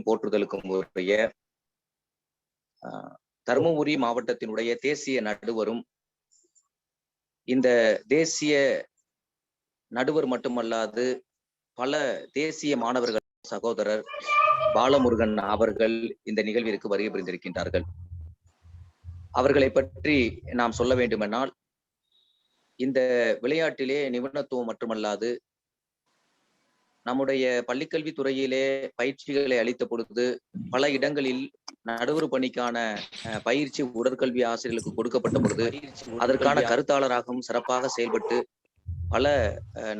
போற்றுதலுக்கும் உரிய தருமபுரி மாவட்டத்தினுடைய தேசிய நடுவரும், இந்த தேசிய நடுவர் மட்டுமல்லாது பல தேசிய மாணவர்கள் சகோதரர் பாலமுருகன் அவர்கள் இந்த நிகழ்விற்கு வருகை புரிந்திருக்கின்றார்கள். அவர்களை பற்றி நாம் சொல்ல வேண்டுமென்றால், இந்த விளையாட்டிலே நிபுணத்துவம் மட்டுமல்லாது நம்முடைய பள்ளிக்கல்வி துறையிலே பயிற்சிகளை அளித்த பொழுது பல இடங்களில் நடுவர் பணிக்கான பயிற்சி உடற்கல்வி ஆசிரியர்களுக்கு கொடுக்கப்பட்ட பொழுது அதற்கான கருத்தாளராகவும் சிறப்பாக செயல்பட்டு பல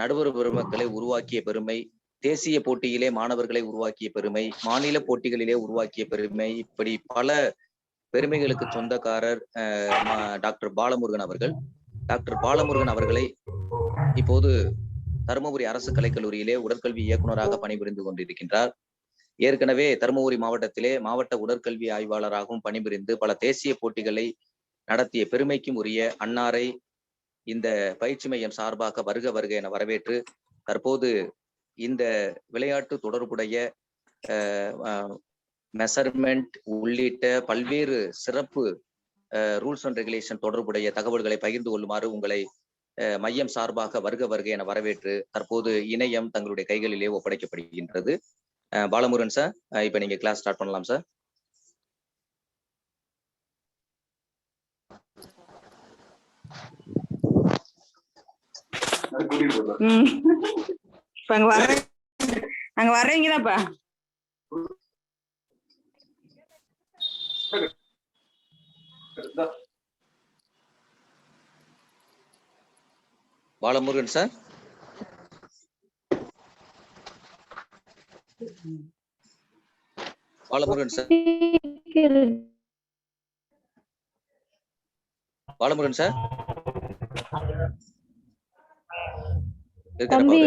நடுவர் பெருமக்களை உருவாக்கிய பெருமை, தேசிய போட்டியிலே மாணவர்களை உருவாக்கிய பெருமை, மாநில போட்டிகளிலே உருவாக்கிய பெருமை, இப்படி பல பெருமைகளுக்கு சொந்தக்காரர் டாக்டர் பாலமுருகன் அவர்கள். டாக்டர் பாலமுருகன் அவர்களை இப்போது தருமபுரி அரசு கலைக்கல்லூரியிலே உடற்கல்வி இயக்குநராக பணிபுரிந்து கொண்டிருக்கின்றார். ஏற்கனவே தருமபுரி மாவட்டத்திலே மாவட்ட உடற்கல்வி ஆய்வாளராகவும் பணிபுரிந்து பல தேசிய போட்டிகளை நடத்திய பெருமைக்கும் உரிய அன்னாரை இந்த பயிற்சி மையம் சார்பாக வருக வருக என வரவேற்று, தற்போது இந்த விளையாட்டு தொடர்புடைய மெஷர்மெண்ட் உள்ளிட்ட பல்வேறு சிறப்பு ரூல்ஸ் அண்ட் ரெகுலேஷன் தொடர்புடைய தகவல்களை பகிர்ந்து கொள்ளுமாறு உங்களை மையம் சார்பாக வருக வருக என வரவேற்று தற்போது இணையம் தங்களுடைய கைகளிலே ஒப்படைக்கப்படுகின்றது. பாலமுருகன் சார், இப்ப நீங்க கிளாஸ் ஸ்டார்ட் பண்ணலாம் சார். அங்க வர்றீங்களாப்பா? Balamurugan sir, Balamurugan sir, Balamurugan sir தம்பி,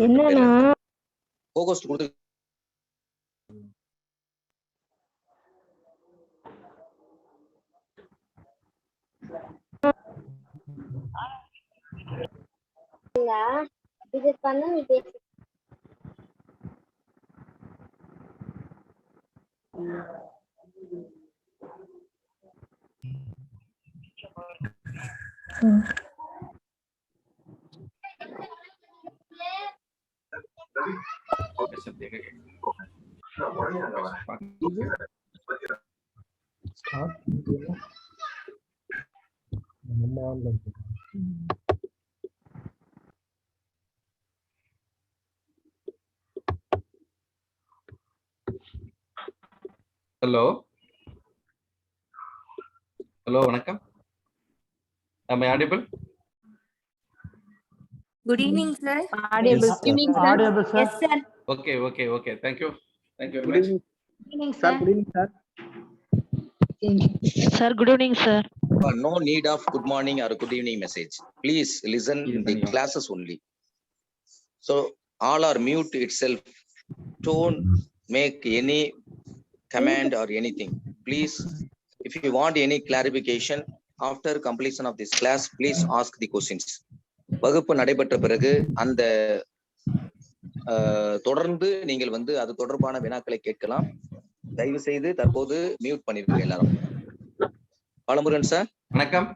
என்னன்னா போகோஸ்ட் கொடுத்து இது பண்ண நீ பேசு. ஹலோ ஹலோ, வணக்கம். Am I audible? Good evening, sir. Audible, Yes, sir. Evening, sir. Audible, sir. Yes, sir. Okay. Thank you very Good much. evening, Evening, sir. sir. Good evening, sir. Sir, good evening, sir. no need of good morning or good evening message. Please listen in the classes only. So all are mute itself. Don't make any command or anything. Please, if you want any clarification after completion of this class, please ask the questions. வகுப்பு நடைபெற்ற பிறகு அந்த தொடர்ந்து நீங்கள் வந்து அது தொடர்பான வினாக்களை கேட்கலாம். தயவு செய்து தற்போது மியூட் பண்ணிருக்கீங்க எல்லாரும். பாலமுருகன் சார், வணக்கம்.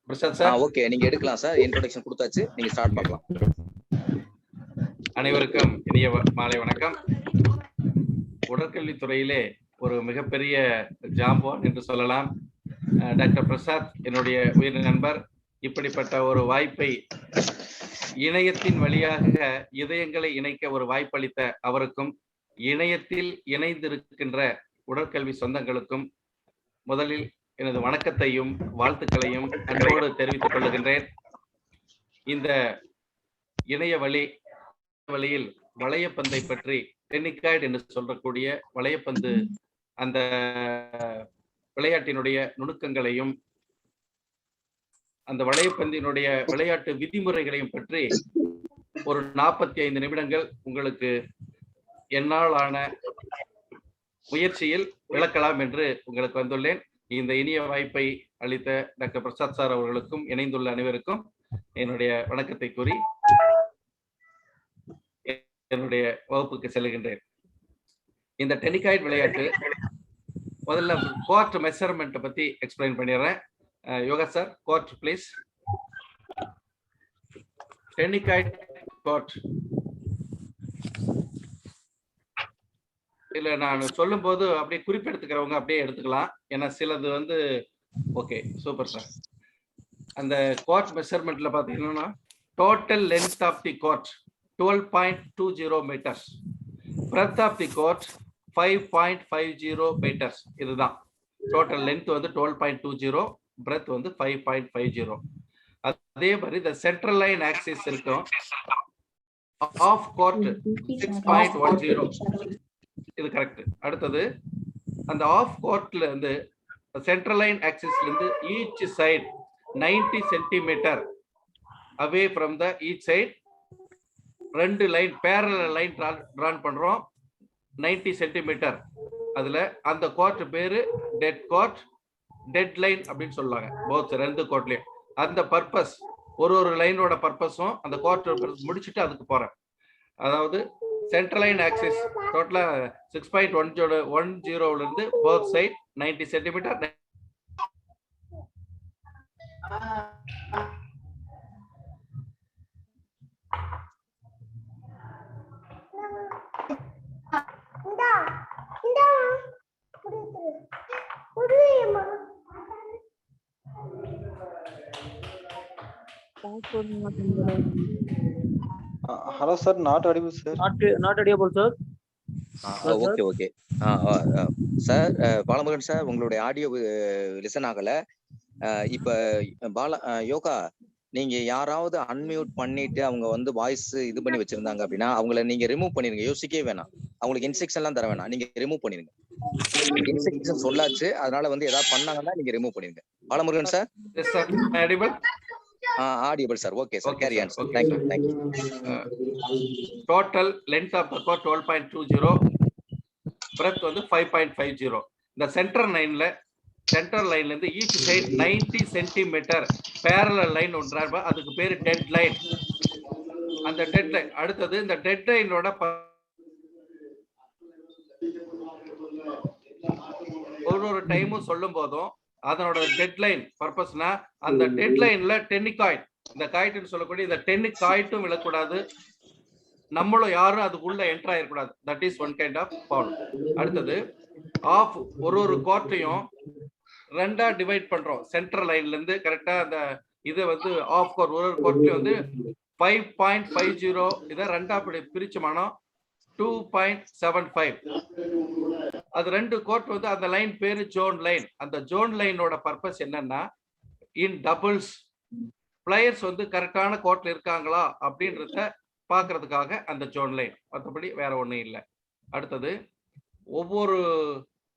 பிரசாத் சார், ஓகே, நீங்க எடுக்கலாம் சார். இன்ட்ரோடக்ஷன் கொடுத்தாச்சு, நீங்க ஸ்டார்ட் பண்ணலாம். அனைவருக்கும் இனிய மாலை வணக்கம். உடற்கல்வித்துறையிலே ஒரு மிகப்பெரிய ஜாம்பவான் என்று சொல்லலாம் டாக்டர் பிரசாத், என்னுடைய உயிர் நண்பர். இப்படிப்பட்ட ஒரு வாய்ப்பை இணையத்தின் வழியாக இதயங்களை இணைக்க ஒரு வாய்ப்பளித்த அவருக்கும், இணையத்தில் இணைந்திருக்கின்ற உடற்கல்வி சொந்தங்களுக்கும் முதலில் எனது வணக்கத்தையும் வாழ்த்துக்களையும் அன்போடு தெரிவித்துக் கொள்கின்றேன். இந்த இணைய வழியில் வளையப்பந்தை பற்றி, டென்னிக்காய்டு என்று சொல்லக்கூடிய வளையப்பந்து, அந்த விளையாட்டினுடைய நுணுக்கங்களையும் அந்த வளையப்பந்தினுடைய விளையாட்டு விதிமுறைகளையும் பற்றி ஒரு 45 நிமிடங்கள் உங்களுக்கு என்னால் ஆன முயற்சியில் விளக்கலாம் என்று உங்களுக்கு வந்துள்ளேன். இந்த இனிய வாய்ப்பை அளித்த டாக்டர் பிரசாத் சார் அவர்களுக்கும் இணைந்துள்ள அனைவருக்கும் என்னுடைய வணக்கத்தை கூறி என்னுடைய வகுப்புக்கு செல்கின்றேன். இந்த டெனிகாய்டு விளையாட்டு முதல்ல கோர்ட் மெஷர்மெண்ட் பத்தி எக்ஸ்பிளைன் பண்ணிடுறேன். Yoga sir, court please. Tenikoit court இல்ல, நான் சொல்லும் போது அப்படியே குறிப்பெடுத்துக்கிறவங்க அப்படியே எடுத்துக்கலாம். ஏன்னா சிலது வந்து ஓகே சூப்பர் சார். அந்த கோர்ட் மெஷர்மெண்ட்ல பாத்தீங்கன்னா total length of the court 12.20 meters, breadth of the court 5.50 meters. இதுதான் டோட்டல் லென்த் வந்து 12.20, breadth வந்து 5.50. அதே மாதிரி இந்த சென்ட்ரல் லைன் ஆக்சிஸ் இருக்கும், ஆஃப் கோர்ட் 6.10. இது கரெக்ட். அடுத்தது அந்த ஆஃப் கோர்ட்ல இருந்து சென்ட்ரல் லைன் ஆக்சிஸ்ல இருந்து each side 90 centimetre away from the each side. ரெண்டு லைன் பேரலல் லைன் டிரான் பண்றோம் 90 சென்டிமீட்டர். அதுல அந்த கோர்ட் பேரு டெட் கோர்ட், டெட் லைன் அப்படின்னு சொல்லுவாங்க போத் ரெண்டு கோர்ட்லயும். அந்த பர்பஸ் ஒரு லைனோட பர்பஸும் அந்த கோர்ட் முடிச்சுட்டு அதுக்கு போறேன். அதாவது சென்ட்ரல் லைன் ஆக்சிஸ் டோட்டலா 6.10 இருந்து both side 90 centimetre. Hello sir, not audible sir. Not audible sir. Okay okay sir, Balamurugan sir, உங்களுடைய ஆடியோ லிசன் ஆகல. இப்ப யோகா, நீங்க யாராவது அன்மியூட் பண்ணிட்டு அவங்க வந்து வாய்ஸ் இது பண்ணி வச்சிருந்தாங்க அப்படின்னா அவங்கள நீங்க ரிமூவ் பண்ணிருங்க. யோசிக்கவே வேணாம், அவங்களுக்கு இன்ஸ்ட்ரக்ஷன் எல்லாம் தர வேணாம், நீங்க ரிமூவ் பண்ணிருங்க. இன்ஸ்ட்ரக்ஷன் சொல்லாச்சு, அதனால வந்து ஏதாவது பண்ணாங்கன்னா நீங்க ரிமூவ் பண்ணிருங்க. Balamurugan sir. Audible sir. Okay sir, carry on sir. Thank you, thank you. Total length of the court 12.20, breadth வந்து 5.50. இந்த சென்டர் லைன்ல இருந்து each side 90 centimetre parallel line ஒன்றாக, அதுக்கு பேரு டெட் லைன். அந்த டெட் லைன் அடுத்தது இந்த டெட் லைனோட ஒரு டைமும் சொல்லும் போதும் அதனோட டெட்லைன் பர்பஸ்னா அந்த டெட்லைன்ல டென்னிகாய்ட், இந்த காய்ட்னு சொல்லக்கூடிய இந்த டென்னிகாய்ட்டும் விழக்கூடாது, நம்மளும் யாரும் அதுக்குள்ள என்டர் ஆயிடக்கூடாது. That is one kind of foul. அடுத்தது ஆஃப் ஒரு கோர்ட்டையும் ரெண்டா டிவைட் பண்றோம். சென்ட்ரல் லைன்ல இருந்து கரெக்டா அந்த இது வந்து ஆஃப் கோர்ட் ஒரு கோர்ட்லயும் வந்து 5.50 இதை ரெண்டா பிரிச்சோம்னா 2.75. அது ரெண்டு கோர்ட் வந்து அந்த லைன் பேரு ஜோன் லைன். அந்த ஜோன் லைனோட பர்பஸ் என்னன்னா இன் டபுள்ஸ் பிளேயர்ஸ் வந்து கரெக்டான கோர்ட்ல இருக்காங்களா அப்படின்றத பாக்குறதுக்காக அந்த ஜோன் லைன், மற்றபடி வேற ஒண்ணும் இல்லை. அடுத்தது ஒவ்வொரு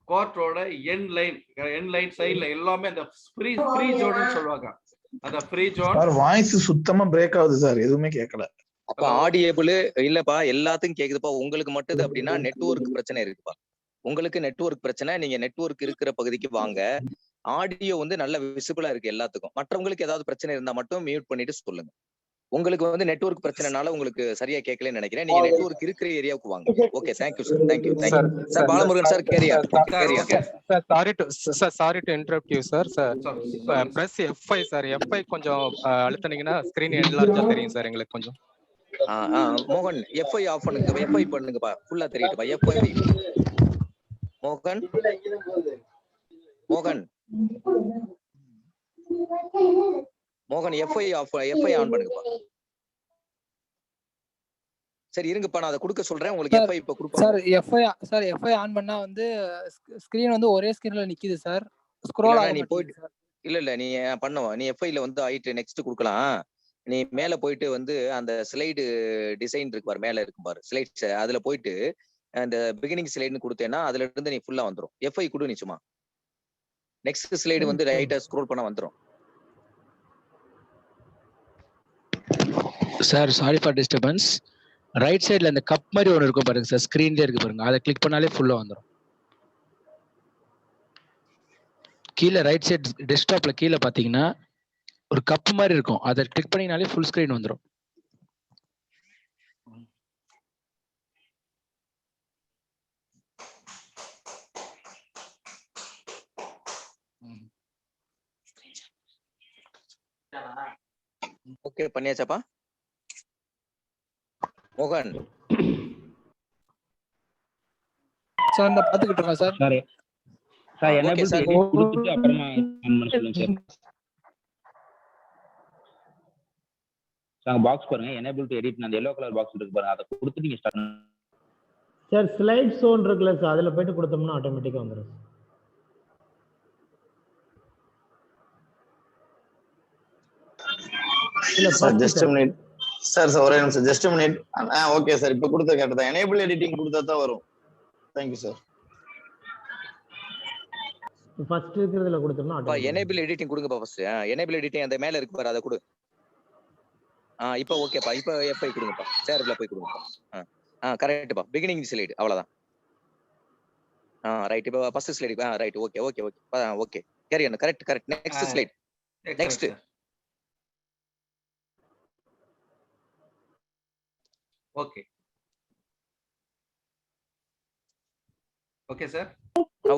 கோர்ட்டோட என் லைன் சைடுல எல்லாமே அந்த ஃப்ரீ ஜோன் சொல்லுவாங்க. அந்த ஃப்ரீ ஜோன் வாய்ஸ் சுத்தமா பிரேக் ஆகுது சார், எதுவுமே கேட்கல. அப்ப ஆடியபிள் இல்லப்பா, எல்லாத்துக்கும் கேக்குதுப்பா. உங்களுக்கு மட்டும் அப்படின்னா நெட்வொர்க் பிரச்சனை இருக்குப்பா. உங்களுக்கு நெட்வொர்க் பிரச்சனை, நீங்க நெட்வொர்க் இருக்கிற பகுதிக்கு வாங்க. ஆடியோ வந்து நல்ல விசிபிளா இருக்கு எல்லாத்துக்கும். மற்றவங்களுக்கு ஏதாவது பிரச்சனை இருந்தா மட்டும் மியூட் பண்ணிட்டு சொல்லுங்க. உங்களுக்கு வந்து நெட்வொர்க் பிரச்சனைனால உங்களுக்கு சரியா கேட்கலன்னு நினைக்கிறேன். நீங்க நெட்வொர்க் இருக்கிற ஏரியாவுக்கு வாங்க. Okay, thank you sir. Thank you sir. Balamurugan sir, கேரியா. Sorry to interrupt you sir. Press F5 sir. F5 கொஞ்சம் அழுத்துனீங்கன்னா ஸ்கிரீன் என்லார்ஜா தெரியும் சார் எங்களுக்கு கொஞ்சம். மோகன், F5 ஆஃப் பண்ணுங்க. F5 பண்ணுங்கப்பா, ஃபுல்லா தெரியுதுப்பா. F5 மோகன் F5 ஆஃப், F5 ஆன் பண்ணுங்கப்பா. சரி இருங்கப்பா, நான் அதை கொடுக்க சொல்றேன் உங்களுக்கு. F5 இப்ப கொடுப்பேன் சார். F5 ஆன் பண்ணா வந்து ஸ்கிரீன் வந்து ஒரே ஸ்கிரீன்ல நிக்குது சார். ஸ்க்ரோல் ஆக நீ போய்ட்டு இல்ல நீ பண்ணுவா. நீ F5ல வந்து ஆயிட்டு நெக்ஸ்ட் கொடுக்கலாம். நீ மேல போயிட்டு வந்து அந்த ஸ்லைடு டிசைன் இருக்கு பாரு, மேல இருக்கு பாரு ஸ்லைட்ஸ், அதுல போயிட்டு அந்த பிகினிங் ஸ்லைடுன்னு கொடுத்தேன்னா அதுல இருந்து நீ ஃபுல்லா வந்துரும். F5 கொடு நீ சும்மா. நெக்ஸ்ட் ஸ்லைடு வந்து ரைட்டா ஸ்க்ரோல் பண்ண வந்துரும். Sir sorry for disturbance. Right சைடுல அந்த கப் மாதிரி ஒன்று இருக்கும் பாருங்க சார், ஸ்கிரீன்ல இருக்கு பாருங்க, அதை கிளிக் பண்ணாலே ஃபுல்லா வந்துடும். கீழே ரைட் சைடு டெஸ்க்டாப்ல கீழே பாத்தீங்கன்னா ஒரு கப் மாதிரி இருக்கும், அதை கிளிக் பண்ணினாலே ஃபுல் ஸ்கிரீன் வந்துடும். ஓகே பண்ணியாச்சாப்பா மோகன்? சார் இந்த பாத்துக்கிட்டு இருக்கோம் sir. Sir sir okay enable sir. Edit கொடுத்துட்டு அப்புறமா ஆன் பண்ண சொல்லுங்க சார். பாக்ஸ் பாருங்க, எனேபிள் டு எடிட் அந்த yellow கலர் பாக்ஸ் இருக்கு பாருங்க, அதை கொடுத்து நீங்க ஸ்டார்ட் சார் ஸ்லைட் ஷோன் இருக்குல்ல சார், அதுல போயிட்டு கொடுத்தோம்னா ஆட்டோமேட்டிக்கா வந்துடும். Sir just minute sir. ஒரே நிமிஷம், ஜஸ்ட் மினிட். ஓகே சார், இப்போ கொடுத்த கரெக்ட் தான். எனேபிள் எடிட்டிங் கொடுத்தா தான் வரும். Thank you sir. ஃபர்ஸ்ட் இருக்கிறதுல கொடுத்தோம்னா எனேபிள் எடிட்டிங் கொடுங்கப்பா ஃபர்ஸ்ட். எனேபிள் எடிட்டிங் அந்த மேல இருக்கு பாரு, அதை கொடு. இப்போ ஓகேப்பா. இப்போ எஃப்ஐ கொடுங்கப்பா, சேர்ல போய் கொடுங்கப்பா. கரெக்ட்ப்பா, பிகினிங் ஸ்லைடு அவ்வளவுதான். ரைட். இப்போ first slide. Right. Okay okay okay okay. Carry on. Correct correct. Next slide. Next. Okay okay sir.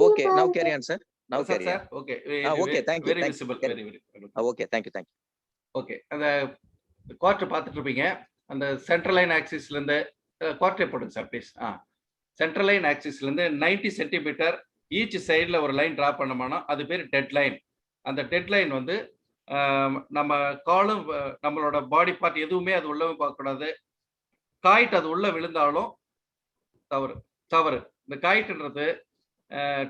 Okay now carry on sir. Now carry on. Okay okay thank you. Very visible. Very okay thank you thank you. Okay, அந்த quarter பார்த்துட்டு இருப்பீங்க. அந்த central line ஆக்சிஸ்ல இருந்து quarter போடுங்க sir please. Central line ஆக்சிஸ்ல இருந்து 90 centimetre each சைடுல ஒரு லைன் டிரா பண்ணோம்னா அது பேர் டெட் லைன். அந்த டெட் லைன் வந்து நம்ம காலும் நம்மளோட பாடி பார்ட் எதுவுமே அது உள்ளவே பார்க்கக்கூடாது. காயிட் அது உள்ள விழுந்தாலும் தவறு தவறு. இந்த காயிட்ன்றது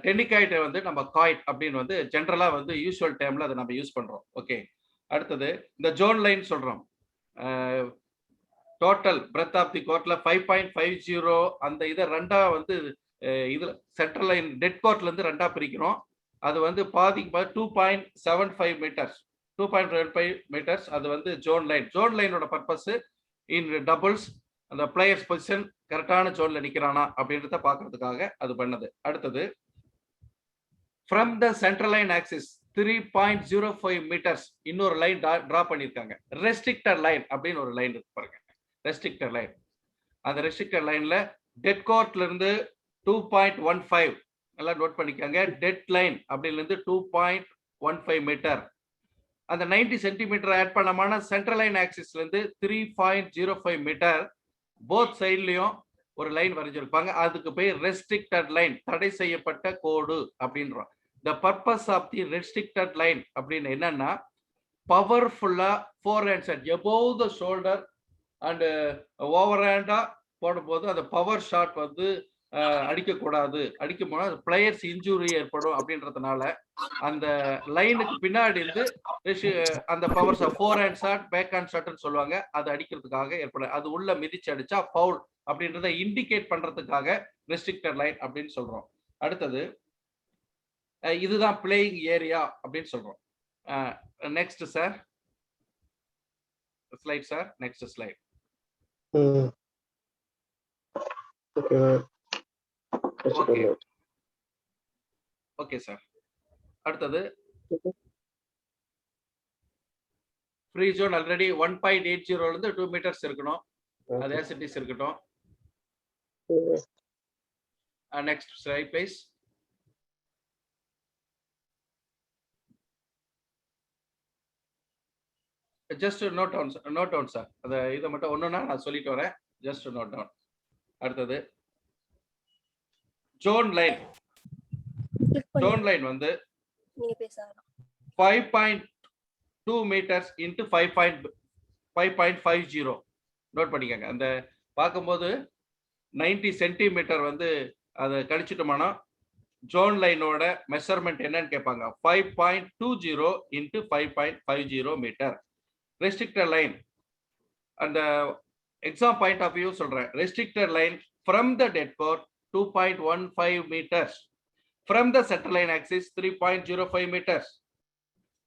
டென்னிகாய்ட்டை வந்து நம்ம காயிட் அப்படின்னு வந்து ஜென்ரலா வந்து யூஸ்வல் டைம்ல அதை நம்ம யூஸ் பண்றோம். ஓகே, அடுத்தது இந்த ஜோன் லைன் சொல்றோம். டோட்டல் பிரெத் ஆஃப் தி கோர்ட்ல 5.50 அந்த இதை ரெண்டா வந்து இதுல சென்ட்ரல் லைன் டெட் கோர்ட்ல இருந்து ரெண்டா பிரிக்கிறோம். அது வந்து பாதி 2.75 மீட்டர்ஸ் 2.75 மீட்டர்ஸ். அது வந்து ஜோன் லைன். ஜோன் லைனோட பர்பஸ் இன் டபுள்ஸ் அந்த பிளேயர்ஸ் பொசிஷன் கரெக்டான ஜோன்ல நிக்கிறானா அப்படின்றத பாக்குறதுக்காக அது பண்ணது. அடுத்தது from the central line axis 3.05 metres இன்னொரு லைன் டிரா பண்ணிருக்காங்க. ரெஸ்ட்ரிக்டட் லைன் அப்படின்னு ஒரு லைன் இருக்கு பாருங்க, ரெஸ்ட்ரிக்டட் லைன். அந்த ரெஸ்ட்ரிக்டட் லைன்ல டெட் கோர்ட்ல இருந்து 2.15 நல்லா நோட் பண்ணிக்காங்க. டெட் லைன் அப்படின்னு இருந்து 2.15 மீட்டர். அந்த 90 சென்டிமீட்டர் ஆட் பண்ணமான சென்ட்ரல் லைன் ஆக்சிஸ்ல இருந்து 3.05 மீட்டர் போத் சைட்லயும் ஒரு லைன் வரைஞ்சிருப்பாங்க. அதுக்கு போய் ரெஸ்ட்ரிக்டட் லைன், தடை செய்யப்பட்ட கோடு அப்படின்றோம். The purpose of the restricted line அப்படின்னு என்னன்னா பவர்ஃபுல்லா forehand set above the shoulder and over ஹேண்டா போடும்போது அந்த பவர் ஷாட் வந்து அடிக்கக்கூடாது. அடிக்கும் போது பிளேயர்ஸ் இன்ஜுரி ஏற்படும் அப்படின்றதுனால அந்த லைனுக்கு பின்னாடி இருந்து அந்த power shot forehand shot backhand ஷாட்னு சொல்லுவாங்க. அது அடிக்கிறதுக்காக ஏற்படும். அது உள்ள மிதிச்சு அடிச்சா ஃபவுல் அப்படின்றத இண்டிகேட் பண்றதுக்காக ரெஸ்ட்ரிக்டட் லைன் அப்படின்னு சொல்றோம். அடுத்தது இதுதான் பிளேயிங் ஏரியா அப்படின்னு சொல்றோம். Next sir slide sir. Next slide. Okay okay sir. அடுத்தது ஃப்ரீ ஜோன் ஆல்ரெடி 1.80 இருந்து 2 மீட்டர்ஸ் இருக்கணும். அது as it is இருக்கட்டும். Next slide please. Just note down sir. அதை இதை மட்டும் ஒண்ணுன்னா நான் சொல்லிட்டு வரேன். Just note down. அடுத்தது ஜோன் லைன். ஜோன் லைன் வந்து 5.2 மீட்டர்ஸ் இன்ட்டு 5.50 நோட் பண்ணிக்கோங்க. அந்த பார்க்கும்போது 90 சென்டிமீட்டர் வந்து அதை கழிச்சிட்டோம்னா ஜோன் லைனோட மெஷர்மெண்ட் என்னன்னு கேட்பாங்க. 5.20 இன்ட்டு 5.50 மீட்டர். ரெஸ்ட்ரிக்டட் லைன் அந்த எக்ஸாம் பாயிண்ட் ஆஃப் வியூ சொல்றேன். Restricted line from the dead court 2.15 meters. From the center line axis 3.05 meters.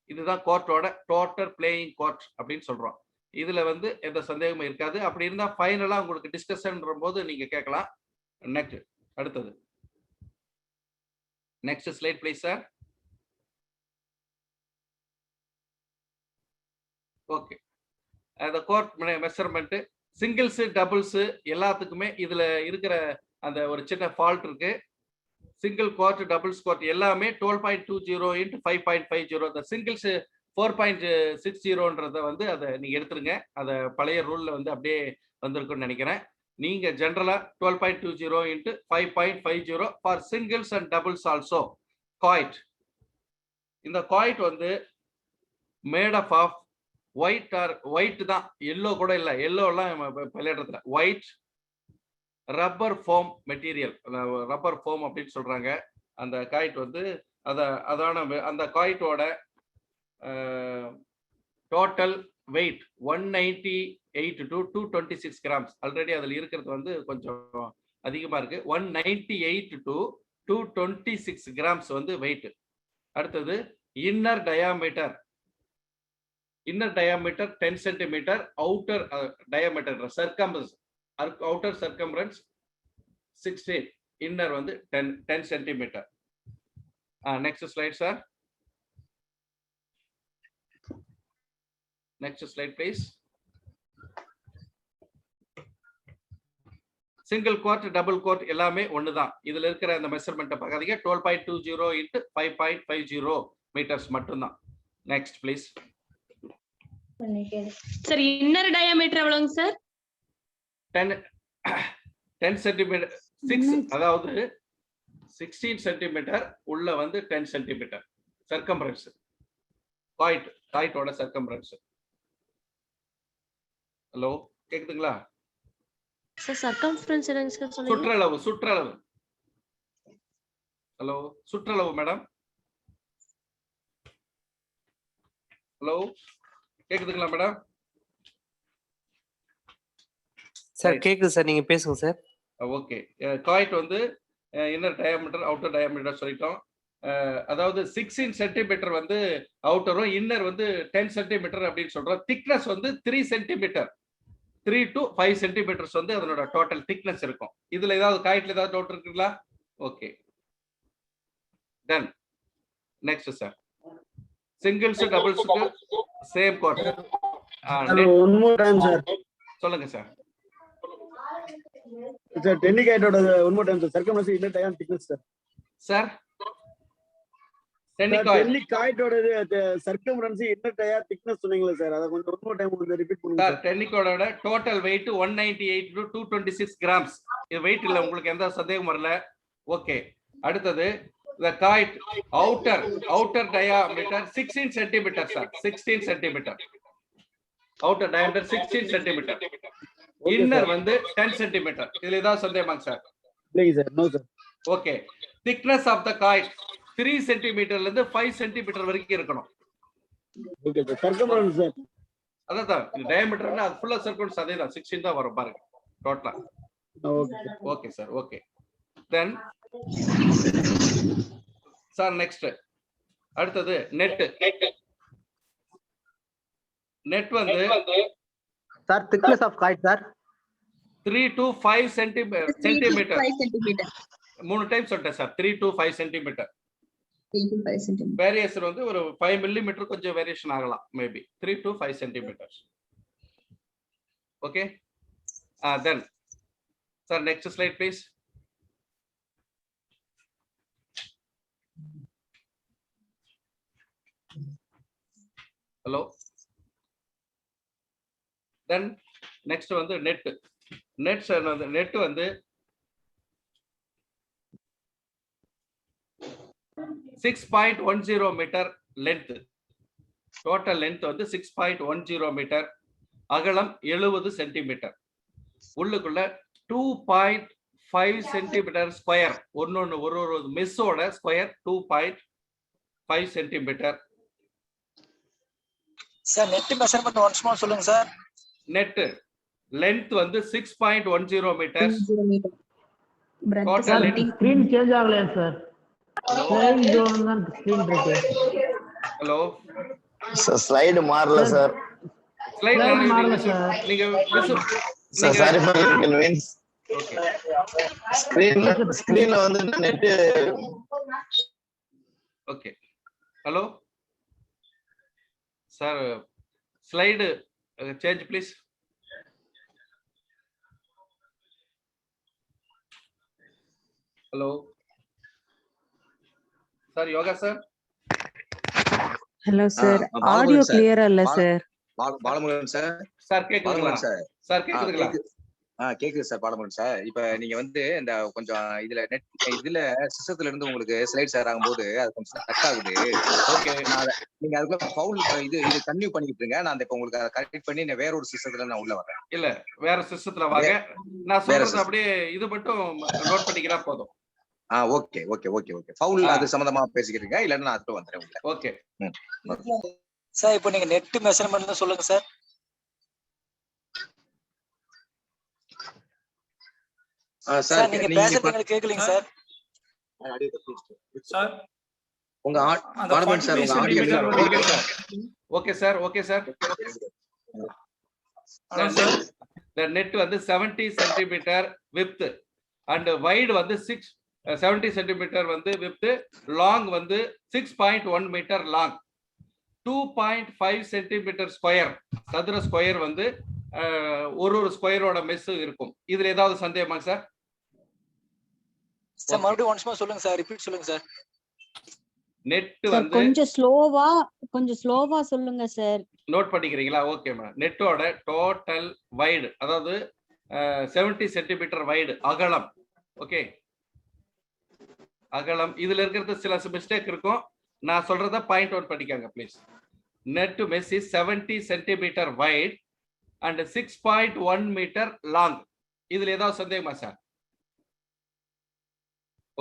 இதுதான் கோர்ட்டோட டோட்டல் பிளேயிங் கோர்ட் அப்படின்னு சொல்றோம். இதுல வந்து எந்த சந்தேகமும் இருக்காது. அப்படி இருந்தா ஃபைனலா உங்களுக்கு டிஸ்கஷன் போது நீங்க கேட்கலாம். நெக்ஸ்ட் அடுத்தது next slide please sir. Okay, அந்த கோர்ட் மெஷர்மெண்ட் சிங்கிள்ஸ் டபுள்ஸ் எல்லாத்துக்குமே இதுல இருக்கிற அந்த ஒரு சின்ன ஃபால்ட் இருக்கு. சிங்கிள் கோர்ட் டபுள்ஸ் கோர்ட் எல்லாமே 12.20 into 5.50. இந்த சிங்கிள்ஸ் 4.60ன்றத வந்து அதை நீங்க எடுத்துருங்க. அதை பழைய ரூல்ல வந்து அப்படியே வந்திருக்கும்னு நினைக்கிறேன். நீங்க ஜென்ரலா 12.20 into 5.50 for singles and doubles also quoit. இந்த காய்ட் வந்து made of white or white தான், எல்லோ கூட இல்லை, எல்லோ எல்லாம் விளையாடுறதுல white rubber foam material, rubber foam அப்படின்னு சொல்றாங்க. அந்த காய்ட் வந்து அதான அந்த காய்ட்டோட total weight 198 to 226 grams. Already அதில் இருக்கிறது வந்து கொஞ்சம் அதிகமா இருக்கு. 198 to 226 கிராம்ஸ் வந்து வெயிட். அடுத்தது inner diameter 10 centimetre, outer diameter outer circumference 16, inner வந்து 10 centimetre. Next slide sir. Next slide, please. Single court, double court எல்லாமே ஒண்ணுதான். இதுல இருக்கிற அந்த மெஷர்மெண்ட்டை பார்க்காதீங்க. 12.20 into 5.50 மீட்டர்ஸ் மட்டும்தான். Next please. Sir inner diameter எவ்வளவுங்க சார்? 10 சென்டிமீட்டர் 6, அதாவது 16 சென்டிமீட்டர் உள்ள வந்து 10 சென்டிமீட்டர் சர்க்கம்ஃபரன்ஸ். காய்ட்டோட சர்க்கம்ஃபரன்ஸ். ஹலோ, கேக்குதுங்களா? சார் சர்க்கம்ஃபரன்ஸ் என்னங்க சார் சொன்னீங்க? சுற்றளவு. ஹலோ, சுற்றளவு மேடம். ஹலோ, கேக்குதுங்களா மேடம்? சார் கேக்குது சார், நீங்க பேசுங்க சார். ஓகே. காய்ட் வந்து இன்னர் டயாமீட்டர், அவுட்டர் டயாமீட்டர் சொல்லிட்டோம். அதாவது 16 சென்டிமீட்டர் வந்து அவுட்டரும், இன்னர் வந்து 10 சென்டிமீட்டர் அப்படின்னு சொல்றோம். திக்னஸ் வந்து 3 சென்டிமீட்டர், 3 to 5 சென்டிமீட்டர்ஸ் வந்து அதனோட டோட்டல் திக்னஸ் இருக்கும். இதுல ஏதாவது காய்ட்ல ஏதாவது டவுட் இருக்குங்களா? Okay, done. Next sir. Singles டபுள்ஸ்க்கு same court. One more time sir. சொல்லுங்க சார். சார் டென்னிகாய்டோட one more time sir. Circumference inner diameter thickness sir. Sir டென்னிகாய்டோட சர்க்கம்ஃபரன்ஸ் இன்னர் டயாமீட்டர் திக்னஸ் சொன்னீங்களா சார்? அத கொஞ்சம் ஒன் மோர் டைம் கொஞ்சம் repeat பண்ணுங்க sir. டென்னிகாய்டோட டோட்டல் வெயிட் 198 to 226 கிராம்ஸ். இது வெயிட் இல்ல, உங்களுக்கு எந்த சந்தேகம் வரல. ஓகே. அடுத்தது the kite outer diameter 16 centimetre sir. 16 centimetre outer diameter 16 centimetre. Inner வந்து 10 சென்டிமீட்டர். இதுல ஏதாவது சந்தேகமாங்க சார்? இல்லைங்க sir. No sir. Okay. Thickness of the quoit 3 சென்டிமீட்டர்ல இருந்து 5 சென்டிமீட்டர் வரைக்கும் இருக்கணும். Okay sir. Circumference sir. அதான் டயாமீட்டர்னா அது ஃபுல்லா சர்க்கம்ஃபரன்ஸ் அதே தான், 16 தான் வரும் பாருங்க டோட்டலா. Okay sir. Okay. Then sir next. அடுத்தது நெட் வந்து sir thickness of quoit sir 3 to 5 centimetre. 3 time சொல்லிட்டேன் சார். 3 to 5 centimetre. வேரியேஷன் வந்து ஒரு 5 மில்லிமீட்டர் கொஞ்சம் வேரியேஷன் ஆகலாம் maybe. 3 to 5 centimetre. Okay. Then sir next slide please. Hello. Then next வந்து net வந்து 6.10 metre length. Total length வந்து 6.10 metre. அகலம் 70 centimetre. உள்ளுக்குள்ள 2.5 சென்டிமீட்டர் ஸ்கொயர். ஒரு மெஸ்ஸோட square 2.5 centimetre. Sir net measurement once more சொல்லுங்க சார். நெட் லென்த் வந்து 6.10 metre. Total screen change ஆகலையா சார்? சேம் ஜோன் தான் ஸ்கிரீன் இருக்கு. ஹலோ சார் ஸ்லைடு மாறல சார். ஸ்லைடு மாறல சார். நீங்க sir sorry for inconvenience. Okay. ஸ்கிரீன்ல வந்து net. Okay. Hello sir, slide change please. Hello sir, Yoga sir. Hello sir, audio கிளியரா இல்ல சார். பாலமுருகன் சார். சார் கேக்குதுங்களா? சார் ஆ, கேக்குதுங்களா? கேக்குது சார் பாலமுருகன் சார். இப்ப நீங்க வந்து இந்த கொஞ்சம் இதுல சிஸ்டத்துல இருந்து உங்களுக்கு ஸ்லைட் ஷேர் ஆகும்போது அது கொஞ்சம் ஸ்டக் ஆகுது. ஓகே. நீங்க அதுக்குள்ள ஃபவுல் இது கன்டினியூ பண்ணிட்டு இருங்க. நான் இப்ப உங்களுக்கு அதை கரெக்ட் பண்ணி வேற ஒரு சிஸ்டத்துல நான் உள்ள வரேன். இல்ல வேற சிஸ்டத்துல வாங்க. நான் சொல்றது அப்படியே இது மட்டும் நோட் பண்ணிக்கிறா போதும். Okay okay okay okay. Foul அது சம்பந்தமா பேசிக்கிறீங்க, இல்லன்னா நான் அதுக்கு வந்துறேன் உள்ள. ஓகே. சார் இப்போ நீங்க நெட் மெஷர்மென்ட் சொல்லுங்க சார். சார் நீங்க பேசுறது எனக்கு கேக்கலங்க சார். சார் உங்க பாலமுருகன் சார் உங்க audio okay sir. Okay sir. The net வந்து 70 சென்டிமீட்டர் width and wide வந்து 70 சென்டிமீட்டர் வந்து width, long வந்து 6.1 மீட்டர் long, 2.5 சென்டிமீட்டர் ஸ்கொயர் சதுர ஸ்கொயர் வந்து ஒரு ஸ்கொயரோட மெஸ் இருக்கும். இதுல ஏதாவது சந்தேகமா சார்? சார் மறுபடியும் ஒன்ஸ் மோர் சொல்லுங்க சார், ரிப்பீட் சொல்லுங்க சார். நெட் வந்து கொஞ்சம் ஸ்லோவா சொல்லுங்க சார். நோட் பண்ணிக்கிறீங்களா? Okay ma'am. நெட்டோட டோட்டல் வைடு, அதாவது 70 சென்டிமீட்டர் வைடு அகலம். ஓகே, அகலம். இதுல இருக்கிறது சில மிஸ்டேக் இருக்கும், நான் சொல்றத பாயிண்ட் அவுட் பண்ணிக்கங்க please. Net mesh is 70 centimetre wide and 6.1 metre long. இதுல ஏதாவது சந்தேகமா sir?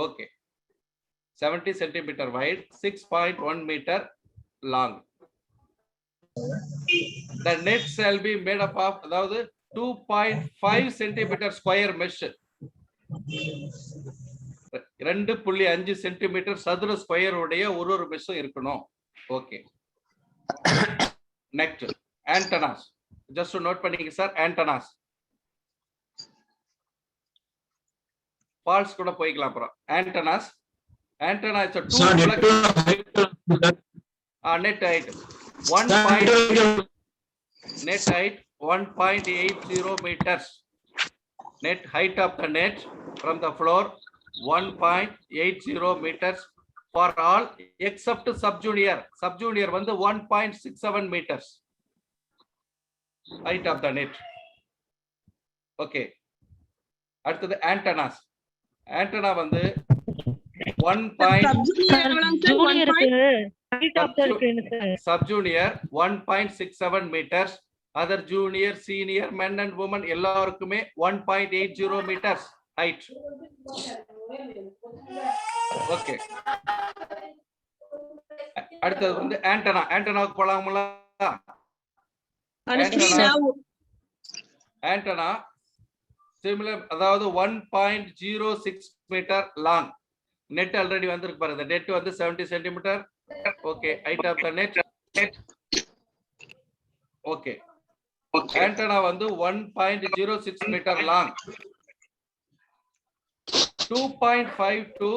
Okay, 70 centimetre wide, 6.1 metre long. The net shall be made up of, அதாவது 2.5 சென்டிமீட்டர் ஸ்கொயர் மெஷ், 2.5 சென்டிமீட்டர் சதுர ஸ்கொயர் உடைய ஒரு மெஷும் இருக்கணும். Okay. Next antennas. Just note பண்ணிக்க சார். ஆண்டனாஸ் ஃபால்ஸ் கூட போய்க்கலாம். அப்புறம் antennas. Antenna is a net height 1.80 meters. Net height of the net from the floor 1.80 meters for all except subjunior. Subjunior வந்து 1.67 meters height of the net. Okay. அடுத்தது antennas. Antenna வந்து subjunior 1.67 meters, other junior, senior, men and women எல்லாருக்குமே 1.80 meters height. Okay. அடுத்தது வந்து antenna. ஆண்டனாவுக்கு போலாங்களா? Antenna similar, அதாவது 1.06 metre long. Net already வந்திருக்கு பாருங்க. Net வந்து 70 centimetre. Okay, height of the net. Okay. Antenna வந்து 1.06 metre long, 2.5 to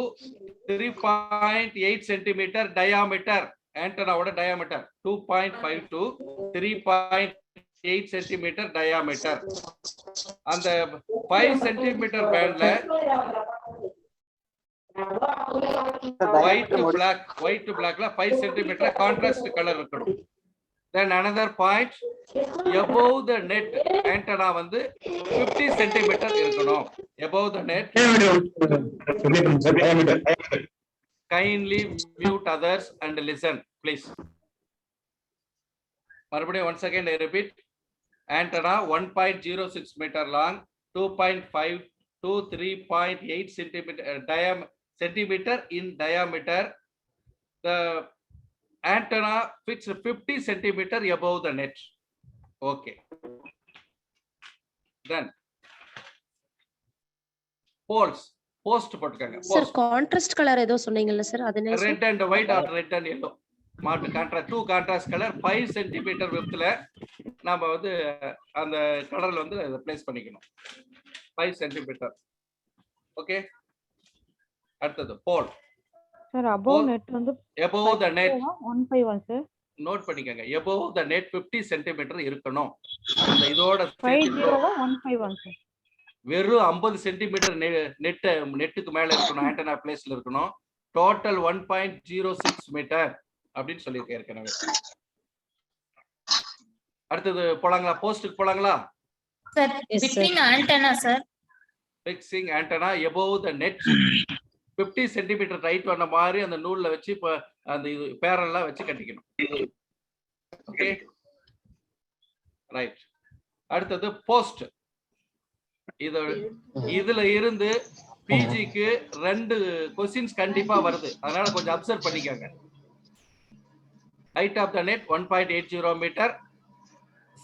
3.8 centimetre diameter. ஆண்டனாவோட diameter 2.5 to 3.8 centimetre diameter. அந்த 5 சென்டிமீட்டர் பேண்ட்ல white to blackல 5 சென்டிமீட்டர் கான்ட்ராஸ்ட் கலர் இருக்கணும். Then another point, above the net antenna வந்து 50 centimetre இருக்கணும். Above the net. Kindly mute others and listen please. மறுபடியும் once again I repeat. Antenna 1.06 meter long, 2.5 to 3.8 centimeter in diameter. The antenna fixed 50 centimeter above the net. Okay. Then poles. Post போட்டுக்கங்க. Sir contrast colour ஏதோ சொன்னீங்கல்ல sir, அது என்ன? Red and white or red and yellow. மாட்டு contrast, 2 contrast colour 5 centimetre விட்த்ல நாம வந்து அந்த கலர்ல வந்து பிளேஸ் பண்ணிக்கணும். 5 சென்டிமீட்டர். ஓகே. அடுத்தது போல். சார் above net வந்து above the net 151 sir. Note பண்ணிக்கங்க. above the net 50 சென்டிமீட்டர் இருக்கணும். அந்த இதோட 50 சார். வெறும் 50 சென்டிமீட்டர் நெட்டுக்கு மேல இருக்கணும். ஆண்டனா பிளேஸ்ல இருக்கணும். Total 1.06 metre. அப்படின்னு சொல்லியிருக்கேன் ஏற்கனவே. அடுத்தது போலாங்களா? போஸ்ட்டுக்கு போலாங்களா? Sir between antenna sir. Fixing antenna above the net 50 centimetre right வந்த மாதிரி அந்த நூல்ல வச்சு இப்போ அந்த இது பேரல்லாம் வச்சு கட்டிக்கணும். Okay right. அடுத்தது போஸ்ட். இதுல இருந்து பிஜிக்கு 2 கொஸ்டின்ஸ் கண்டிப்பா வருது, அதனால கொஞ்சம் அப்சர்வ் பண்ணிக்கோங்க. Height of the net 1.80 metre,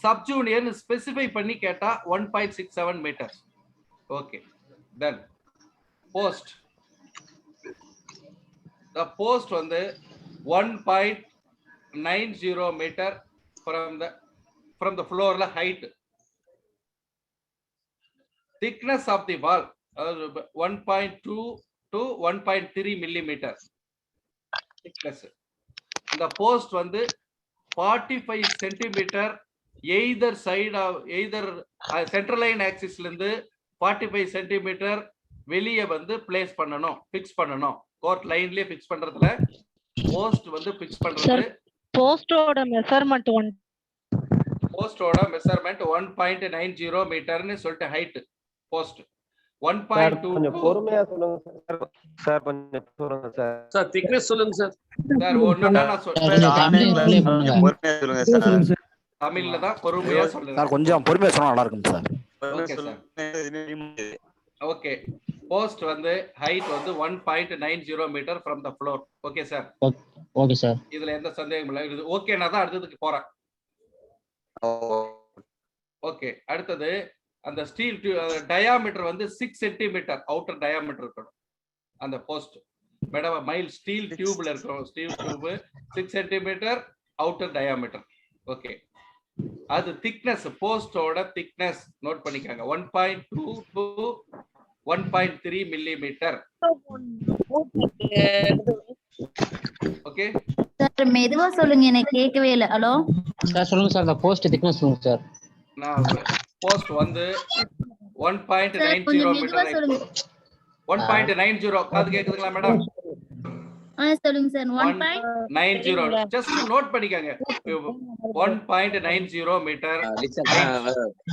sub junior specify பண்ணி கேட்டா 1.67 metre. Okay then post. the post வந்து 1.90 meter from the floor la height. thickness of the wall 1.2 to 1.3 millimeter thickness. the post வந்து 45 centimeter either side of either central line axis ல இருந்து 45 centimeter வெளியே வந்து place பண்ணணும், fix பண்ணணும். Court லைன்லயே fix பண்றதுல post வந்து ஃபிக்ஸ் பண்றது. போஸ்டோட மெஷர்மென்ட் 1.90 மீட்டர்னு சொல்லிட்டு ஹைட் போஸ்ட் 1.2. கொஞ்சம் பொறுமையா சொல்லுங்க சார். கொஞ்சம் சொல்லுங்க சார். சார் திக்னஸ் சொல்லுங்க சார். சார் ஒண்ணுன்னா நான் தமிழ்ல தான் பொறுமையா சொல்லுங்க சார். கொஞ்சம் பொறுமையா சொன்னா நல்லா இருக்கும் sir. Okay sir. Okay post வந்து ஹைட் வந்து 1.90 metre from the floor. Okay sir. Okay sir. இதுல எந்த சந்தேகமும் இல்லை. இது ஓகேனா தான் அடுத்ததுக்கு போறேன். ஓகே அடுத்தது அந்த ஸ்டீல் டயாமீட்டர் வந்து 6 சென்டிமீட்டர் அவுட்டர் டயாமீட்டர் இருக்கணும் அந்த போஸ்ட். மேடம் மைல் ஸ்டீல் டியூப்ல இருக்கணும். Steel tube 6 centimetre outer diameter. Okay அது திக்னஸ், போஸ்டோட திக்னஸ் நோட் பண்ணிக்கோங்க 1.2 to 1.3 மில்லிமீட்டர். ஓகே சார் மெதுவா சொல்லுங்க, எனக்கு கேட்கவே இல்லை. ஹலோ சார் சொல்லுங்க சார். அந்த போஸ்ட் திக்னஸ் சொல்லுங்க சார். நான் போஸ்ட் வந்து 1.90 மீட்டர். 1.90 காது கேக்குதுங்களா மேடம்? சொல்லுங்க சார். 1.90 ஜஸ்ட் நோட் பண்ணிக்கங்க. 1.90 மீட்டர்.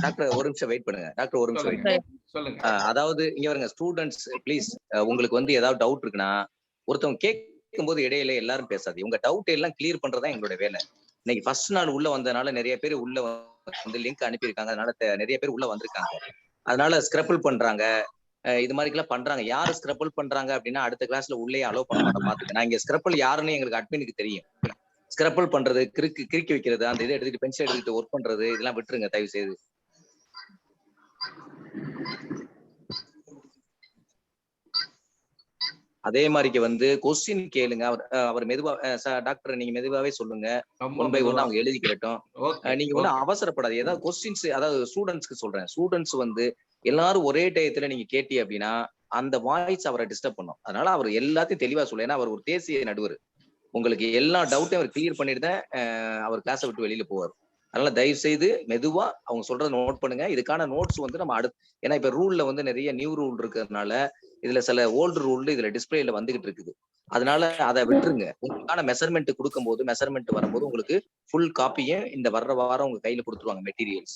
டாக்டர் ஒரு நிமிஷம் வெயிட் பண்ணுங்க. டாக்டர் ஒரு நிமிஷம் வெயிட் சொல்லுங்க. அதாவது இங்க வருங்க ஸ்டூடெண்ட்ஸ் ப்ளீஸ், உங்களுக்கு வந்து ஏதாவது டவுட் இருக்குன்னா ஒருத்தவங்க கேட்கும்போது இடையில எல்லாரும் பேசாது. உங்க டவுட் எல்லாம் கிளியர் பண்றதா எங்களோட வேலை. இன்னைக்கு ஃபர்ஸ்ட் நாள் உள்ள வந்ததுனால நிறைய பேர் உள்ள வந்து லிங்க் அனுப்பியிருக்காங்க. அதனால நிறைய பேர் உள்ள வந்திருக்காங்க. அதனால ஸ்கிரப்பிள் பண்றாங்க, இது மாதிரிலாம் பண்றாங்க. யாரு ஸ்கிரப்பிள் பண்றாங்க அப்படின்னா அடுத்த கிளாஸ்ல உள்ளே அலோவ் பண்ண மாட்டேன் பாத்துக்க. நான் இங்க ஸ்கிரப்பிள் யாருன்னு எங்களுக்கு அட்மினுக்கு தெரியும். ஸ்கிரப்பிள் பண்றது, கிறுக்கி வைக்கிறது, அந்த இதை எடுத்துட்டு பென்சில் எடுத்துட்டு ஒர்க் பண்றது, இதெல்லாம் விட்டுருங்க தயவு செய்து. அதே மாதிரிக்கு வந்து கொஸ்டின் கேளுங்க. அவர் மெதுவா டாக்டர் நீங்க மெதுவாவே சொல்லுங்க. 1 by 1 அவங்க எழுதிக்கிறட்டும். நீங்க வந்து அவசரப்படாது. ஏதாவது கொஸ்டின்ஸ், அதாவது ஸ்டூடெண்ட்ஸ்க்கு சொல்றேன். ஸ்டூடெண்ட்ஸ் வந்து எல்லாரும் ஒரே டயத்துல நீங்க கேட்டி அப்படின்னா அந்த வாய்ஸ் அவரை டிஸ்டர்ப் பண்ணும். அதனால அவர் எல்லாத்தையும் தெளிவா சொல்ல. ஏன்னா அவர் ஒரு தேசிய நடுவர். உங்களுக்கு எல்லா டவுட்டையும் அவர் கிளியர் பண்ணிட்டு தான் அவர் கிளாஸை விட்டு வெளியில போவார். அதனால தயவு செய்து மெதுவா அவங்க சொல்றதை நோட் பண்ணுங்க. இதுக்கான நோட்ஸ் வந்து நம்ம ஏன்னா இப்ப ரூல்ல வந்து நிறைய நியூ ரூல் இருக்கிறதுனால இதுல சில ஓல்டு ரூல் இதுல டிஸ்பிளேல வந்துகிட்டு இருக்குது. அதனால அதை விட்டுருங்க. உங்களுக்கான மெஷர்மெண்ட் கொடுக்கும் போது, மெஷர்மெண்ட் வரும்போது உங்களுக்கு ஃபுல் காப்பியை இந்த வர்ற வாரம் உங்க கையில கொடுத்துருவாங்க மெட்டீரியல்ஸ்.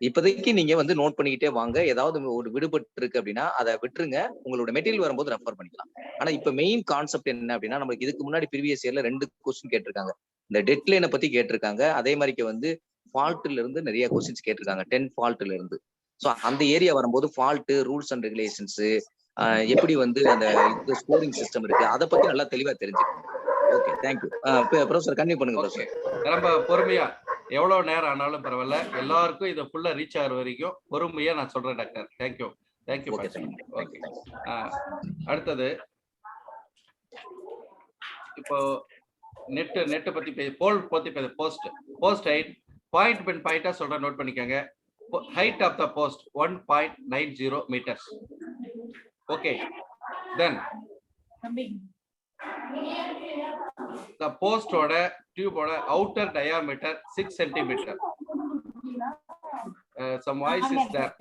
இப்போதைக்கு நீங்க வந்து நோட் பண்ணிக்கிட்டே வாங்க. ஏதாவது ஒரு விடுபட்டு இருக்கு அப்படின்னா அதை விட்டுருங்க. உங்களோட மெட்டீரியல் வரும்போது ரெஃபர் பண்ணிக்கலாம். ஆனா இப்ப மெயின் கான்செப்ட் என்ன அப்படின்னா, நம்மளுக்கு இதுக்கு முன்னாடி ப்ரீவியஸ் இயர்ல 2 கொஸ்டின் கேட்டிருக்காங்க. இந்த டெட்லைனை பத்தி கேட்டிருக்காங்க. அதே மாதிரிக்கு வந்து ஃபால்ட்ல இருந்து நிறைய கொஸ்டின்ஸ் கேட்டிருக்காங்க. 10 ஃபால்ட்ல இருந்து. ஸோ அந்த ஏரியா வரும்போது ஃபால்ட், ரூல்ஸ் அண்ட் ரெகுலேஷன்ஸ், எப்படி வந்து அந்த ஸ்கோரிங் சிஸ்டம் இருக்கு, அதை பத்தி நல்லா தெளிவா தெரிஞ்சுக்கணும். Okay thank you. ப்ரொஃபசர் கன்டினியூ பண்ணுங்க ப்ரொஃபசர். ரொம்ப பொறுமையா எவ்வளவு நேரம் ஆனாலும் பரவாயில்ல, எல்லாருக்கும் இதை ஃபுல்லா ரீச் ஆகிற வரைக்கும் பொறுமையா நான் சொல்றேன் டாக்டர். Thank you thank you. ஓகே அடுத்தது இப்போ நெட் பத்தி போல் பத்தி போஸ்ட் ஹைட் பாயிண்டா சொல்றேன், நோட் பண்ணிக்கோங்க. height of the post 1.90 meters. Okay, then the post oda tube oda outer diameter 6 centimeter. Some voice is there.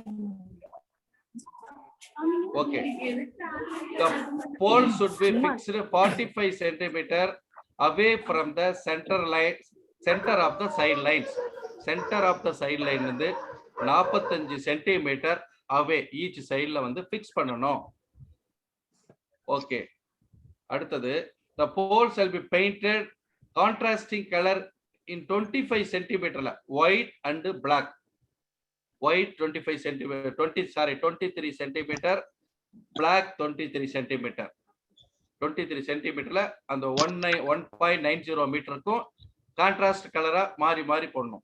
Okay, the pole should be fixed 45 centimeter away from the center line, center of the sidelines. Center of the sideline வந்து 45 centimetre away each sideல வந்து fix பண்ணணும். Okay, அடுத்தது the pole shall be painted contrasting color in 25 சென்டிமீட்டர்ல white and black. White 25 centimetre 23 centimetre, black 23 centimetre. 23 சென்டிமீட்டர்ல அந்த 1.90 மீட்டருக்கும் contrast கலரா மாறி மாறி போடணும்.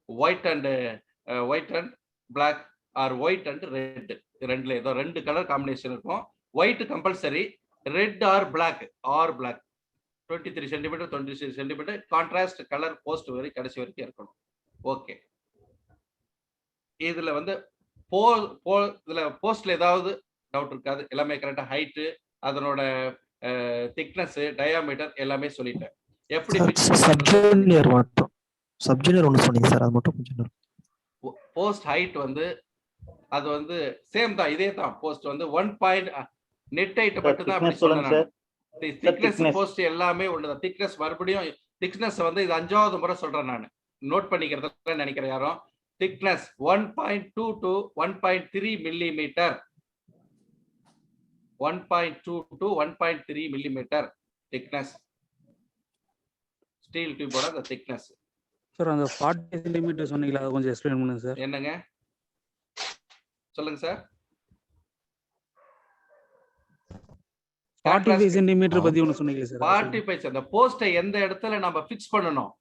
White and black or white and red, ரெண்டுல ஏதோ 2 கலர் காம்பினேஷன் இருக்கும். White compulsory, red or black 23 centimetre 26 centimetre contrast colour post வரை கடைசி வரைக்கும் இருக்கணும். ஓகே, இதுல வந்து இதுல போஸ்ட்ல ஏதாவது டவுட் இருக்காது? எல்லாமே கரெக்டா ஹைட்டு, அதனோட திக்னஸ், டயாமீட்டர் எல்லாமே சொல்லிட்டேன். எப்படி சப்ஜூனியர் மட்டும் சப்ஜூனியர் ஒன்னு சொன்னீங்க சார், அது மட்டும் கொஞ்சம் போஸ்ட் ஹைட் வந்து அது வந்து சேம் தான், இதே தான். போஸ்ட் வந்து 1. நெட் ஹைட் மட்டும் தான் அப்படி சொன்னேன். திக்னஸ் போஸ்ட் எல்லாமே ஒண்ணுதான். திக்னஸ் மறுபடியும் திக்னஸ் வந்து இது 5வது முறை சொல்றேன் நான், நோட் பண்ணிக்கிறதுல நினைக்கிறேன் யாரும். Thickness 1.2 to 1.3 millimetre, 1.2 to 1.3 millimetre thickness. Steel டியூபோட அந்த திக்னஸ். சார் அந்த 40 சென்டிமீட்டர் சொன்னீங்களா, அதை கொஞ்சம் எக்ஸ்பிளைன் பண்ணுங்க சார். என்னங்க சொல்லுங்க சார்? 45 சென்டிமீட்டர் பத்தி ஒன்னு சொன்னீங்க சார். 45 அந்த போஸ்டை எந்த இடத்துல நம்ம ஃபிக்ஸ் பண்ணனும்?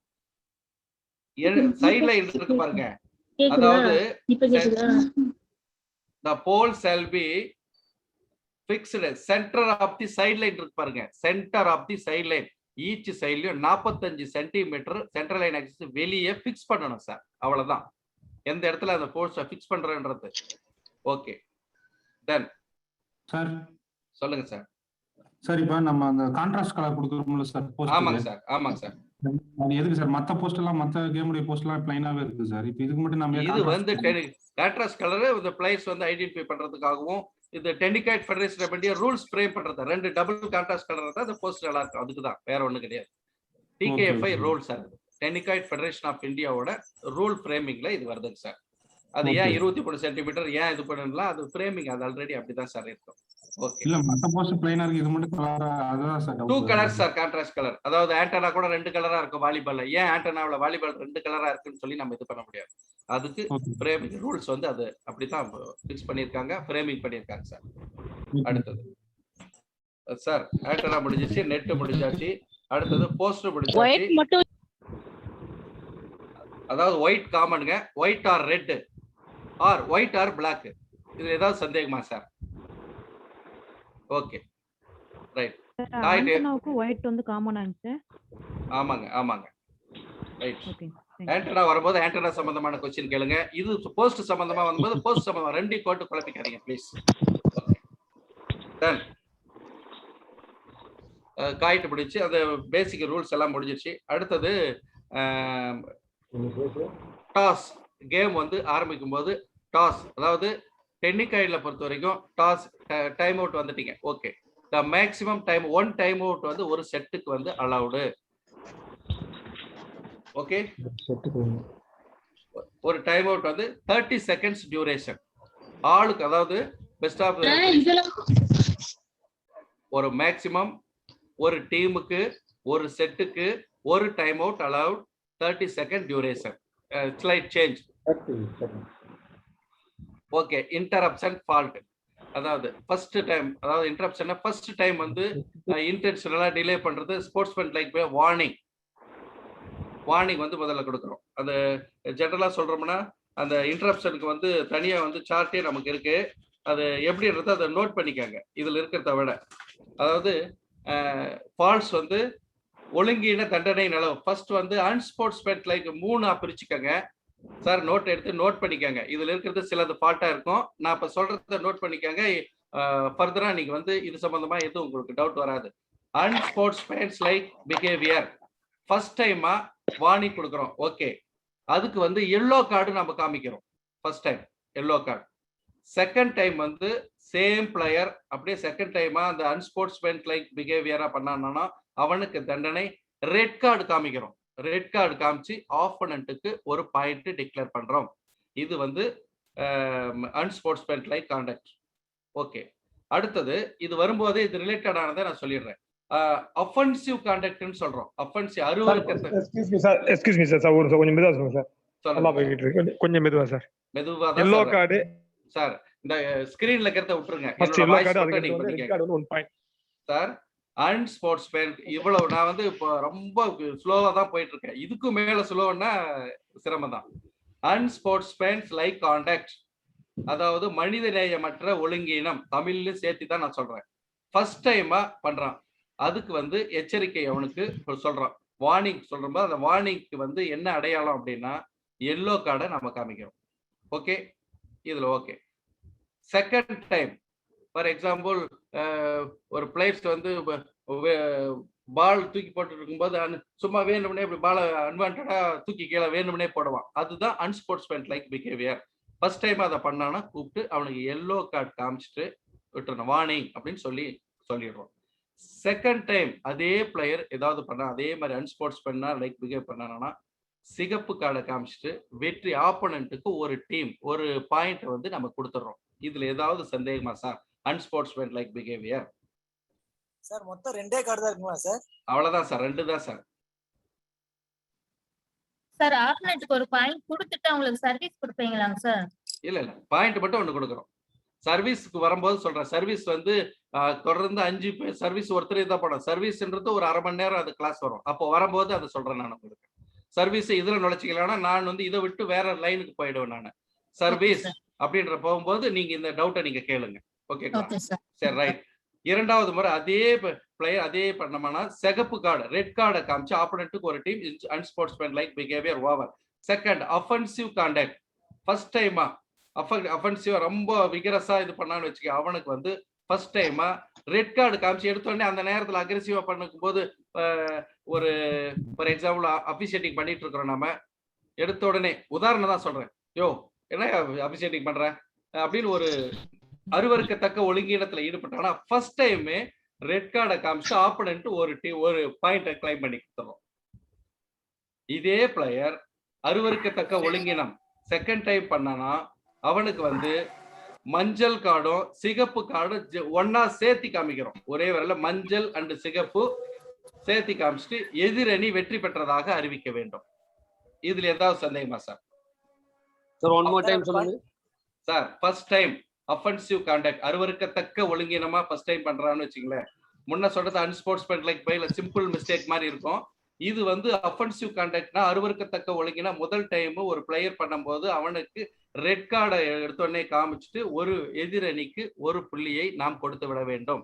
சைடுல இருக்கு பாருங்க. அதாவது the pole shall be fixed center of the sideline இருக்கு பாருங்க. center of the sideline each sideலயும் 45 centimetre centre line axis வெளியே ஃபிக்ஸ் பண்ணனும் சார். அவ்வளவுதான், எந்த இடத்துல அந்த போஸ்டை ஃபிக்ஸ் பண்றன்றது. ஓகே, தென் சார் சொல்லுங்க சார். சார் இப்போ நம்ம அந்த கான்ட்ராஸ்ட் கலர் கொடுக்குறோம்ல சார் போஸ்ட். ஆமாங்க சார், ஆமாங்க சார். அது எதுக்கு சார்? மத்த போஸ்ட் எல்லாம் மத்த கேமுடைய போஸ்ட் எல்லாம் ப்ளைனாவே இருக்கு சார். இப்போ இதுக்கு மட்டும் நம்ம இது வந்து கான்ட்ராஸ்ட் கலர் இந்த பிளேயர்ஸ் வந்து ஐடென்டிஃபை பண்றதுக்காகவும் இந்த tennikoit federation of India rules frame பண்றது 2 டபுள் கான்ட்ராஸ்ட் கலர் தான் அந்த போஸ்ட் நல்லா இருக்கும். அதுக்கு தான், வேற ஒண்ணும் கிடையாது. டிகேஎஃப்ஐ ரூல்ஸ் சார், டென்னிகைட் ஃபெடரேஷன் ஆஃப் இந்தியாவோட ரூல் ஃப்ரேமிங்ல இது வருதுங்க சார். அது ஏன் 23 சென்டிமீட்டர் ஏன் இது பண்ணலாம்? அது ஃப்ரேமிங், அது ஆல்ரெடி அப்படிதான் சார் இருக்கும். ஓகே, இல்ல மத்த போஸ்ட் ப்ளைனா இருக்கு, இது மட்டும் கலரா அதான் sir. 2 colours sir contrast colour. அதாவது ஆண்டனா கூட 2 கலரா இருக்கும் வாலிபால்ல. ஏன் ஆண்டனாவுல வாலிபால் 2 கலரா இருக்குன்னு சொல்லி நம்ம இது பண்ண முடியாது. அதுக்கு ஃப்ரேமிங் ரூல்ஸ் வந்து அது அப்படிதான் ஃபிக்ஸ் பண்ணிருக்காங்க, ஃப்ரேமிங் பண்ணிருக்காங்க சார். அடுத்தது சார் ஆண்டனா முடிஞ்சிச்சு, நெட் முடிஞ்சாச்சு. அடுத்தது போஸ்டர் முடிஞ்சாச்சு. அதாவது ஒயிட் காமனுங்க, white or red or white or black. இதுல ஏதாவது சந்தேகமா சார்? Okay, right. ஆண்டனாவுக்கு ஒயிட் வந்து காமன் ஆச்சு. ஆமாங்க, ஆமாங்க, ரைட். ஆண்டனா வரும்போது ஆண்டனா சம்பந்தமான क्वेश्चन கேளுங்க. இது போஸ்ட் சம்பந்தமா வரும்போது போஸ்ட் சம்பந்தமா 2 கோட் குழப்பிக்காதீங்க ப்ளீஸ். தென் காயிட் முடிச்சு அந்த பேசிக் ரூல்ஸ் எல்லாம் முடிஞ்சிருச்சு. அடுத்தது டாஸ் கேம் வந்து ஆரம்பிக்கும் போது டாஸ், அதாவது டென்னிகைட்ல பொறுத்த வரைக்கும் டாஸ் டைம் அவுட் வந்துட்டீங்க. Okay, the maximum time 1 time out வந்து ஒரு செட்டுக்கு வந்து அலௌடு. ஓகே, ஒரு டைம் அவுட் வந்து 30 செகண்ட்ஸ் டியூரேஷன் ஆளுக்கு. அதாவது பெஸ்ட் ஆஃப் ஒரு மேக்ஸிமம் ஒரு டீமுக்கு ஒரு செட்டுக்கு ஒரு time out allowed, 30 second duration. Slide change. Okay, interruption fault, அதாவது ஃபர்ஸ்ட் டைம், அதாவது இன்டரப்ஷன் ஃபர்ஸ்ட் டைம் வந்து இன்டென்ஷனலா டிலே பண்றது ஸ்போர்ட்ஸ்மேன் லைக் வார்னிங். வார்னிங் வந்து முதல்ல கொடுக்குறோம். அது ஜெனரலா சொல்றோம்னா அந்த இன்டரப்ஷனுக்கு வந்து தனியா வந்து சார்ட்டே நமக்கு இருக்கு. அது எப்படின்றது அதை நோட் பண்ணிக்காங்க இதுல இருக்கிறத விட. அதாவது ஃபால்ஸ் வந்து ஒழுங்கீன தண்டனை நிலவு. ஃபர்ஸ்ட் வந்து அன்ஸ்போர்ட்ஸ்மேன் லைக் 3 பிரிச்சுக்கங்க சார். நோட் எடுத்து நோட் பண்ணிக்கங்க. இதுல இருக்கிறது சிலது ஃபால்ட்டா இருக்கும். நான் இப்ப சொல்றத நோட் பண்ணிக்கங்க. ஃபர்தரா நீங்க வந்து இது சம்பந்தமா எதுவும் உங்களுக்கு டவுட் வராது. அன்ஸ்போர்ட்ஸ்மேன்ஸ் லைக் பிஹேவியர் ஃபர்ஸ்ட் டைமா வார்னிங் கொடுக்குறோம். ஓகே, அதுக்கு வந்து எல்லோ கார்டு நம்ம காமிக்கிறோம். First time yellow card. Second time வந்து சேம் பிளேயர் அப்படியே செகண்ட் டைமா அந்த அன்ஸ்போர்ட்ஸ்மேன் லைக் பிஹேவியரா பண்ணானா அவனுக்கு தண்டனை ரெட் கார்டு காமிக்கிறோம். ரெட் கார்டு காமிச்சு ஆப்போனன்ட்டுக்கு ஒரு பாயிண்ட் டிக்ளேர் பண்றோம். இது வந்து அன்ஸ்போர்ட்ஸ்மேன் லைக் கான்டக்ட். ஓகே, அடுத்தது இது வரும்போது இது ரிலேட்டடானதை நான் சொல்லிடுறேன். அஃபென்சிவ் கான்டக்ட்னு சொல்றோம். அஃபென்சிவ் அருவருக்கத்தை. எக்ஸ்கியூஸ் மீ சார், ஒரு கொஞ்சம் மெதுவா சொல்லுங்க சார். நல்லா போயிட்டு இருக்கு, கொஞ்சம் மெதுவா சார். மெதுவா தான் எல்லோ கார்டு சார். இந்த ஸ்கிரீன்ல கரெக்ட்டா விட்டுருங்க. ஃபர்ஸ்ட் எல்லோ கார்டு, அதுக்கு வந்து ரெட் கார்டு வந்து 1 பாயிண்ட் சார். அன்ஸ்போர்ட்ஸ்மேன் இவ்வளவு நான் வந்து இப்போ ரொம்ப ஸ்லோவா தான் போயிட்டு இருக்கேன். இதுக்கு மேல ஸ்லோன்னா சிரமம் தான். அன்ஸ்போர்ட்ஸ்மேன் லைக் கான்டக்ட், அதாவது மனிதநேயமற்ற ஒழுங்கீனம், தமிழ்ல சேர்த்து தான் நான் சொல்றேன். ஃபர்ஸ்ட் டைமா பண்றான், அதுக்கு வந்து எச்சரிக்கை அவனுக்கு சொல்றான், வார்னிங் சொல்றோம். அந்த வார்னிங்க்கு வந்து என்ன அடையாளம் அப்படின்னா எல்லோ கார்டை நம்ம காமிக்கிறோம். ஓகே, இதுல okay. Second time for example ஒரு பிளேயர்ஸ் வந்து பால் தூக்கி போட்டு இருக்கும்போது சும்மா வேணும்னே இப்படி பாலை அன்வான்டா தூக்கி கீழே வேணும்னே போடுவான். அதுதான் அன்ஸ்போர்ட்ஸ்மேன் லைக் பிஹேவியர். ஃபர்ஸ்ட் டைம் அதை பண்ணானா கூப்பிட்டு அவனுக்கு எல்லோ கார்டு காமிச்சிட்டு விட்டுறணும், வார்னிங் அப்படின்னு சொல்லிடுறோம். செகண்ட் டைம் அதே பிளேயர் ஏதாவது பண்ணா, அதே மாதிரி அன்ஸ்போர்ட்ஸ்மேனா லைக் பிஹேவ் பண்ணானா சிகப்பு கார்டை காமிச்சிட்டு வெற்றி ஆப்போனன்ட்டுக்கு ஒரு டீம் ஒரு பாயிண்ட் வந்து நம்ம கொடுத்துட்றோம். இதுல ஏதாவது சந்தேகமா சார்? அன்ஸ்போர்ட்ஸ்மேன் லைக் பிஹேவியர் சார் மொத்தம் 2 கார்டு தான் இருக்குமா சார்? அவ்வளவுதான் சார், 2 தான் சார். சார் ஆப்போனன்ட்க்கு ஒரு பாயிண்ட் கொடுத்துட்டு அவங்களுக்கு சர்வீஸ் கொடுப்பீங்களாங்க சார்? இல்ல பாயிண்ட் மட்டும் ஒண்ணு கொடுக்குறோம். சர்வீஸ்க்கு வரும்போது சொல்றேன், சர்வீஸ் வந்து தொடர்ந்து 5 பேர் சர்வீஸ் ஒருத்தரே தான் போடும். சர்வீஸ்ன்றது ஒரு அரை மணி நேரம் அது கிளாஸ் வரும். அப்போ வரும்போது அதை சொல்றேன் நான் உங்களுக்கு. சர்வீஸ் இதுல நுழைச்சிக்கலாம்னா நான் வந்து இதை விட்டு வேற லைனுக்கு போயிடுவேன் நான். சர்வீஸ் அப்படின்ற போகும்போது நீங்க இந்த டவுட்டை நீங்க கேளுங்க. ஓகேங்களா? சரி, ரைட். இரண்டாவது முறை அதே பிளேயர் அதே பண்ணோம்னா சிகப்பு கார்டு ரெட் கார்டை காமிச்சு ஆப்போனன்ட்டுக்கு ஒரு team unsportsmanlike behaviour over. Second offensive contact. First டைமா அஃபென்சிவா ரொம்ப விகரஸா இது பண்ணான்னு வச்சுக்க, அவனுக்கு வந்து ஃபர்ஸ்ட் டைமா ரெட் கார்டு காமிச்சு எடுத்தோடனே அந்த நேரத்தில் அக்ரெசிவா பண்ணும் போது ஒரு ஃபார் எக்ஸாம்பிள் அபிஷியேட்டிங் பண்ணிட்டு இருக்கிறோம் நம்ம, எடுத்த உடனே உதாரணம் தான் சொல்றேன், யோ என்ன அபிஷியேட்டிங் பண்ற அப்படின்னு ஒரு அருவருக்கத்தக்க ஒழுங்கீனத்துல ஈடுபட்டானா ஃபர்ஸ்ட் டைமே ரெட் கார்டை காமிச்சு ஆப்போனன்ட் ஒரு பாயிண்ட் கிளைம் பண்ணி கொடுத்துறோம். இதே பிளேயர் அருவருக்கத்தக்க ஒழுங்கீனம் செகண்ட் டைம் பண்ணானா அவனுக்கு வந்து மஞ்சள் கார்டும் சிகப்பு கார்டும் ஒன்னா சேர்த்தி காமிக்கிறோம். ஒரே வரல மஞ்சள் அண்ட் சிகப்பு சேர்த்தி காமிச்சிட்டு எதிரணி வெற்றி பெற்றதாக அறிவிக்க வேண்டும். இதுல ஏதாவது சந்தேகமா sir? Sir one more time சொல்லுங்க sir. First time offensive contact அருவருக்கத்தக்க ஒழுங்கீனமா ஃபர்ஸ்ட் டைம் பண்றான்னு வச்சுங்களேன். முன்ன சொல்றது அன்ஸ்போர்ட்ஸ்மேன் லைக் பைல சிம்பிள் மிஸ்டேக் மாதிரி இருக்கும். இது வந்து அஃபென்சிவ் கான்டக்ட்னா அருவருக்கத்தக்க ஒழுங்கினா முதல் டைம் ஒரு பிளேயர் பண்ணும்போது அவனுக்கு ரெட் கார்டை எடுத்தோடனே காமிச்சிட்டு ஒரு எதிரணிக்கு ஒரு புள்ளியை நாம் கொடுத்து விட வேண்டும்.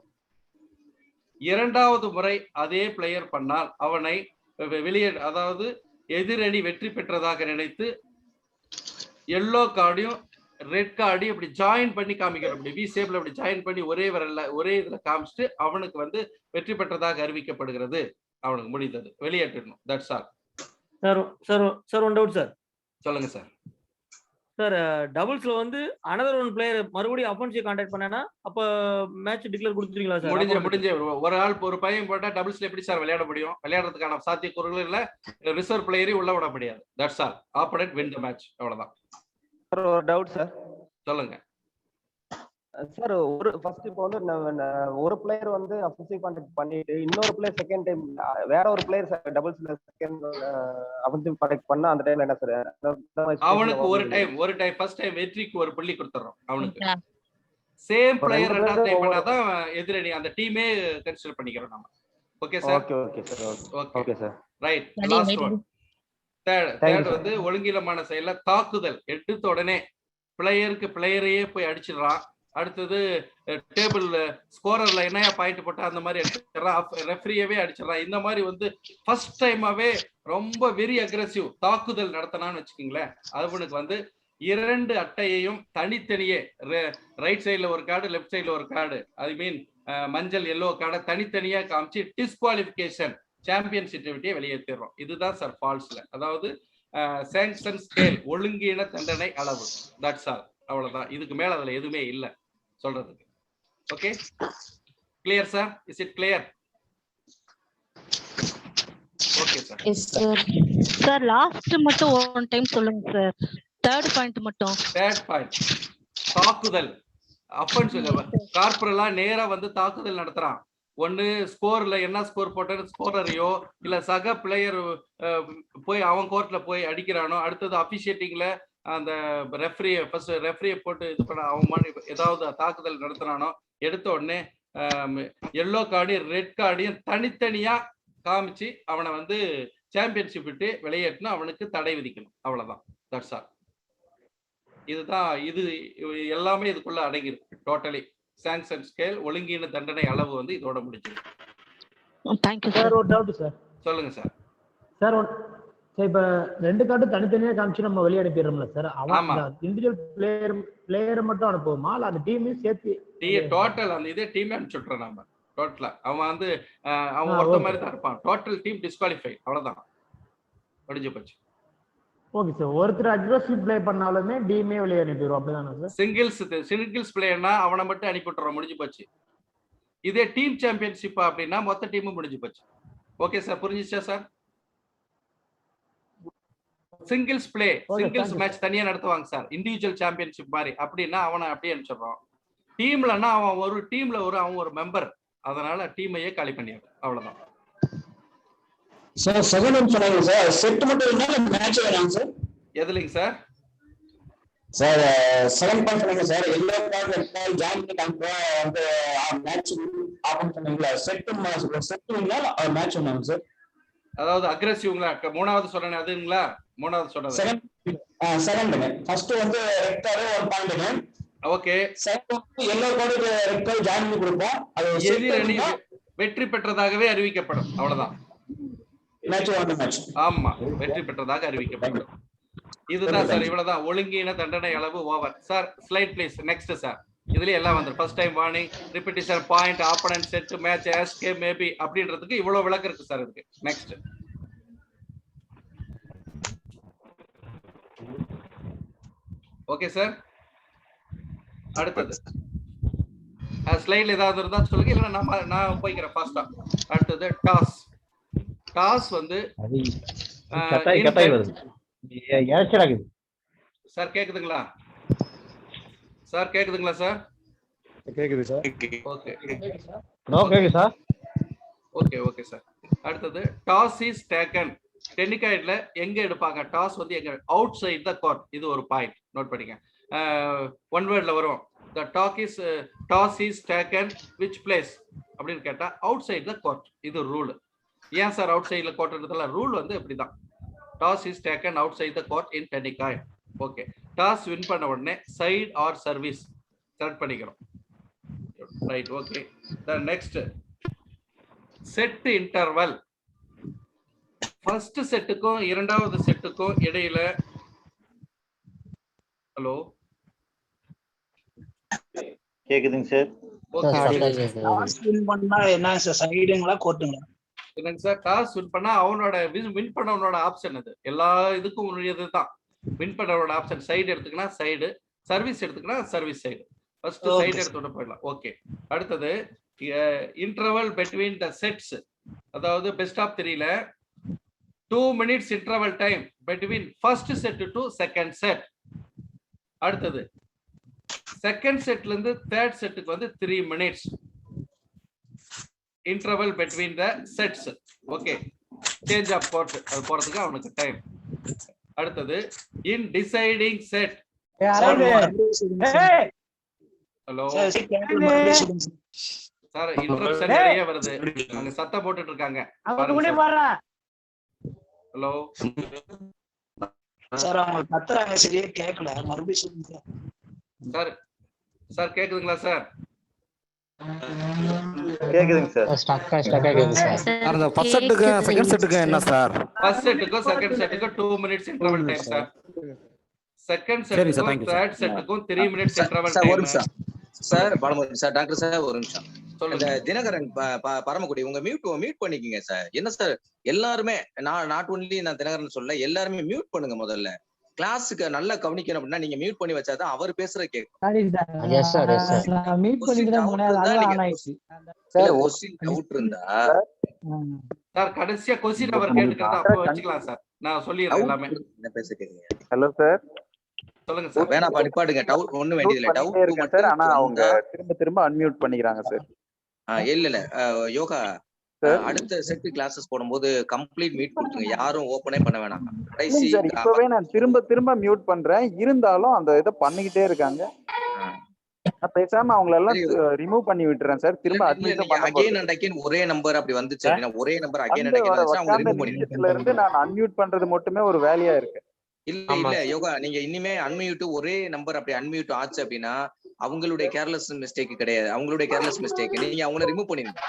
இரண்டாவது முறை அதே பிளேயர் பண்ணால் அவனை வெளியே, அதாவது எதிரணி வெற்றி பெற்றதாக நினைத்து எல்லோ கார்டையும் ரெட் கார்டையும் இப்படி ஜாயின் பண்ணி காமிக்கிறோம். இப்படி வி ஷேப்ல இப்படி ஜாயின் பண்ணி ஒரே வரல ஒரே இதுல காமிச்சிட்டு அவனுக்கு வந்து வெற்றி பெற்றதாக அறிவிக்கப்படுகிறது. அவனுக்கு முடிந்தது, வெளியேற்றிடணும். That's all. Sir one doubt sir. சொல்லுங்க சார். சார் டபுள்ஸ்ல வந்து அனதர் ஒன் பிளேயர் மறுபடியும் அஃபென்சிவ் கான்டாக்ட் பண்ணனா அப்ப மேட்ச் டிக்ளேர் கொடுத்துருவீங்களா சார்? முடிஞ்ச ஒரு ஆள் ஒரு பையன் போட்டா டபுள்ஸ்ல எப்படி சார் விளையாட முடியும்? விளையாடுறதுக்கான சாத்தியக்கூறுகள் இல்ல. ரிசர்வ் பிளேயரையும் உள்ள விட முடியாது. That's all. Opponent win the match. அவ்வளவுதான் சார். ஒரு டவுட் சார். சொல்லுங்க சார். ஒரு ஃபர்ஸ்ட் இப்போ வந்து ஒரு பிளேயர் வந்து அஃபென்சிவ் கான்டாக்ட் பண்ணிட்டு இன்னொரு பிளேயர் செகண்ட் டைம் வேற ஒரு பிளேயர் டபுள்ஸ்ல செகண்ட் அஃபென்சிவ் கான்டாக்ட் பண்ணா அந்த டைம்ல என்ன சார்? அவனுக்கு ஒரு டைம் ஃபர்ஸ்ட் டைம் வெற்றிக்கு ஒரு புள்ளி கொடுத்துறோம். அவனுக்கு சேம் பிளேயர் ரெண்டாவது டைம் பண்ணாதான் எதிரணி அந்த டீமே கன்சிடர் பண்ணிக்கிறோம் நாம. Okay sir. Okay sir. Okay sir. Right. Last one. Third வந்து ஒழுங்கீனமான செயல்ல தாக்குதல். எடுத்த உடனே பிளேயரையே போய் அடிச்சிடறான். அடுத்தது டேபிள் ஸ்கோரர்ல என்னையா பாயிண்ட் போட்டா அந்த மாதிரி அடிச்சிடறான். ரெஃப்ரியவே அடிச்சிடறான். இந்த மாதிரி வந்து ஃபர்ஸ்ட் டைமாவே ரொம்ப வெரி அக்ரெசிவ் தாக்குதல் நடத்தினான்னு வச்சுக்கோங்களேன். அவனுக்கு வந்து 2 அட்டையையும் தனித்தனியே ரைட் சைட்ல ஒரு கார்டு லெஃப்ட் சைட்ல ஒரு கார்டு ஐ மீன் மஞ்சள் எல்லோ கார்டை தனித்தனியா காமிச்சு டிஸ்குவாலிஃபிகேஷன் சாம்பியன்ஷிப் விட்டே வெளியேற்றிடுறோம். இதுதான் சார் ஃபால்ஸ்ல, அதாவது சாங்ஷன் ஸ்கேல் ஒழுங்கீன தண்டனை அளவு. That's all. அவ்வளவுதான். இதுக்கு மேல அதுல எதுவுமே இல்ல சொல்றதுக்கு. Okay, clear sir? Is it clear? Sir. Yes sir. Sir last மட்டும் ஒன் டைம் சொல்லுங்க சார். தேர்ட் பாயிண்ட் மட்டும். தேர்ட் பாயிண்ட் தாக்குதல். அஃபென்ஸ் கார்பரலா நேரா வந்து தாக்குதல் நடத்துறான். ஒன்னு ஸ்கோர்ல என்ன ஸ்கோர் போட்டேன்னு ஸ்கோரரையோ இல்ல சக பிளேயர் போய் அவன் கோர்ட்ல போய் அடிக்கிறானோ, அடுத்தது அபிஷியேட்டிங்ல அந்த ரெஃப்ரியை போட்டு இது பண்ண அவன் ஏதாவது தாக்குதல் நடத்துறானோ, எடுத்த உடனே எல்லோ கார்டையும் ரெட் கார்டையும் தனித்தனியா காமிச்சு அவனை வந்து சாம்பியன்ஷிப் விட்டு வெளியேற்றினா அவனுக்கு தடை விதிக்கணும். அவ்வளவுதான். That's all. இதுதான் இது எல்லாமே இதுக்குள்ள அடங்கியிருக்கு. டோட்டலி சாங்ஷன் ஸ்கேல் ஒழுங்கீன தண்டனை அளவு வந்து இதோட முடிஞ்சிருக்கு. Thank you sir. ஒரு டவுட் சார். சொல்லுங்க சார். சார் இப்ப 2 கார்டு தனித்தனியா காமிச்சு நம்ம வெளியே அனுப்பிடுறோம்ல சார், அவன் இண்டிவிஜுவல் பிளேயரை மட்டும் அனுப்புவோமா இல்ல அந்த டீமையும் சேர்த்து? டோட்டல் அந்த இதே டீமே அனுப்பிச்சுட்றோம் நம்ம. டோட்டலா அவன் வந்து அவன் ஒருத்த மாதிரி தான் இருப்பான். Total team disqualify. அவ்வளவுதான், முடிஞ்சு போச்சு. Okay sir. ஒருத்தர் அக்ரெசிவ் ப்ளே பண்ணாலுமே டீமே வெளியே அனுப்பிடுவோம், அப்படிதானே சார்? சிங்கிள்ஸ் பிளேயர்னா அவனை மட்டும் அனுப்பி விட்டுறோம், முடிஞ்சு போச்சு. இதே டீம் சாம்பியன்ஷிப் அப்படின்னா மொத்த டீமும் முடிஞ்சு போச்சு. ஓகே சார், புரிஞ்சுச்சா சார்? சிங்கிள்ஸ் மேட்ச் தனியா நடத்துவாங்க சார், இண்டிவிஜுவல் சாம்பியன்ஷிப் மாதிரி. அப்படின்னா அவனை அப்படியே அனுப்பிச்சிடுறோம். டீம்லன்னா அவன் ஒரு டீம்ல அவன் ஒரு மெம்பர், அதனால டீமையே காலி பண்ணிடுறோம். அவ்வளவுதான் சார். செகண்ட் சொன்னாங்க சார், செட் மட்டும் இல்ல மேட்ச் வேணாம் சார். எதுலங்க சார்? சார் செகண்ட் பாயிண்ட் சொன்னீங்க sir, yellow card red card join பண்ணி வந்து மேட்ச் ஆபன் பண்ணீங்களா? செட்டுங்களா மேட்ச் வேணாம் சார். அதாவது அக்ரெசிவ்ங்களா? மூணாவது சொன்னேன் அதுங்களா? மூணாவது சொன்னது செகண்ட் ஃபர்ஸ்ட் வந்து red card 1 point. Okay. Second yellow card red card join பண்ணி கொடுப்போம். அது எதிரணி வெற்றி பெற்றதாகவே அறிவிக்கப்படும். அவ்வளவுதான். ஆமா, வெற்றி பெற்றதாக அறிவிக்கப்படும். இதுதான் சார். இவ்வளவுதான். ஒழுங்கீன தண்டனை அளவு over. Sir slide please. Next sir. இதுல எல்லாம் வந்து first time warning, repetition, point, opponent set, match, எஸ்கே, மேபி அப்படின்றதுக்கு இவ்வளவு விளக்கம் இருக்கு சார் இதுக்கு. நெக்ஸ்ட். Okay sir. அடுத்தது ஸ்லைட்ல ஏதாவது இருந்தா சொல்லுங்க, இல்ல நான் போய்க்கிறேன் ஃபாஸ்டா. அடுத்தது டாஸ் வந்து சார் கேக்குதுங்களா? சார் கேக்குதுங்களா சார்? கேக்குது சார். ஓகே கேக்குது சார். Okay sir. அடுத்தது டாஸ் இஸ் டேக்கன். டென்னிகாய்ட்ல எங்க எடுப்பாங்க? டாஸ் வந்து எங்க? Outside the court. இது ஒரு பாயிண்ட், நோட் பண்ணிக்க. ஒன் வேர்ட்ல வரும். The toss is taken which place அப்படின்னு கேட்டா அவுட் சைட் த கோர்ட். இது ரூல். ஏன் சார் அவுட் சைட்ல கோர்ட்ன்றதுல ரூல் வந்து இப்படிதான். Toss is taken outside the court in tennikoit. Okay. Toss win பண்ண உடனே சைட் ஆர் சர்வீஸ் செலக்ட் பண்ணிக்கிறோம். Right. Okay. The next set interval. First செட்டுக்கும் இரண்டாவது செட்டுக்கும் இடையில ஹலோ கேக்குதுங்க சார். டாஸ் வின் பண்ணா என்ன சார், சைடுங்களா கோர்ட்டுங்களா? என்னங்க சார்? டாஸ் வின் பண்ணா அவனோட வின் பண்ணவனோட ஆப்ஷன் அது. எல்லா இதுக்கும் உரியதுதான். வின் பண்ணவனோட ஆப்ஷன் சைடு எடுத்துக்கினா சைடு, சர்வீஸ் எடுத்துக்கினா சர்வீஸ் சைடு. ஃபர்ஸ்ட் சைடு எடுத்துட்டு போயிடலாம். ஓகே. அடுத்தது இன்டர்வல் பிட்வீன் த செட்ஸ். அதாவது பெஸ்ட் ஆஃப் 3ல 2 minutes interval time between first set to second set. அடுத்தது செகண்ட் செட்ல இருந்து தேர்ட் செட்டுக்கு வந்து 3 minutes interval between the sets. Okay. Change of court அது போறதுக்கு அவனுக்கு டைம். அடுத்தது in deciding set. Hello sir, interruption நிறைய வருது. அங்க சத்தம் போட்டுட்டு இருக்காங்க. ஹலோ சார், அவங்க கத்துறாங்க, சரியா கேட்கல, மறுபடியும் சொல்லுங்க சார். சார் கேக்குதுங்களா சார்? கேக்குதுங்க சார். ஸ்டக் ஆகுது சார். அந்த ஃபர்ஸ்ட் செட்டுக்கு செகண்ட் செட்டுக்கு என்ன சார்? ஃபர்ஸ்ட் செட்டுக்கு செகண்ட் செட்டுக்கு 2 minutes interval time sir. Second செட்டுக்கு தேர்ட் செட்டுக்கு 3 minutes interval time sir. Balamurugan sir, doctor sir ஒரு நிமிஷம். தினகரன் பரமக்குடி, உங்க மியூட் பண்ணிக்கங்க சார். என்ன சார் எல்லாருமே, நாட் ஒன்லி நான் தினகரன் சொல்ல, எல்லாருமே மியூட் பண்ணுங்க முதல்ல. கிளாஸுக்கு நல்லா கவனிக்கணும் அப்படின்னா நீங்க மியூட் பண்ணி வச்சாதான் அவர் பேசுற கேட்கும். சாரி சார் நான் மீட் பண்ணிட்டு தான் போனேன், அதுதான் ஆன் ஆயிடுச்சு. கொஸ்டின் டவுட் இருந்தா சார் கடைசியா கொஸ்டின் அவர் கேட்டுக்கிறத அப்போ வச்சுக்கலாம் சார். நான் சொல்லிடுறேன் எல்லாமே. என்ன பேச கேக்குறீங்க? ஹலோ சார், சொல்லுங்க சார். வேணாப்பா நிப்பாடுங்க. டவுட் ஒண்ணும் வேண்டியது இல்ல. டவுட் இருக்கேன் சார், ஆனா அவங்க திரும்ப அன்மியூட் பண்ணிக்கிறாங்க சார். இல்ல யோகா அடுத்த செட் கிளாஸஸ் போடும்போது கம்ப்ளீட் மீட் கொடுத்துங்க. யாரும் ஓபனே பண்ண வேணாம். கடைசி சார் இப்பவே நான் திரும்ப மியூட் பண்றேன், இருந்தாலும் அந்த இதை பண்ணிக்கிட்டே இருக்காங்க. நான் பேசாம அவங்கள எல்லாம் ரிமூவ் பண்ணி விட்டுறேன் சார். திரும்ப அட்மிட் அகைன் அண்ட் அகைன் ஒரே நம்பர் அப்படி வந்துச்சு அப்படினா ஒரே நம்பர் அகைன் அண்ட் அகைன் வந்துச்சு அவங்க ரிமூவ் பண்ணிடுங்க. இருந்து நான் அன்மியூட் பண்றது மட்டுமே ஒரு வேலையா இருக்கு. இல்ல யோகா நீங்க இனிமே அன்மியூட் ஒரே நம்பர் அப்படி அன்மியூட் ஆச்சு அப்படின்னா அவங்களுடைய கேர்லெஸ் மிஸ்டேக் கிடையாது, அவங்களுடைய கேர்லெஸ் மிஸ்டேக். நீங்க அவங்கள ரிமூவ் பண்ணிடுங்க.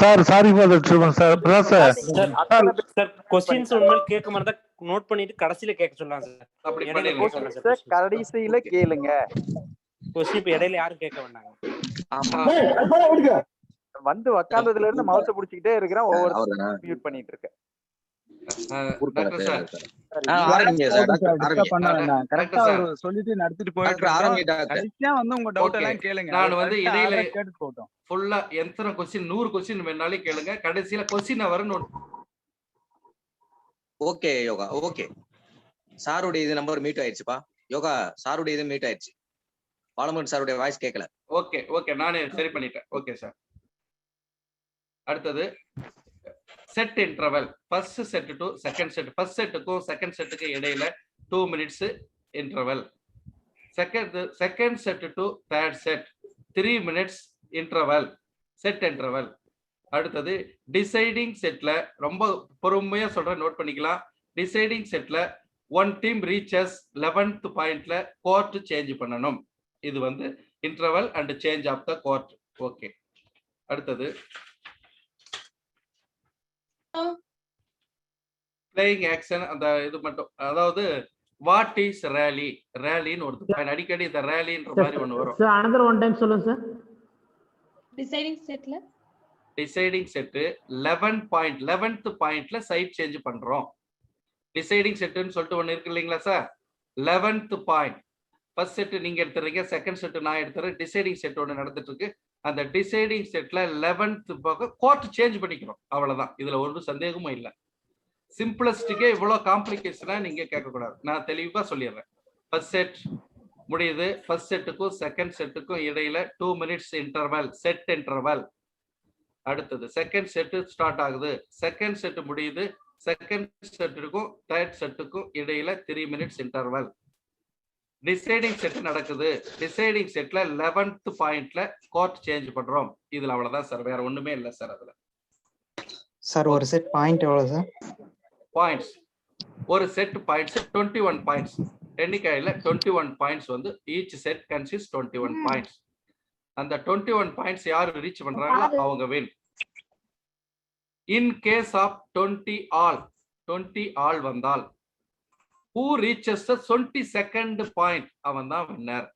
Sir sorry for the Truman sir. Sir questions உண்மையில கேட்க மாட்டா நோட் பண்ணிட்டு கடைசில கேட்க சொல்லலாம் சார். அப்படி பண்ணுங்க சார். கடைசில கேளுங்க. क्वेश्चन இப்ப இடையில யாரும் கேட்க வேண்டாங்க. ஆமா வந்து உட்கார்ந்ததுல இருந்து மவுஸ் புடிச்சிட்டே இருக்கறேன், ஒவ்வொரு மியூட் பண்ணிட்டு இருக்கேன். சொல்லிட்டு நடத்திட்டு போயிட்டு வந்து உங்க டவுட் எல்லாம் கேளுங்க. நான் வந்து இடையில ஃபுல்லா எத்தனை क्वेश्चन 100 क्वेश्चन வேணாலே கேளுங்க. கடைசில क्वेश्चन அவர்னு ஓகே யோகா ஓகே. சாருடைய இது நம்பர் மீட் ஆயிடுச்சுப்பா. யோகா சாருடைய இது மீட் ஆயிடுச்சு. பாலமன் சாருடைய வாய்ஸ் கேட்கல. ஓகே ஓகே நானே சரி பண்ணிட்டேன். Okay sir. அடுத்தது set interval. First set to second set. First செட்டுக்கும் செகண்ட் செட்டுக்கு இடையில 2 minutes interval. Second set to third set 3 minutes interval, set interval. அடுத்தது டிசைடிங் செட்ல ரொம்ப பொறுமையா சொல்றேன், நோட் பண்ணிக்கலாம். டிசைடிங் செட்ல 1 டீம் ரீச்சஸ் 11th பாயிண்ட்ல கோர்ட் சேஞ்ச் பண்ணணும். இது வந்து interval and change of the court. Okay. அடுத்தது பிளேயிங் ஆக்ஷன். அந்த இது மட்டும், அதாவது வாட் இஸ் ரேலி, ரேலின்னு ஒரு அடிக்கடி இந்த ரேலின்ற மாதிரி ஒன்று வரும். சார் another one time சொல்லுங்க சார். டிசைடிங் செட்ல டிசைடிங் செட் 11th பாயிண்ட்ல சைட் சேஞ்ச் பண்றோம். டிசைடிங் செட்னு சொல்லிட்டு ஒன்று இருக்கு இல்லைங்களா sir? 11th point. First set நீங்க எடுத்துறீங்க, செகண்ட் செட் நான் எடுத்துறேன். டிசைடிங் செட் ஒன்று நடந்துட்டு இருக்கு. அந்த டிசைடிங் செட்ல 11th பக்கம் கோர்ட் சேஞ்ச் பண்ணிக்கிறோம். அவ்வளவுதான். இதுல ஒரு சந்தேகமும் இல்லை. சிம்பிளஸ்டிக்கே இவ்வளவு காம்ப்ளிகேஷனா நீங்க கேட்கக்கூடாது. நான் தெளிவா சொல்லிடுறேன். ஃபர்ஸ்ட் செட் முடியுது. ஃபர்ஸ்ட் செட்டுக்கும் செகண்ட் செட்டுக்கும் இடையில 2 மினிட்ஸ் இன்டர்வல், செட் இன்டர்வல். அடுத்தது செகண்ட் செட் ஸ்டார்ட் ஆகுது. செகண்ட் செட் முடியுது. செகண்ட் செட்டுக்கும் தேர்ட் செட்டுக்கும் இடையில 3 மினிட்ஸ் இன்டர்வல். டிசைடிங் செட் நடக்குது. டிசைடிங் செட்ல 11th பாயிண்ட்ல கோர்ட் சேஞ்ச் பண்றோம். இதுல அவ்வளவுதான் சார், வேற ஒண்ணுமே இல்லை சார். அதுல சார் ஒரு செட் பாயிண்ட் எவ்வளவு சார்? பாயிண்ட்ஸ் ஒரு செட் பாயிண்ட்ஸ் 21 பாயிண்ட்ஸ். எண்ணிக்கையில 21 பாயிண்ட்ஸ் வந்து ஈச் செட் கன்சிஸ்ட் 21 பாயிண்ட்ஸ். அந்த 21 பாயிண்ட்ஸ் யாரு ரீச் பண்றாங்களோ அவங்க win. In case of 20 all வந்தால் who reaches the 22nd point அவன் தான் வின்னர்.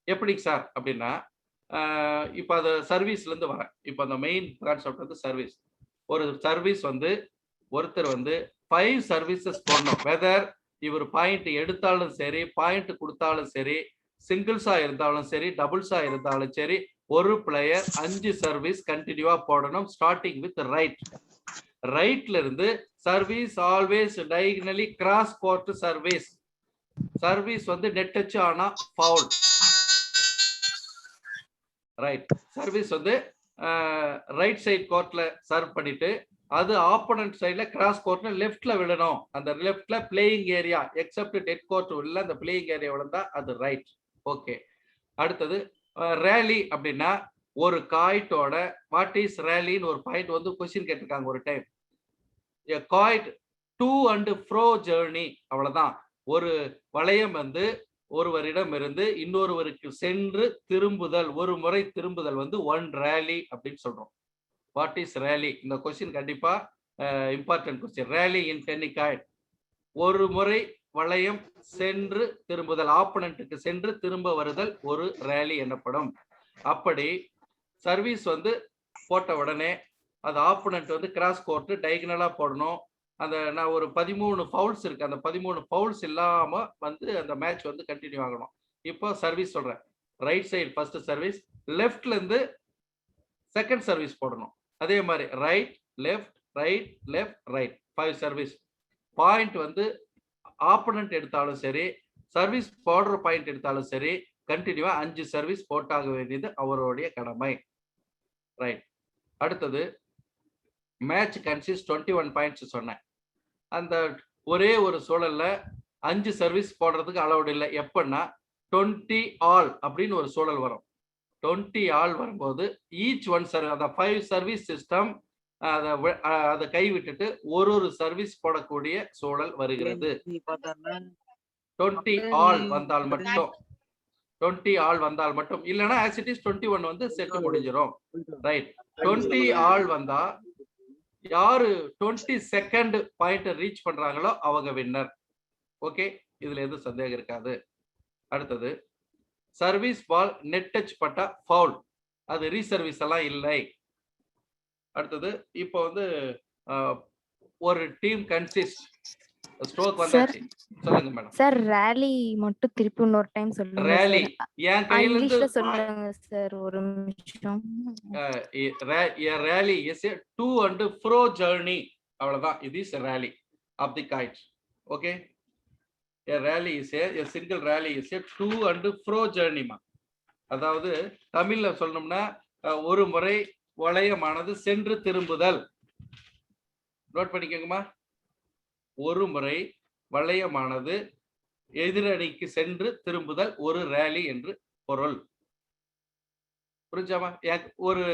எப்படி சார் அப்படின்னா, இப்போ அது சர்வீஸ்ல இருந்து வரேன். இப்போ அந்த மெயின் கான்செப்ட் வந்து சர்வீஸ். ஒரு சர்வீஸ் வந்து ஒருத்தர் வந்து 5 சர்வீசஸ் போடணும். வெதர் இவர் பாயிண்ட் எடுத்தாலும் சரி, பாயிண்ட் கொடுத்தாலும் சரி, சிங்கிள்ஸா இருந்தாலும் சரி, டபுள்ஸா இருந்தாலும் சரி, ஒரு பிளேயர் 5 சர்வீஸ் கண்டினியூவா போடணும். Starting with right. ரைட்ல இருந்து service always diagonally cross court service. Service வந்து நெட் டச் ஆனா ஃபவுல். ரைட். சர்வீஸ் வந்து ரைட் சைட் கோர்ட்ல சர்வ் பண்ணிட்டு அது ஆப்போனன்ட் சைட்ல கிராஸ் கோர்ட்ல லெஃப்ட்ல விடணும். அந்த லெஃப்ட்ல playing area except dead court உள்ள அந்த பிளேயிங் ஏரியா விழுந்தா அது ரைட். ஓகே. அடுத்தது ரேலி அப்படின்னா ஒரு காயிட்டோட வாட் இஸ் ரேலின்னு ஒரு பாயிண்ட் வந்து கொஸ்டின் கேட்டிருக்காங்க ஒரு time. Quoit to and fro journey, அவ்வளவுதான். ஒரு வளையம் வந்து ஒருவரிடம் இருந்து இன்னொருவருக்கு சென்று திரும்புதல், ஒரு முறை திரும்புதல் வந்து 1 ரேலி அப்படின்னு சொல்றோம். What is rally? இந்த கொஸ்டின் கண்டிப்பா இம்பார்ட்டன்ட் கொஸ்டின். ரேலி இன் டென்னிகாய்ட், ஒரு முறை வளையம் சென்று திரும்புதல், ஆப்போனன்ட்டுக்கு சென்று திரும்ப வருதல் ஒரு ரேலி எனப்படும். அப்படி சர்வீஸ் வந்து போட்ட உடனே அது ஆப்போனன்ட் வந்து கிராஸ் கோர்ட் டைகனலா போடணும். அந்த நான் ஒரு 13 ஃபவுல்ஸ் இருக்கு, அந்த 13 ஃபவுல்ஸ் இல்லாம வந்து அந்த மேட்ச் வந்து கண்டினியூ ஆகணும். இப்போ சர்வீஸ் சொல்றேன். ரைட் சைடு ஃபர்ஸ்ட் சர்வீஸ், லெஃப்ட்ல இருந்து செகண்ட் சர்வீஸ் போடணும். அதே மாதிரி right left right left right 5 service. Point வந்து ஆப்போனன்ட் எடுத்தாலும் சரி, சர்வீஸ் போடுற பாயிண்ட் எடுத்தாலும் சரி, கண்டினியூவா 5 சர்வீஸ் போட்டாக வேண்டியது அவருடைய கடமை. ரைட். அடுத்தது மேட்ச் கன்சிஸ்ட் 21 பாயிண்ட்ஸ் சொன்னேன். அந்த ஒரே ஒரு சூழல்ல 5 சர்வீஸ் போடுறதுக்கு அலௌட் இல்லை. எப்பன்னா 20 ஆல் அப்படின்னு ஒரு சூழல் வரும். 20 ஆல் வரும்போது ஈச் ஒன் சர்வீஸ், அந்த 5 சர்வீஸ் சிஸ்டம் அதை கைவிட்டுட்டு ஒரு சர்வீஸ் போடக்கூடிய சூழல் வருகிறது. 20 ஆல் வந்தால் மட்டும், 20 ஆல் வந்தால் மட்டும், இல்லைன்னா ஆஸ் இட் இஸ் 21 வந்து செட் முடிஞ்சிடும். ரைட். 20 ஆல் வந்தா யாரு 22nd பாயிண்ட் ரீச் பண்றாங்களோ அவங்க வின்னர். ஓகே, இதுல எதுவும் சந்தேகம் இருக்காது. அடுத்தது சர்வீஸ் பால் நெட் டச் பட்டா ஃபவுல், அது ரீசர்வீஸ் எல்லாம் இல்லை. அடுத்தது இப்போ வந்து ஒரு டீம் கன்சிஸ்ட் ஸ்ட்ரோக் வந்தாச்சு. சொல்லுங்க மேடம். சார் ரேலி மட்டும் திருப்பி இன்னொரு டைம் சொல்லுங்க. ரேலி என் கையில இருந்து சொல்லுங்க சார் ஒரு நிமிஷம். Rally is a to and fro journey, அவ்வளவுதான். இது is rally of the kite. Okay, a rally is a single rally is a to and fro journey மா. அதாவது தமிழ்ல சொல்லணும்னா ஒரு முறை வளையமானது சென்று திரும்புதல். நோட் பண்ணிக்கோங்கம்மா. ஒரு முறை வளையமானது எதிரணிக்கு சென்று திரும்புதல் ஒரு ரேலி என்று பொருள். புரிஞ்சாமா? ஒரு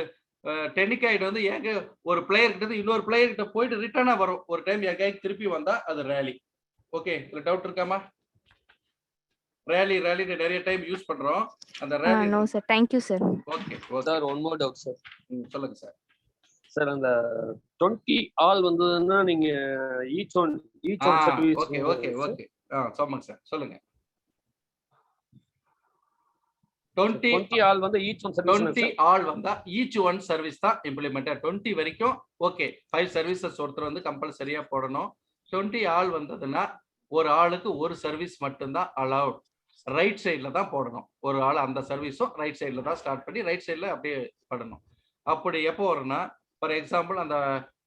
டென்னிகாய்டு வந்து எங்க ஒரு பிளேயர் கிட்ட இன்னொரு பிளேயர் கிட்ட போயிட்டு ரிட்டர்னா வரும். ஒரு டைம் என் கைக்கு திருப்பி வந்தா அது ரேலி. ஓகே, இதுல டவுட் இருக்காமா? ரேலி நிறைய டைம் யூஸ் பண்றோம். அந்த rally no sir, thank you sir. Okay sir one more doubt sir. சொல்லுங்க சார். சார் அந்த 20 ஆல் வந்ததுன்னா நீங்க each one service. Okay okay okay சொல்லுங்க சார், சொல்லுங்க. 20 ஆல் வந்து ஈச் ஒன் சர்வீஸ். 20 ஆல் வந்தா ஈச் ஒன் சர்வீஸ் தான் இம்ப்ளிமெண்டட். 20 வரைக்கும் ஓகே, 5 சர்வீசஸ் ஒருத்தர் வந்து கம்பல்சரியா போடணும். 20 ஆல் வந்ததுன்னா ஒரு ஆளுக்கு ஒரு சர்வீஸ் மட்டும்தான் அலவுட். ரைட் சைட்ல தான் போடணும். ஒரு ஆள் அந்த சர்வீஸும் ரைட் சைட்ல தான் ஸ்டார்ட் பண்ணி ரைட் சைட்ல அப்படியே படணும். அப்படி எப்போ வரும்னா, ஃபார் எக்ஸாம்பிள் அந்த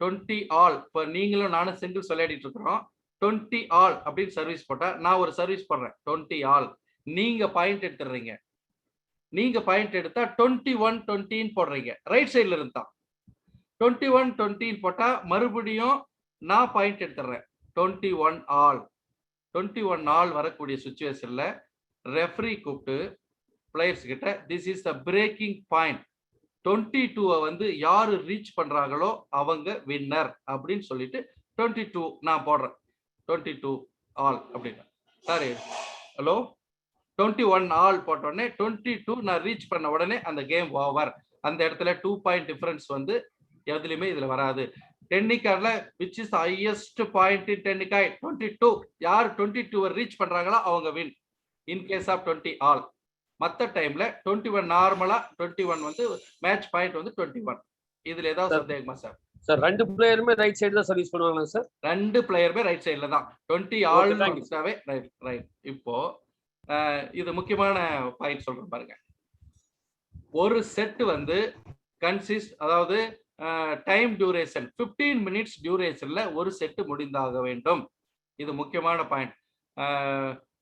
20 ஆல், இப்போ நீங்களும் நானும் சிங்கிள்ஸ் விளையாடிட்டு இருக்கிறோம். 20 ஆல் அப்படின்னு சர்வீஸ் போட்டா நான் ஒரு சர்வீஸ் போடுறேன் 20 ஆல். நீங்க பாயிண்ட் எடுத்துடுறீங்க. நீங்க பாயிண்ட் எடுத்தா 21-20 போடுறீங்க. ரைட் சைட்ல இருந்தா 21-20 போட்டா மறுபடியும் நான் பாயிண்ட் எடுத்துடுறேன் 21 ஆல். 21 ஆல் வரக்கூடிய சுச்சுவேஷன்ல ரெஃபரி கூப்பிட்டு பிளேயர்ஸ் கிட்ட this is the braking point, 22 வந்து யாரு ரீச் பண்றாங்களோ அவங்க வின்னர் அப்படின்னு சொல்லிட்டு 22 நான் போடுறேன். 22 ஆல் அப்படின்னு. சாரி, ஹலோ, 21 ஆல் போட்ட உடனே 22 நான் ரீச் பண்ண உடனே அந்த கேம் ஓவர். அந்த இடத்துல 2 பாயிண்ட் டிஃபரன்ஸ் வந்து எதுலையுமே இதுல வராது. டென்னிகாய்ல which is the highest point in டென்னிகாய் 22. யார் 22 ரீச் பண்றாங்களோ அவங்க win in case of 20 all. மற்ற டைம்ல 21 நார்மலா 21 வந்து மேட்ச் பாயிண்ட் வந்து 21. இதுல ஏதாவது சந்தேகமா சார்? சார் ரெண்டு பிளேயருமே ரைட் சைடு தான் சர்வீஸ் பண்ணுவாங்களா சார்? ரெண்டு பிளேயருமே ரைட் சைடுல தான். 20 ஆல் வந்துட்டாவே ரைட். இப்போ இது முக்கியமான பாயிண்ட் சொல்றேன் பாருங்க. ஒரு செட் வந்து கன்சிஸ்ட், அதாவது டைம் டியூரேஷன் 15 மினிட்ஸ் டியூரேஷன்ல ஒரு செட் முடிந்தாக வேண்டும். இது முக்கியமான பாயிண்ட்.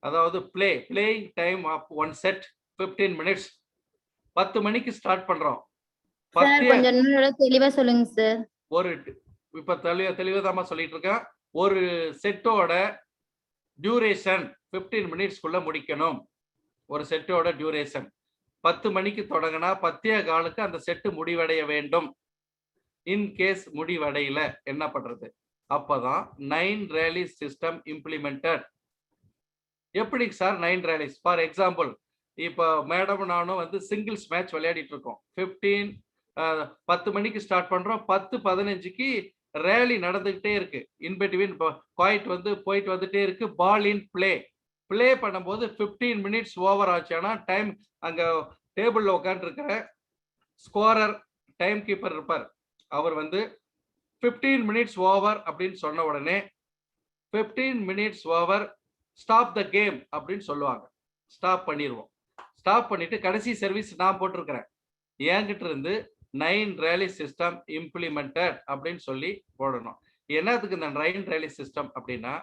அதாவது playing time of one set 15 minutes. 10 மணிக்கு ஸ்டார்ட் பண்றோம். தெளிவா சொல்லுங்க சார். ஒரு இப்ப தெளிவாதாமா சொல்லிட்டு இருக்கேன். ஒரு செட்டோட டியூரேஷன் 15 மினிட்ஸ்க்குள்ள முடிக்கணும். ஒரு செட்டோட டியூரேஷன் 10 மணிக்கு தொடங்கினா 10:15 அந்த செட்டு முடிவடைய வேண்டும். இன் கேஸ் முடிவடையில என்ன பண்றது? அப்பதான் 9 ரேலி சிஸ்டம் இம்ப்ளிமெண்டட். எப்படி சார் 9 ரேலிஸ்? ஃபார் எக்ஸாம்பிள், இப்போ மேடம் நானும் வந்து சிங்கிள்ஸ் மேட்ச் விளையாடிட்டு இருக்கோம். 10 மணிக்கு ஸ்டார்ட் பண்றோம். 10:15க்கு ரேலி நடந்துகிட்டே இருக்கு. இன்பிட்வீன் பாயிண்ட் வந்து போயிட்டு வந்துட்டே இருக்கு. பால் இன் பிளே பண்ணும்போது 15 மினிட்ஸ் ஓவர் ஆச்சுன்னா டைம் அங்க டேபிள்ல உட்காந்து இருக்கிற ஸ்கோரர் டைம் கீப்பர் இருப்பார். அவர் வந்து 15 minutes ஓவர் அப்படின்னு சொன்ன உடனே 15 minutes over stop the game அப்படின்னு சொல்லுவாங்க. ஸ்டாப் பண்ணிடுவோம். ஸ்டாப் பண்ணிட்டு கடைசி சர்வீஸ் நான் போட்டிருக்கிறேன். என்கிட்ட இருந்து 9 ரேலி சிஸ்டம் இம்ப்ளிமெண்டட் அப்படின்னு சொல்லி போடணும். என்னத்துக்கு இந்த 9 ரேலி சிஸ்டம் அப்படின்னா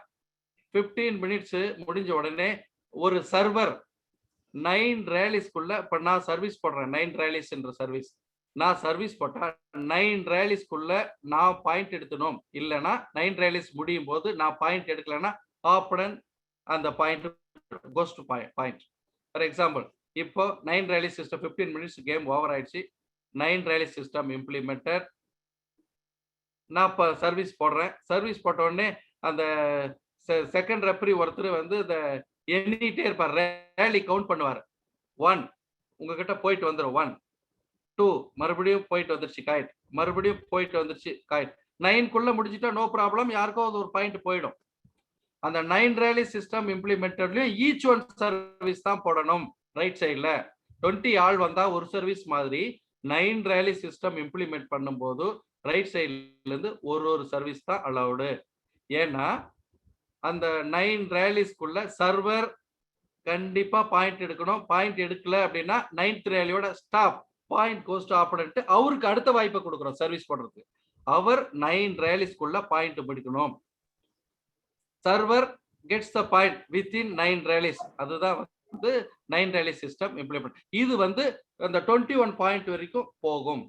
15 minutes முடிஞ்ச உடனே ஒரு சர்வர் 9 ரேலிஸ்க்குள்ள இப்ப நான் சர்வீஸ் போடுறேன். 9 ரேலிஸ் என்ற சர்வீஸ் நான் சர்வீஸ் போட்டா 9 ரேலிஸ்க்குள்ள நான் பாயிண்ட் எடுத்தணும். இல்லைன்னா 9 ரேலிஸ் முடியும் போது நான் பாயிண்ட் எடுக்கலன்னா ஆப்பனன் அந்த point goes to point. For example இப்போ 9 rally system 15 minutes game over ஆயிடுச்சு. 9 ரேலி சிஸ்டம் இம்ப்ளிமெண்டட். நான் இப்போ சர்வீஸ் போடுறேன். சர்வீஸ் போட்ட உடனே அந்த செகண்ட் ரெஃபரி ஒருத்தர் வந்து இந்த எண்ணிட்டே இருப்பார். ரேலி கவுண்ட் பண்ணுவார். 1 உங்ககிட்ட போயிட்டு வந்துடும். 1 2 மறுபடியும் போயிட்டு வந்துருச்சு காயிட். மறுபடியும் போயிட்டு வந்துருச்சு காயிட். 9 முடிஞ்சிட்டா நோ ப்ராப்ளம். யாருக்கோ அது ஒரு பாயிண்ட் போயிடும். அந்த 9 ரேலி சிஸ்டம் இம்ப்ளிமெண்டட்லயும் ஈச் ஒன் சர்வீஸ் தான் போடணும். ரைட் சைட்ல 20 ஆள் வந்தா ஒரு சர்வீஸ் மாதிரி 9 ரேலி சிஸ்டம் இம்ப்ளிமெண்ட் பண்ணும்போது ரைட் சைட்ல இருந்து ஒரு சர்வீஸ் தான் அலௌடு. ஏன்னா அந்த 9 ரேலிஸ்க்குள்ள சர்வர் கண்டிப்பா பாயிண்ட் எடுக்கணும். பாயிண்ட் எடுக்கல அப்படின்னா 9th ரேலியோட ஸ்டாப் பாயிண்ட் கோஸ்ட் ஆப்பனன்ட் அவருக்கு அடுத்த வாய்ப்பை கொடுக்குறோம் சர்வீஸ் போடுறதுக்கு. அவர் 9 ரேலிஸ்க்குள்ள பாயிண்ட் பிடிக்கணும். Server gets the point within 9 rallies. அதுதான் வந்து 9 ரேலி சிஸ்டம் இம்ப்ளிமெண்ட். இது வந்து அந்த 21 பாயிண்ட் வரைக்கும் போகும்.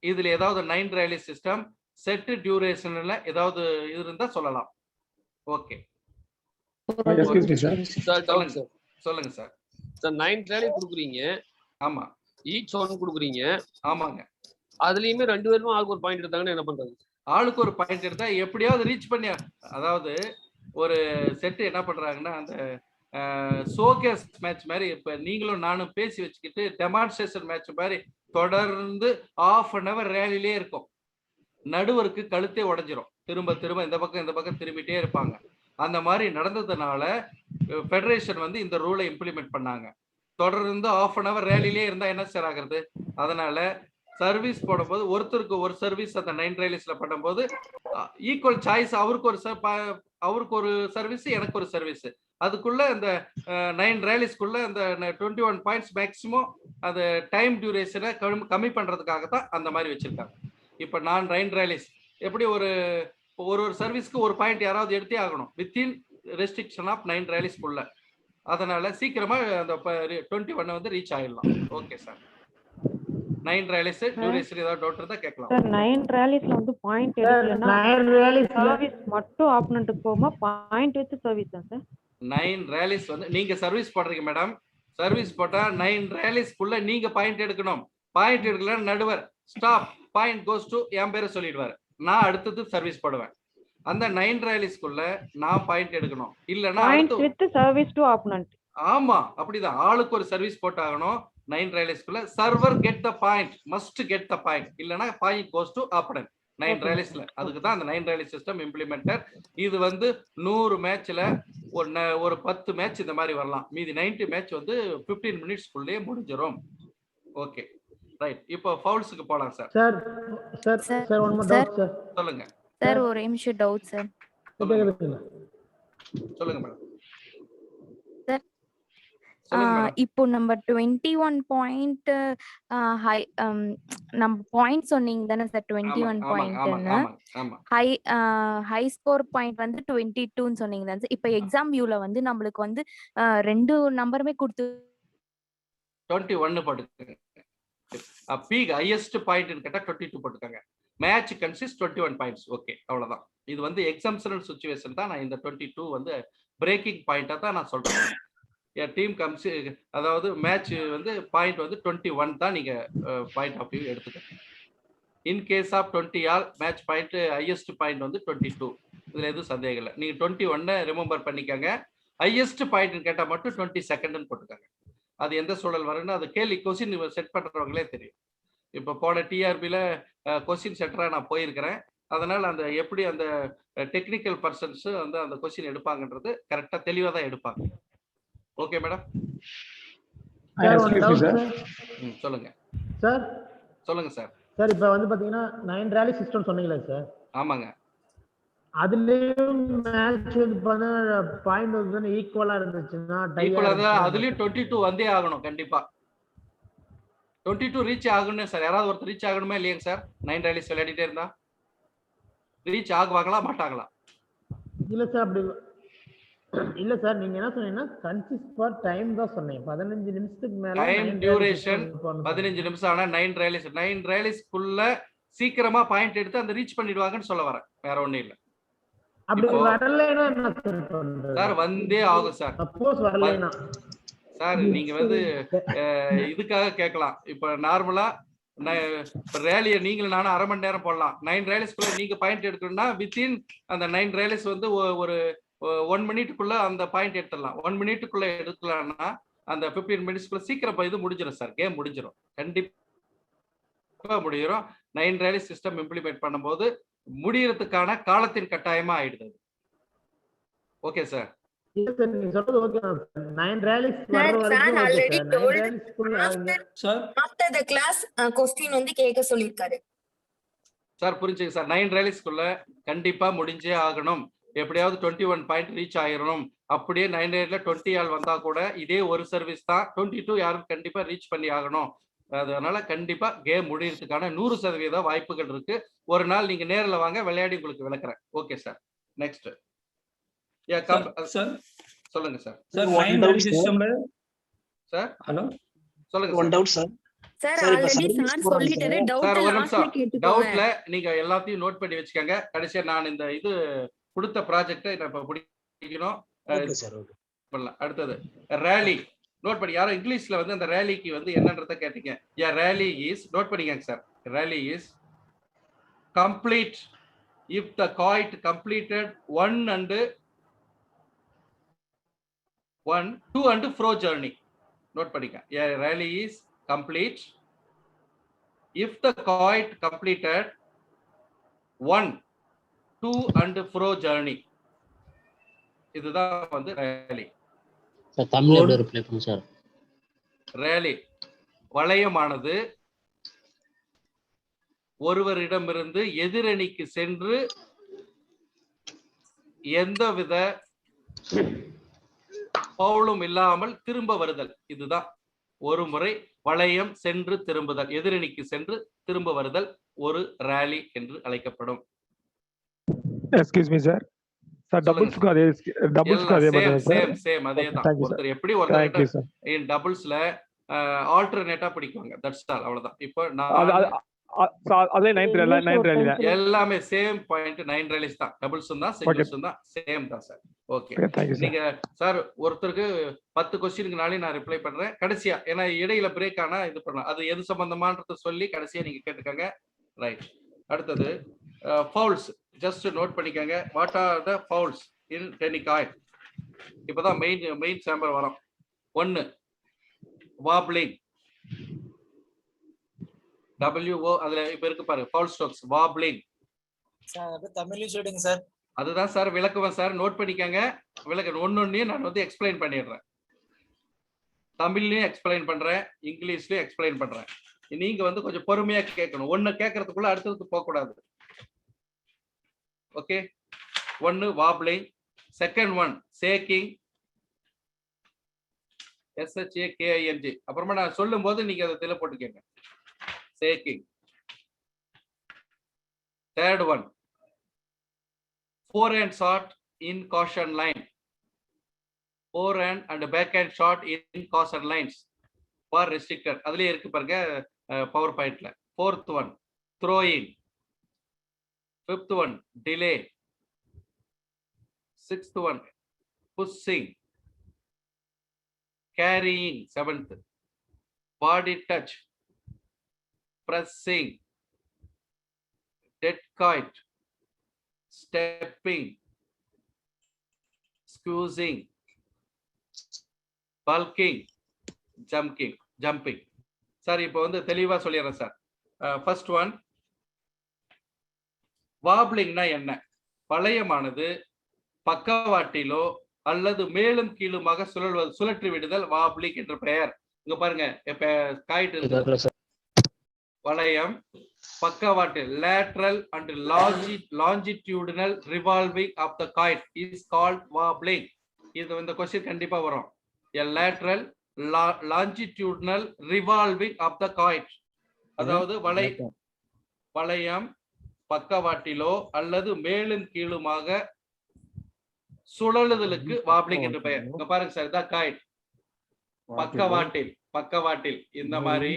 இதுல ஏதாவது 9 ரேலி சிஸ்டம் செட் டியூரேஷன்ல ஏதாவது இது இருந்தா சொல்லலாம். ஓகே சொல்லுங்க சார். 9 ரேலி கொடுக்குறீங்க. ஆமா. ஈச் ஒன் கொடுக்குறீங்க. ஆமாங்க. அதுலயுமே 2 பேரும் ஆளுக்கு ஒரு பாயிண்ட் எடுத்தாங்கன்னா என்ன பண்றது? ஆளுக்கு ஒரு பாயிண்ட் எடுத்தா எப்படியாவது ரீச் பண்ணி, அதாவது ஒரு செட் என்ன பண்றாங்கன்னா அந்த ஷோகேஸ் மேட்ச் மாதிரி இப்ப நீங்களும் நானும் பேசி வச்சுக்கிட்டு டெமான்ஸ்ட்ரேஷன் மேட்ச் மாதிரி தொடர்ந்து ½ ரேலிலே இருக்கும். நடுவருக்கு கழுத்தே உடைஞ்சிரும். திரும்ப திரும்ப இந்த பக்கம் திரும்பிட்டே இருப்பாங்க. அந்த மாதிரி நடந்ததுனால ஃபெடரேஷன் வந்து இந்த ரூலை இம்ப்ளிமெண்ட் பண்ணாங்க. தொடர்ந்து ½ ரேலிலே இருந்தா என்ன சார் ஆகுறது? அதனால சர்வீஸ் போடும்போது ஒருத்தருக்கு ஒரு சர்வீஸ் அந்த 9 ரேலிஸ்ல பண்ணும்போது ஈக்குவல் சாய்ஸ். அவருக்கு ஒரு சர்வீஸ், எனக்கு ஒரு சர்வீஸ். அதுக்குள்ள இந்த 9 ரேலிஸ்க்குள்ள அந்த 21 பாயிண்ட்ஸ் மேக்சிமம் அந்த டைம் டியூரேஷனை கம்மி பண்றதுக்காக தான் அந்த மாதிரி வச்சிருக்காங்க. இப்ப நான் 9 ரேலிஸ் எப்படி ஒரு சர்வீஸ்க்கு ஒரு பாயிண்ட் யாராவது எடுத்தே ஆகணும் வித்தின் ரெஸ்ட்ரிக்ஷன் ஆஃப் 9 ரேலிஸ்க்குள்ள. அதனால சீக்கிரமா அந்த 21 வந்து ரீச் ஆயிடலாம். Okay sir. 9 ரேலிஸ் டியூரேஷன் ஏதாவது டவுட் இருந்தா கேட்கலாம் சார். 9 ரேலிஸ்ல வந்து பாயிண்ட் எடுக்கலனா 9 ரேலிஸ் சர்வீஸ் மட்டும் ஆப்பனன்ட்க்கு போமா பாயிண்ட் வித் சர்வீஸ் தான் சார். 9 ரேலிஸ் வந்து நீங்க சர்வீஸ் போடுறீங்க மேடம். சர்வீஸ் போட்டா 9 ரேலிஸ்க்குள்ள நீங்க பாயிண்ட் எடுக்கணும். பாயிண்ட் எடுக்கல நடுவர் ஸ்டாப் பாயிண்ட் கோஸ் டு என் பேரை சொல்லிடுவாரு. நான் அடுத்தது சர்வீஸ் போடுவேன். அந்த 9 ரேலிஸ்க்குள்ள நான் பாயிண்ட் எடுக்கணும். இல்லனா point with service to opponent. ஆமா அப்படிதான். ஆளுக்கு ஒரு சர்வீஸ் போட்டாகணும். 9 ரேலிஸ்க்குள்ள server get the point, must get the point. இல்லனா பாயிண்ட் கோஸ் டு ஆப்பனன்ட் 9 ரேலிஸ்ல. அதுக்கு தான் அந்த 9 ரேலி சிஸ்டம் இம்ப்ளிமெண்டட். இது வந்து 100 மேட்ச்ல ஒரு 10 மேட்ச் இந்த மாதிரி வரலாம். மீதி 90 மேட்ச் வந்து 15 மினிட்ஸ்க்குள்ளே முடிஞ்சிரும். Okay right. இப்போ ஃபவுல்ஸ்க்கு போலாம் sir. Sir one more doubt sir. சொல்லுங்க சார். ஒரு நிமிஷம் டவுட் சார். சொல்லுங்க மேடம். இப்போ நம்ம 21 பாயிண்ட் நம்ம பாயிண்ட் சொன்னீங்க தானே சார்? 21 பாயிண்ட்னு ஹை ஸ்கோர் பாயிண்ட் வந்து 22ன்னு சொன்னீங்க தானே சார்? இப்போ எக்ஸாம் வியூல வந்து நம்மளுக்கு வந்து 2 நம்பருமே கொடுத்து 21 போட்டுக்கங்க. பீக் ஹையஸ்ட் பாயிண்ட் கேட்டா 22 போட்டுக்கங்க. Match consist 21 points. ஓகே அவ்வளவுதான். இது வந்து எக்ஸாம்ஷனல் சிச்சுவேஷன் தான். நான் இந்த 22 வந்து பிரேக்கிங் பாயிண்டா தான் நான் சொல்றேன். டீம் கம்ஸ் அதாவது மேட்ச் வந்து பாயிண்ட் வந்து 21 தான் நீங்க பாயிண்ட் ஆஃப் வியூ எடுத்துக்கணும். In case of 20 all match point highest point வந்து 22. இதுல எதுவும் சந்தேகம் இல்லை. நீங்க 21 ரிமெம்பர் பண்ணிக்கங்க. ஹையஸ்ட் பாயிண்ட் கேட்டா மட்டும் 22 போட்டுக்கோங்க. அது எந்த சூழல் வரும்னு அது கேள்வி கொஸ்டின் செட் பண்றவங்களே தெரியும். இப்போ போன டிஆர்பியில் கொஸ்டின் செட்டராக நான் போயிருக்கிறேன். அதனால அந்த எப்படி அந்த டெக்னிக்கல் பர்சன்ஸ் வந்து அந்த கொஸ்டின் எடுப்பாங்கன்றது கரெக்டாக தெளிவாக தான் எடுப்பாங்க. Okay madam. சொல்லுங்க சொல்லுங்க சார். சார் இப்போ வந்து பாத்தீங்கன்னா 9 ரேலி சிஸ்டம் சொன்னீங்களா சார்? ஆமாங்க. அதுலயும் மேட்ச் வந்து பார்த்தா பாயிண்ட் வந்து ஈக்குவலா இருந்துச்சுன்னா ஈக்குவலா தான் அதுலயும் 22 வந்தே ஆகணும் கண்டிப்பா. 22 ரீச் ஆகணும் சார். யாராவது ஒருத்தர் ரீச் ஆகணுமே இல்லையாங்க சார்? 9 ரேலிஸ் விளையாடிட்டே இருந்தா ரீச் ஆகுவாங்களா மாட்டாங்களா? இல்ல சார் அப்படி இல்ல சார், நீங்க என்ன சொன்னீங்கன்னா கன்சிஸ்ட் ஃபார் டைம் தான் சொன்னீங்க. 15 நிமிஷத்துக்கு மேல டைம் டியூரேஷன் 15 நிமிஷம். ஆனா 9 ரேலிஸ்க்குள்ள சீக்கிரமா பாயிண்ட் எடுத்து அந்த ரீச் பண்ணிடுவாங்கன்னு சொல்ல வரேன், வேற ஒண்ணும் இல்ல. அப்படி வரலைன்னா என்ன சார் பண்றது? சார் வந்தே ஆகும் சார். சப்போஸ் வரலைன்னா சார் நீங்க வந்து இதுக்காக கேட்கலாம். இப்ப நார்மலா ரேலியை நீங்களும் நானும் அரை மணி நேரம் போடலாம். 9 ரேலிஸ்க்குள்ள நீங்க பாயிண்ட் எடுக்கணும்னா வித்தின் அந்த 9 ரேலிஸ் வந்து ஒரு 1 மினிட்டுக்குள்ள அந்த பாயிண்ட் எடுத்துடலாம். 1 மினிட்டுக்குள்ள எடுக்கலாம்னா அந்த 15 மினிட்ஸ்க்குள்ள சீக்கிரம் இது முடிஞ்சிடும் சார். கேம் முடிஞ்சிடும், கண்டிப்பா முடிஞ்சிடும். 9 ரேலிஸ் சிஸ்டம் இம்ப்ளிமெண்ட் பண்ணும்போது முடியறதுக்கான காலத்தின் கட்டாயமா ஆயிடுது. Okay sir. இல்ல சார் நீங்க சொல்றது ஓகே. 9 ரேலிஸ் வர வரைக்கும் ஓகே சார். 9 ரேலிஸ்க்குள்ள sir after the class question வந்து கேட்க சொல்லிருக்காரு சார். புரிஞ்சுங்க சார். 9 ரேலிஸ்க்குள்ள கண்டிப்பா முடிஞ்சே ஆகணும். எப்படியாவது 21 பாயிண்ட் ரீச் ஆயிரணும். அப்படியே 9 ரேட்ல 20 ஆள் வந்தா கூட இதே ஒரு சர்வீஸ் தான். 22 யாரும் கண்டிப்பா ரீச் பண்ணி ஆகணும். அதனால கண்டிப்பா கேம் முடியறதுக்கான 100% வாய்ப்புகள் இருக்கு. ஒரு நாள் நீங்க நேரில் வாங்க, விளையாடி உங்களுக்கு விளக்குறேன். Okay sir. நெக்ஸ்ட் சார் சொல்லுங்க சார். சார் 9 ரேலிஸ் சிஸ்டம்ல சார் ஹலோ சொல்லுங்க. One doubt sir. Sir already sir சொல்லிட்டாரு. டவுட் லாஸ்ட்ல கேட்டுக்கோங்க. டவுட்ல நீங்க எல்லாத்தையும் நோட் பண்ணி வச்சுக்கங்க. கடைசியா நான் இந்த இது கொடுத்த ப்ராஜெக்ட்டை நான் இப்ப பிடிக்கணும். Okay sir. ஓகே பண்ணலாம். அடுத்தது ரேலி நோட் பண்ணி. யாரும் இங்கிலீஷ்ல வந்து அந்த ரேலிக்கு வந்து என்னன்றதை கேட்டீங்க. யா ரேலி இஸ் நோட் பண்ணிக்கங்க sir. Rally is complete if the kite completed 1 and 2 and fro journey. Note padika. A rally is complete if the kite completed 1, 2 and fro journey. இதுதான் வந்து rally. சார் தமிழ்ல எப்படி ரிப்ளை பண்ணுங்க sir? rally வளையமானது ஒருவரிடமிருந்து எதிரணிக்கு சென்று எந்தவித பவுலும் இல்லாமல் திரும்ப வருதல். இதுதான் ஒரு முறை வளையம் சென்று திரும்புதல், எதிரணிக்கு சென்று திரும்ப வருதல் ஒரு ரேலி என்று அழைக்கப்படும். Excuse me sir. சார் டபுள்ஸ்க்கு அதே மாதிரி சேம் சேம் அதேதான். ஒருத்தர் எப்படி ஒருத்தர் இன் டபுள்ஸ்ல ஆல்டர்னேட்டா பிடிக்குவாங்க. That's all. அவ்வளவுதான். இப்போ நான் அதே 9 ரேலி எல்லாமே சேம் பாயிண்ட். 9 ரேலிஸ் தான். டபுள்ஸும் தான் சிங்கிள்ஸும் தான் சேம் தான் சார். ஓகே. நீங்க சார் ஒருத்தருக்கு 10 क्वेश्चनக்கு நாளே நான் ரிப்ளை பண்றேன். கடைசியா ஏன்னா இடையில பிரேக் ஆனா இது பண்ணலாம். அது எது சம்பந்தமானது சொல்லி கடைசியா நீங்க கேட்டுக்கங்க. ரைட். அடுத்தது ஃபவுல்ஸ். ஜஸ்ட் நோட் பண்ணிக்கங்க. What are the fowls in tennis coin? இப்பதான் மெயின் சாம்பர் வரும். 1 வாப்லிங். WO அதுல இப்ப இருக்கு பாருங்க. Foul strokes. வாப்லிங். சார் அது தமிழ்ல சொல்லுங்க சார். அதுதான் சார் விளக்குவேன் சார். நோட் பண்ணிக்கங்க. விளக்க ஒன்னொன்னையும் நான் வந்து எக்ஸ்பிளைன் பண்ணிடுறேன். தமிழ்லயும் எக்ஸ்பிளைன் பண்றேன், இங்கிலீஷ்லயும் எக்ஸ்பிளைன் பண்றேன். நீங்க வந்து கொஞ்சம் பொறுமையா கேட்கணும். ஒண்ணு கேட்கறதுக்குள்ள அடுத்ததுக்கு போக கூடாது. Okay. 1 wobbling. Second 1 shaking. SHAKING. அப்புறமா நான் சொல்லும் போது நீங்க அதை தெளிவா போட்டுக்கங்க. Shaking. Third 1 forehand shot in caution line. Forehand and backhand shot in caution lines for restricted. அதுலயே இருக்கு பாருங்க பவர் பாயிண்ட்ல. Fourth 1 throwing. Fifth 1 delay. Sixth 1 pushing. Carrying. Seventh body touch. Pressing, dead kite, stepping, squeezing, bulking, jumping. Sir இப்போ வந்து தெளிவா சொல்லிடுறேன் sir. First 1 வாப்லிங்னா என்ன? வளையமானது பக்கவாட்டிலோ அல்லது மேலும் கீழுமாக சுழற்றி விடுதல் வாப்லிங் என்ற பெயர். இங்க பாருங்க இப்ப காயிட் இருக்கு. வளையம், பக்கவாட்டில் lateral and longitudinal revolving of the coin is called wobbling. இது இந்த கொஸ்டின் கண்டிப்பா வரும். A lateral longitudinal revolving of the coin, அதாவது வளையம் பக்கவாட்டிலோ அல்லது மேலும் கீழுமாக சுழலுதலுக்கு வாப்ளிங் என்று பெயர். இங்க பாருங்க சார், இதான் காயின். பக்கவாட்டில் இந்த மாதிரி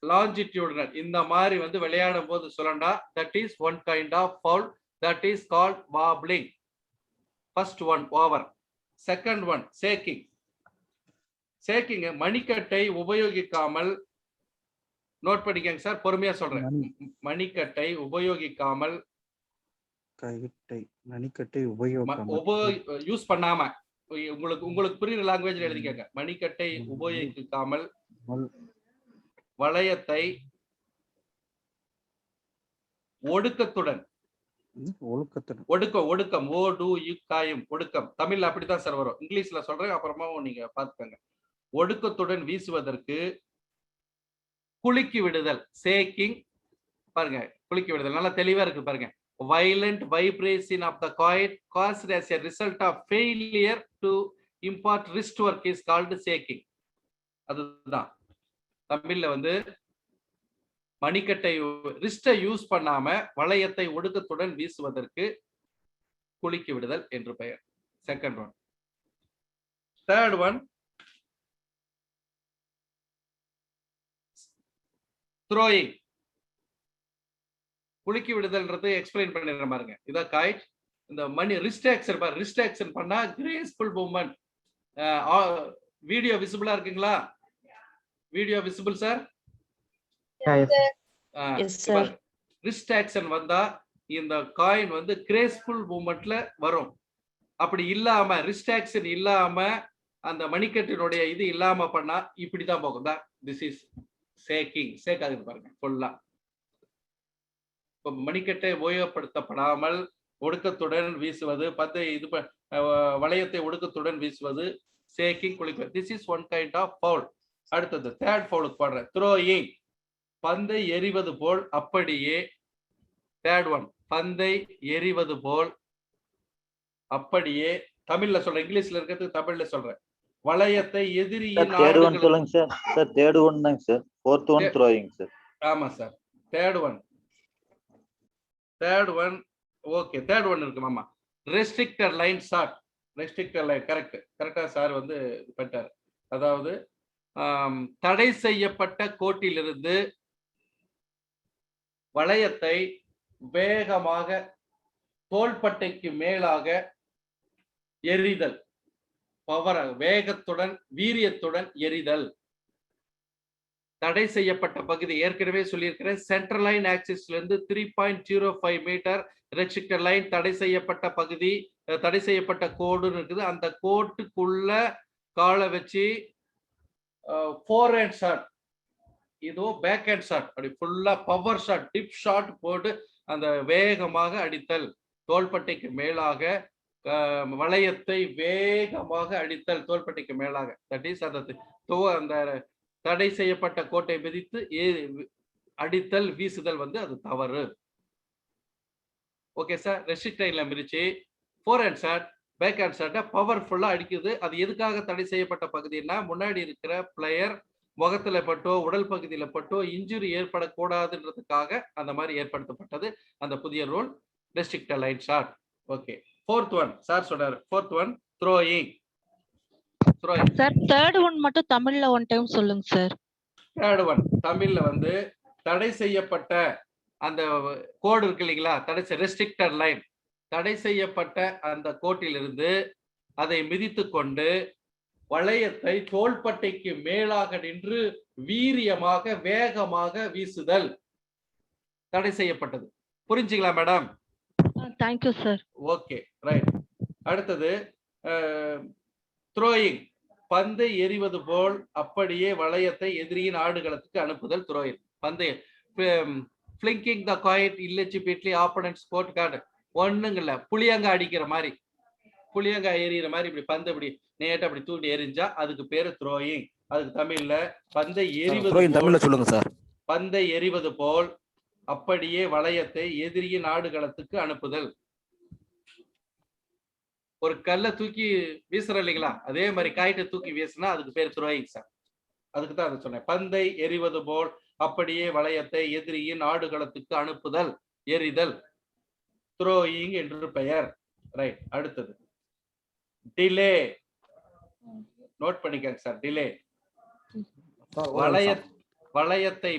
longitudinal இந்த மாதிரி வந்து விளையாடும் போது சுழண்டா, that is one kind of foul, that is called wobbling. First one over. Second one shaking. மணிக்கட்டை உபயோகிக்காமல், நோட் பண்ணிக்கங்க சார், பொறுமையா சொல்றேன். மணிக்கட்டை உபயோகிக்காமல், யூஸ் பண்ணாம, உங்களுக்கு புரியுற லாங்குவேஜ்ல எழுதிக்கங்க. மணிக்கட்டை உபயோகிக்காமல் வளையத்தை ஒடுக்கத்துடன், ஒடுக்கம், ஒடுக்கம், தமிழ்ல அப்படித்தான் சார் வரும். இங்கிலீஷ்ல சொல்றேன், அப்புறமாவும் நீங்க பாத்துக்கங்க. ஒடுக்கத்துடன் வீசுவதற்கு குலுக்கி விடுதல், சேக்கிங். பாருங்க, குலுக்கி விடுதல் நல்லா தெளிவா இருக்கு பாருங்க. violent vibration of the coin caused as a result of failure to impart wrist work is called shaking. அதுதான் தமிழ்ல வந்து மணிக்கட்டை ரிஸ்டை யூஸ் பண்ணாம வளையத்தை ஒடுக்கத்துடன் வீசுவதற்கு குலுக்கி விடுதல் என்று பெயர். Second one. Third one throwing. குலுக்கி விடுதல்ன்றது எக்ஸ்பிளைன் பண்ணிடுற பாருங்க. இதான் காய்ட். இந்த ரிஸ்ட் ஆக்ஷன் பாரு, ரிஸ்ட் ஆக்ஷன் பண்ணா கிரேஸ்ஃபுல் மூவ்மெண்ட். வீடியோ விசிபிளா இருக்குங்களா? Video visible sir? Wrist action வந்தா இந்த காயின் வந்து கிரேஸ்ஃபுல் மூவ்மெண்ட்ல வரும். அப்படி இல்லாம, ரிஸ்ட் ஆக்ஷன் இல்லாம, அந்த மணிக்கட்டினுடைய இது இல்லாம பண்ணா இப்படிதான் போகும். This is shaking. சேக் ஆகுது பாருங்க ஃபுல்லா. மணிக்கட்டை உபயோகப்படுத்தப்படாமல் ஒடுக்கத்துடன் வீசுவது, வளையத்தை ஒடுக்கத்துடன் வீசுவது, சேக்கிங், குலுக்குவது. This is one kind of foul. அடுத்தது தேர்ட் ஃபவுலுக்கு போடுற த்ரோயிங். பந்தை எறிவது போல் அப்படியே. தேர்ட் ஒன் பந்தை எறிவது போல் அப்படியே. தமிழ்ல சொல்றேன், இங்கிலீஷ்ல இருக்கிறது தமிழ்ல சொல்றேன். வளையத்தை எதிரியின் சொல்லுங்க சார். சார் தேர்ட் ஒன் தாங்க sir. Fourth one throwing sir. ஆமா sir, third one okay. Third one இருக்கு மாமா. Restricted line shot. Restricted line கரெக்டா சார் வந்து பண்ணிட்டாரு. அதாவது தடை செய்யப்பட்ட கோட்டிலிருந்து வளையத்தை வேகமாக தோள்பட்டைக்கு மேலாக எறிதல். பவர், வேகத்துடன், வீரியத்துடன் எறிதல். தடை செய்யப்பட்ட பகுதி ஏற்கனவே சொல்லியிருக்கிறேன். சென்ட்ரல் லைன் ஆக்சிஸ்ல இருந்து 3.05 மீட்டர் ரெஸ்ட்ரிக்டட் லைன். தடை செய்யப்பட்ட பகுதி, தடை செய்யப்பட்ட கோடுன்னு இருக்குது. அந்த கோட்டுக்குள்ள காலை வச்சு ஃபோர் ஹேண்ட் ஷாட், இதோ பேக் ஹேண்ட் ஷாட், அப்படி ஃபுல்லா பவர் ஷாட், டிப் ஷாட் போட்டு அந்த வேகமாக அடித்தல். தோள்பட்டைக்கு மேலாக வளையத்தை வேகமாக அடித்தல், தோள்பட்டைக்கு மேலாக. தட் இஸ் அந்த தடை செய்யப்பட்ட கோட்டை மிதித்து அடித்தல், வீசுதல் வந்து அது தவறு. Okay sir. ரெஸ்ட்ரிக்ட் லைன்ல மிரிச்சு forehand shot, backhand ஷாட்டை பவர்ஃபுல்லா அடிக்குது. அது எதுக்காக தடை செய்யப்பட்ட பகுதினா, முன்னாடி இருக்கிற பிளேயர் முகத்துல பட்டோ உடல் பகுதியில பட்டோ இன்ஜுரி ஏற்படக்கூடாதுன்றதுக்காக அந்த மாதிரி ஏற்படுத்தப்பட்டது அந்த புதிய rule, restricted line shot. Okay. Fourth one sir சொன்னாரு. Fourth one throwing. Sir third one மட்டும் தமிழ்ல ஒன் டைம் சொல்லுங்க சார். தேர்ட் ஒன் தமிழ்ல வந்து தடை செய்யப்பட்ட அந்த கோடு இருக்கு இல்லைங்களா, ரெஸ்ட்ரிக்டட் லைன். தடை செய்யப்பட்ட அந்த கோட்டிலிருந்து அதை மிதித்து கொண்டு வளையத்தை தோள்பட்டைக்கு மேலாக நின்று வீரியமாக வேகமாக வீசுதல் தடை செய்யப்பட்டது. புரிஞ்சுங்களா madam? Thank you sir. Okay, right. அடுத்தது த்ரோயிங். பந்தை எறிவது போல் அப்படியே வளையத்தை எதிரியின் ஆடுகளத்துக்கு அனுப்புதல் த்ரோயிங். பந்தை flinging the coin ineligibility opponent sport card. ஒண்ணுங்கல்ல, புளியங்க அடிக்கிற மாதிரி புளியங்காய் எறிகிற மாதிரி இப்படி பந்து இப்படி நேட்டா அப்படி தூண்டி எரிஞ்சா அதுக்கு பேரு த்ரோயிங். அதுக்கு தமிழ்ல பந்தை எறிவது சொல்லுங்க சார். பந்தை எறிவது போல் அப்படியே வளையத்தை எதிரியின் ஆடுகளத்துக்கு அனுப்புதல். ஒரு கல்லை தூக்கி வீசுற இல்லைங்களா, அதே மாதிரி காய்ட்டை தூக்கி வீசினா அதுக்கு பேர் த்ரோயிங் சார். அதுக்கு தான் அதை சொன்னேன். பந்தை எறிவது போல் அப்படியே வளையத்தை எதிரியின் ஆடுகளத்துக்கு அனுப்புதல், எறிதல், த்ரோயிங் என்று பெயர். ரைட். அடுத்தது டிலே. நோட் பண்ணிக்கங்க சார். டிலே வளையத்தை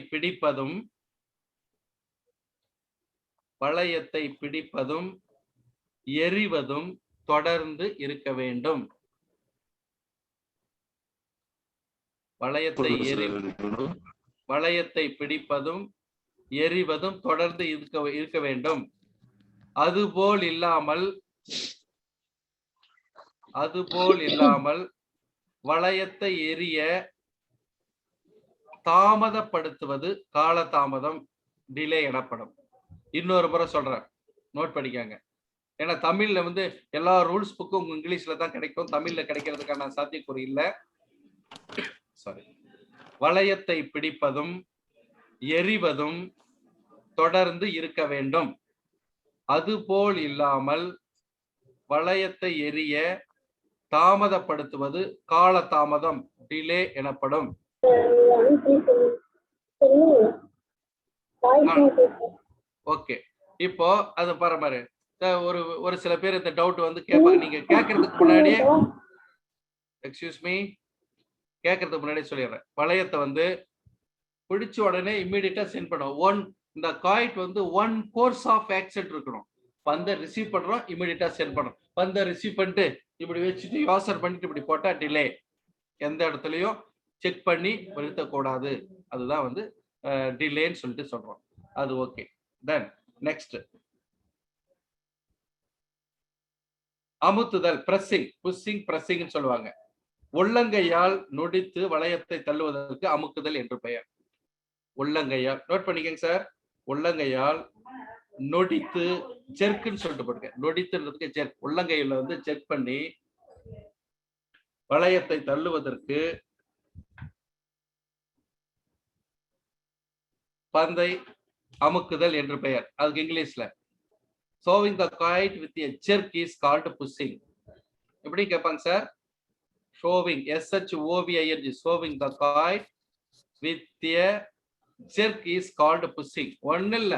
பிடிப்பதும் எறிவதும் தொடர்ந்து இருக்க வேண்டும். வளையத்தை பிடிப்பதும் எறிவதும் தொடர்ந்து இருக்க வேண்டும். அதுபோல் இல்லாமல் வளையத்தை எரிய தாமதப்படுத்துவது காலதாமதம், டிலே எனப்படும். இன்னொரு முறை சொல்றேன், நோட் பண்ணிக்காங்க. ஏன்னா தமிழ்ல வந்து எல்லா ரூல்ஸ் புக்கும் இங்கிலீஷ்ல தான் கிடைக்கும், தமிழ்ல கிடைக்கிறதுக்கான சாத்தியக்கூறு இல்லை. சாரி. வளையத்தை பிடிப்பதும் எறிவதும் தொடர்ந்து இருக்க வேண்டும். அதுபோல் இல்லாமல் வளையத்தை எரிய தாமதப்படுத்துவது காலதாமதம், டிலே எனப்படும். ஓகே. இப்போ அது பாரு, ஒரு சில பேர் இந்த டவுட் வந்து கேட்பாங்க. நீங்க கேட்கறதுக்கு முன்னாடியே கேட்கறதுக்கு முன்னாடியே சொல்லிடுறேன். வளையத்தை வந்து பிடிச்ச உடனே இம்மிடியட்டா சென்ட் பண்ணுவோம். இந்த காயிட் வந்து 1 கோர்ஸ் ஆஃப் ஆக்சன் இருக்கணும். பந்தை ரிசீவ் பண்றோம், இம்மிடியட்டா சென்ட் பண்றோம். பந்தை ரிசீவ் பண்ணிட்டு இப்படி வச்சுட்டு யோசனை பண்ணிட்டு இப்படி போட்டா டிலே. எந்த இடத்துலயும் செக் பண்ணி நிறுத்தக்கூடாது. அதுதான் வந்து டிலேன்னு சொல்லிட்டு சொல்றோம். அது ஓகே. தென் நெக்ஸ்ட் அமுத்துதல், பிரஸ்ஸிங், புஷ்ஷிங், பிரஸ்ஸிங் சொல்லுவாங்க. உள்ளங்கையால் நொடித்து வளையத்தை தள்ளுவதற்கு அமுக்குதல் என்று பெயர். உள்ளங்கையால் நோட் பண்ணிக்கங்க சார். உள்ளங்கையால் நொடித்து, ஜெர்க்குன்னு சொல்லிட்டு போட்டுங்க. நொடித்துன்றதுக்கு ஜெர்க். உள்ளங்கையில வந்து ஜெர்க் பண்ணி வளையத்தை தள்ளுவதற்கு பந்தை அமுக்குதல் என்று பெயர். அதுக்கு இங்கிலீஷ்ல shoving the kite with a jerk is called pushing. எப்படி கேட்பாங்க sir? shoving, SHOVING, shoving the kite with a jerk is called pushing. ஒண்ணு இல்ல,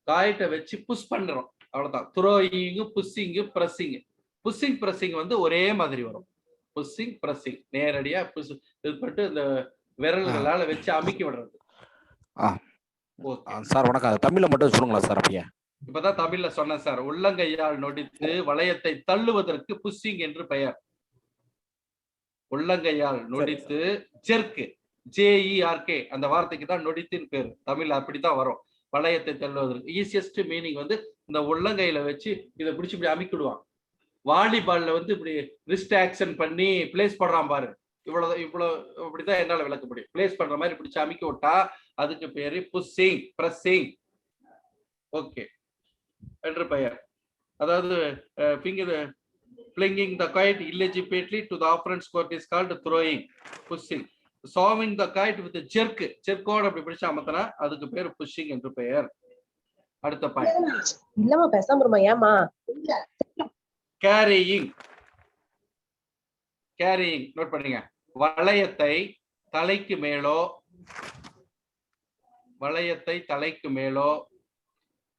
காயிட்டை வச்சு புஷ் பண்றோம், அவ்வளவுதான். Throwing, pushing, pressing. Pushing pressing வந்து ஒரே மாதிரி வரும். புஷ்ஷிங் பிரஸ்ஸிங் நேரடியா புஷ் இது பண்ணிட்டு இந்த விரல்களால வச்சு அமுக்கி விடுறது. சார் வணக்கம். தமிழ்ல மட்டும் சொல்லுங்களா சார்? அப்படியே இப்பதான் தமிழ்ல சொன்னேன் சார். உள்ளங்கையால் நொடித்து வளையத்தை தள்ளுவதற்கு புஷ்ஷிங் என்று பெயர். உள்ளங்கையால் நொடித்து ஜெர்க், JERK, அந்த வார்த்தைக்கு தான் நொடித்துன்னு பேரு. தமிழ்ல அப்படித்தான் வரும். வளையத்தை தள்ளுவதற்கு ஈஸியஸ்ட் மீனிங் வந்து இந்த உள்ளங்கையில வச்சு இதை பிடிச்சி இப்படி அமுக்கிடுவான். வாலிபால்ல வந்து இப்படி ரிஸ்ட் ஆக்ஷன் பண்ணி பிளேஸ் பண்றான் பாரு. இவ்வளவு இப்படிதான் என்னால விளக்க முடியும். பிளேஸ் பண்ற மாதிரி பிடிச்சி அமுக்கி விட்டா அதுக்கு பேரு புஷ்ஷிங், பிரஸ்ஸிங். ஓகே என்று பெயர். அதாவது flinging the kite illegitimately to the opponent's court is called throwing, pushing. shoving the kite with a jerk, jerkோட அப்படி பிடிச்சு அமத்தனா அதுக்கு பேர் புஷ்ஷிங் என்று பெயர். அடுத்த பாயிண்ட். இல்லமா பேசாம இருமா. ஏமா? carrying. carrying நோட் பண்ணுங்க. வளையத்தை தலைக்கு மேலோ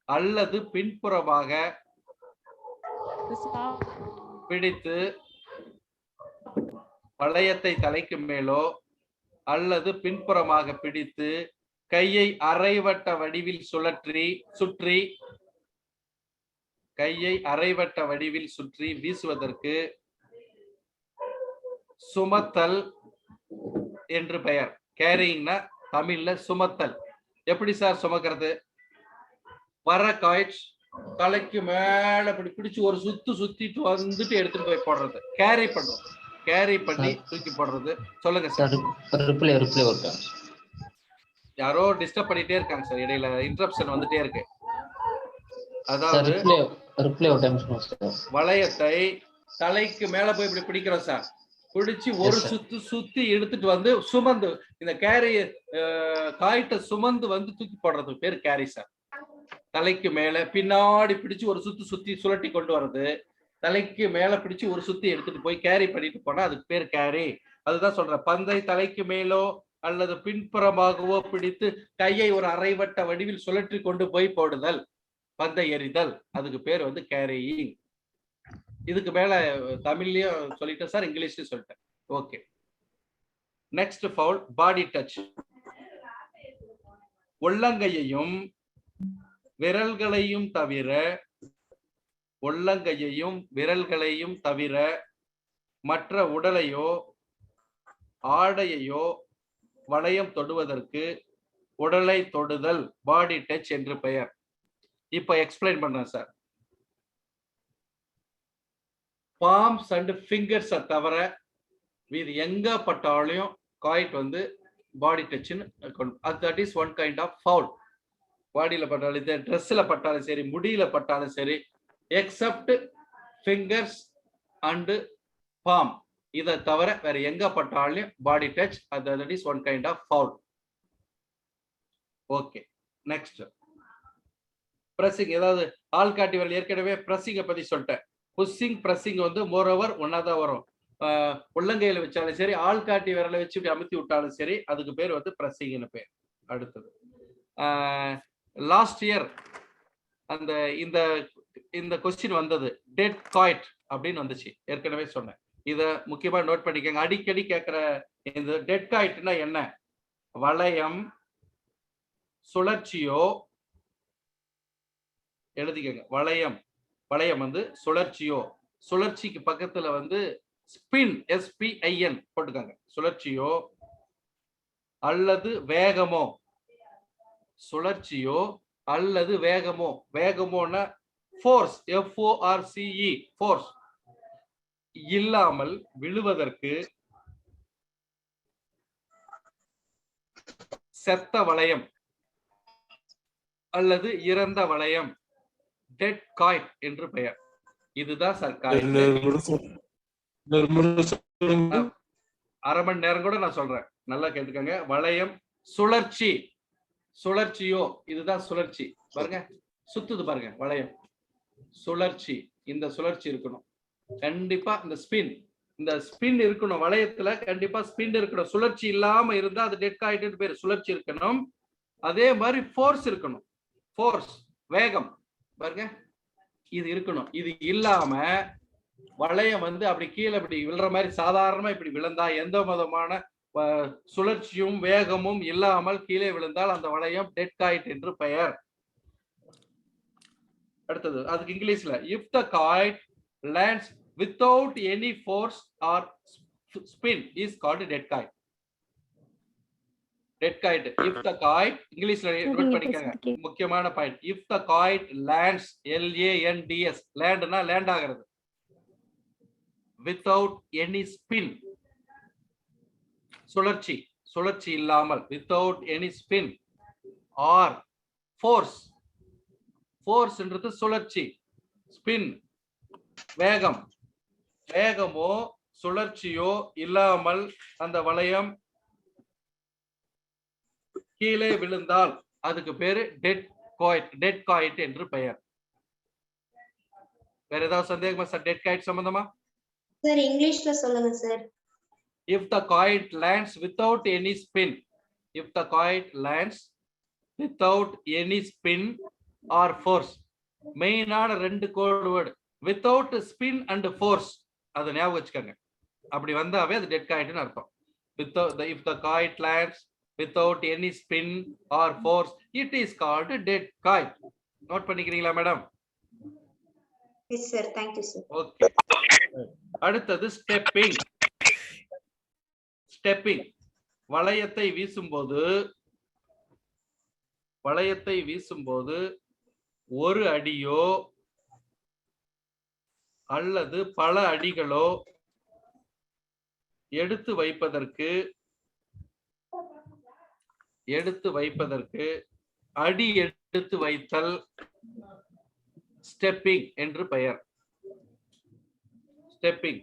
அல்லது பின்புறமாக பிடித்து, வளையத்தை தலைக்கு மேலோ அல்லது பின்புறமாக பிடித்து கையை அரைவட்ட வடிவில் சுற்றி வீசுவதற்கு சுமத்தல் என்று பெயர். கேரிங்னா தமிழ்ல சுமத்தல். எப்படி சார் சுமக்கிறது? வர காய்ட் தலைக்கு மேல பிடிச்சு ஒரு சுத்திட்டு வந்துட்டு எடுத்துட்டு போய் போடுறது. கேரி பண்றோம். கேரி பண்ணி தூக்கி போடுறது. சொல்லுங்க சார். யாரோ டிஸ்டர்ப் பண்ணிட்டே இருக்காங்க சார். இடையில இன்டரப்ஷன் வந்துட்டே இருக்கு. அதாவது வளையத்தை தலைக்கு மேல போய் இப்படி பிடிக்கிறோம் சார். பிடிச்சு ஒரு சுத்து சுத்தி எடுத்துட்டு வந்து சுமந்து இந்த கேரி காய்ட்ட சுமந்து வந்து தூக்கி போடுறதுக்கு பேர் கேரி சார். தலைக்கு மேல பின்னாடி பிடிச்சு ஒரு சுத்து சுத்தி சுழட்டி கொண்டு வர்றது, தலைக்கு மேல பிடிச்சு ஒரு சுத்தி எடுத்துட்டு போய் கேரி பண்ணிட்டு போனா அதுக்கு பேர் கேரி. அதுதான் சொல்றேன், பந்தை தலைக்கு மேலோ அல்லது பின்புறமாகவோ பிடித்து கையை ஒரு அரைவட்ட வடிவில் சுழற்றி கொண்டு போய் போடுதல், பந்தை எறிதல், அதுக்கு பேர் வந்து கேரியிங். இதுக்கு மேல தமிழ்லயும் சொல்லிட்டேன் சார், இங்கிலீஷ்லயும் சொல்லிட்டேன். ஓகே, நெக்ஸ்ட் ஃபவுல் பாடி டச். உள்ளங்கையையும் விரல்களையும் தவிர மற்ற உடலையோ ஆடையையோ வளையம் தொடுவதற்கு உடலை தொடுதல் பாடி டச் என்று பெயர். இப்ப எக்ஸ்பிளைன் பண்றேன் சார். பாம்ஸ் அண்ட் ஃபிங்கர்ஸ் தவிர இது எங்க பட்டாலையும் காய்ட் வந்து பாடி டச்னு that is one kind of foul. பாடியில பட்டாலும் சரி, ட்ரெஸ்ல பட்டாலும் சரி, முடியில பட்டாலும் சரி, எக்ஸப்ட் ஃபிங்கர்ஸ் அண்ட் பாம், இதை தவிர வேற எங்க பட்டாலும் body touch, that is one kind of foul. Okay, next pressing. ஏதாவது ஆள் காட்டி வரல, ஏற்கனவே பிரஸிங்கை பத்தி சொல்லிட்டேன். புஷிங் பிரஸிங் வந்து மோரோவர் ஒன்னாதான் வரும். உள்ளங்கையில வச்சாலும் சரி, ஆள் காட்டி விரலை வச்சு இப்படி அமுத்தி விட்டாலும் சரி, அதுக்கு பேர் வந்து பிரஸிங்னு பேர். அடுத்தது லாஸ்ட் இயர் அந்த இந்த கொஸ்டின் வந்தது, டெட் காய்ட் அப்படின்னு வந்துச்சு, ஏற்கனவே சொன்னேன். இத முக்கியமா நோட் பண்ணிக்கங்க, அடிக்கடி கேட்கிற இந்த டெட் காய்ட்னா என்ன? வளையம் சுழற்சியோ, எழுதிக்கங்க, வளையம் வந்து சுழற்சியோ, சுழற்சிக்கு பக்கத்துல வந்து ஸ்பின் SPIN போட்டுக்காங்க, சுழற்சியோ அல்லது வேகமோ, சுழற்சியோ அல்லது வேகமோ, வேகமோனா ஃபோர்ஸ் FORCE ஃபோர்ஸ் இல்லாமல் விழுவதற்கு செத்த வளையம் அல்லது இறந்த வளையம் டெட் காய்ட் என்று பெயர். இதுதான் சார் காய்ட். அரை மணி நேரம் கூட நான் சொல்றேன், நல்லா கேட்டுக்கங்க. வளையம் சுழற்சியோ, இதுதான் சுழற்சி. பாருங்க சுத்துது பாருங்க, வளையம் சுழற்சி. இந்த சுழற்சி இருக்கணும் கண்டிப்பா. இந்த ஸ்பின் இருக்கணும், வளையத்துல கண்டிப்பா ஸ்பின் இருக்கணும். சுழற்சி இல்லாம இருந்தா அது டெட் காய்ட் பேர். சுழற்சி இருக்கணும், அதே மாதிரி ஃபோர்ஸ் இருக்கணும், ஃபோர்ஸ் வேகம் பாருங்க, இது இருக்கணும். இது இல்லாம வளையம் வந்து அப்படி கீழே இப்படி விழுற மாதிரி சாதாரணமா இப்படி விழுந்தா, எந்த விதமான சுழற்சியும் வேகமும் இல்லாமல் கீழே விழுந்தால் அந்த வளையம் டெட் காய்ட் என்று பெயர். அடுத்தது அதுக்கு இங்கிலீஷ்ல, if the kite lands without any force or spin is called dead kite. Dead kite, if the kite, இங்கிலீஷ்ல நோட் பண்ணிக்கங்க, முக்கியமான point. if the kite lands, LANDS, லேண்ட்னா லேண்ட் ஆகிறது, without any spin, சுழற்சி இல்லாமல், without any spin or forceன்றது சுழற்சி, spin வேகமோ சுழற்சியோ இல்லாமல் அந்த வளையம் கீழே விழுந்தால் அதுக்கு பேரு டெட் காய்ட் என்று பெயர். வேற ஏதாவது சந்தேகமா சார் டெட் காய்ட் சம்பந்தமா? சார் இங்கிலீஷ்ல சொல்லுங்க sir. If the kite lands without any spin, if the kite lands without any spin or force, மெயினான ரெண்டு code word, without spin and force, அதை ஞாபகம் வச்சுக்கோங்க. அப்படி வந்தாவே அது டெட் காய்ட்னு அர்த்தம். If the kite lands without any spin or force, it is called dead kite. Note பண்ணிக்கிறீங்களா madam? Yes sir, thank you sir. Okay. அடுத்தது ஸ்டெப்பிங். வளையத்தை வீசும்போது ஒரு அடியோ அல்லது பல அடிகளோ எடுத்து வைப்பதற்கு அடி எடுத்து வைத்தல் ஸ்டெப்பிங் என்று பெயர். ஸ்டெப்பிங்.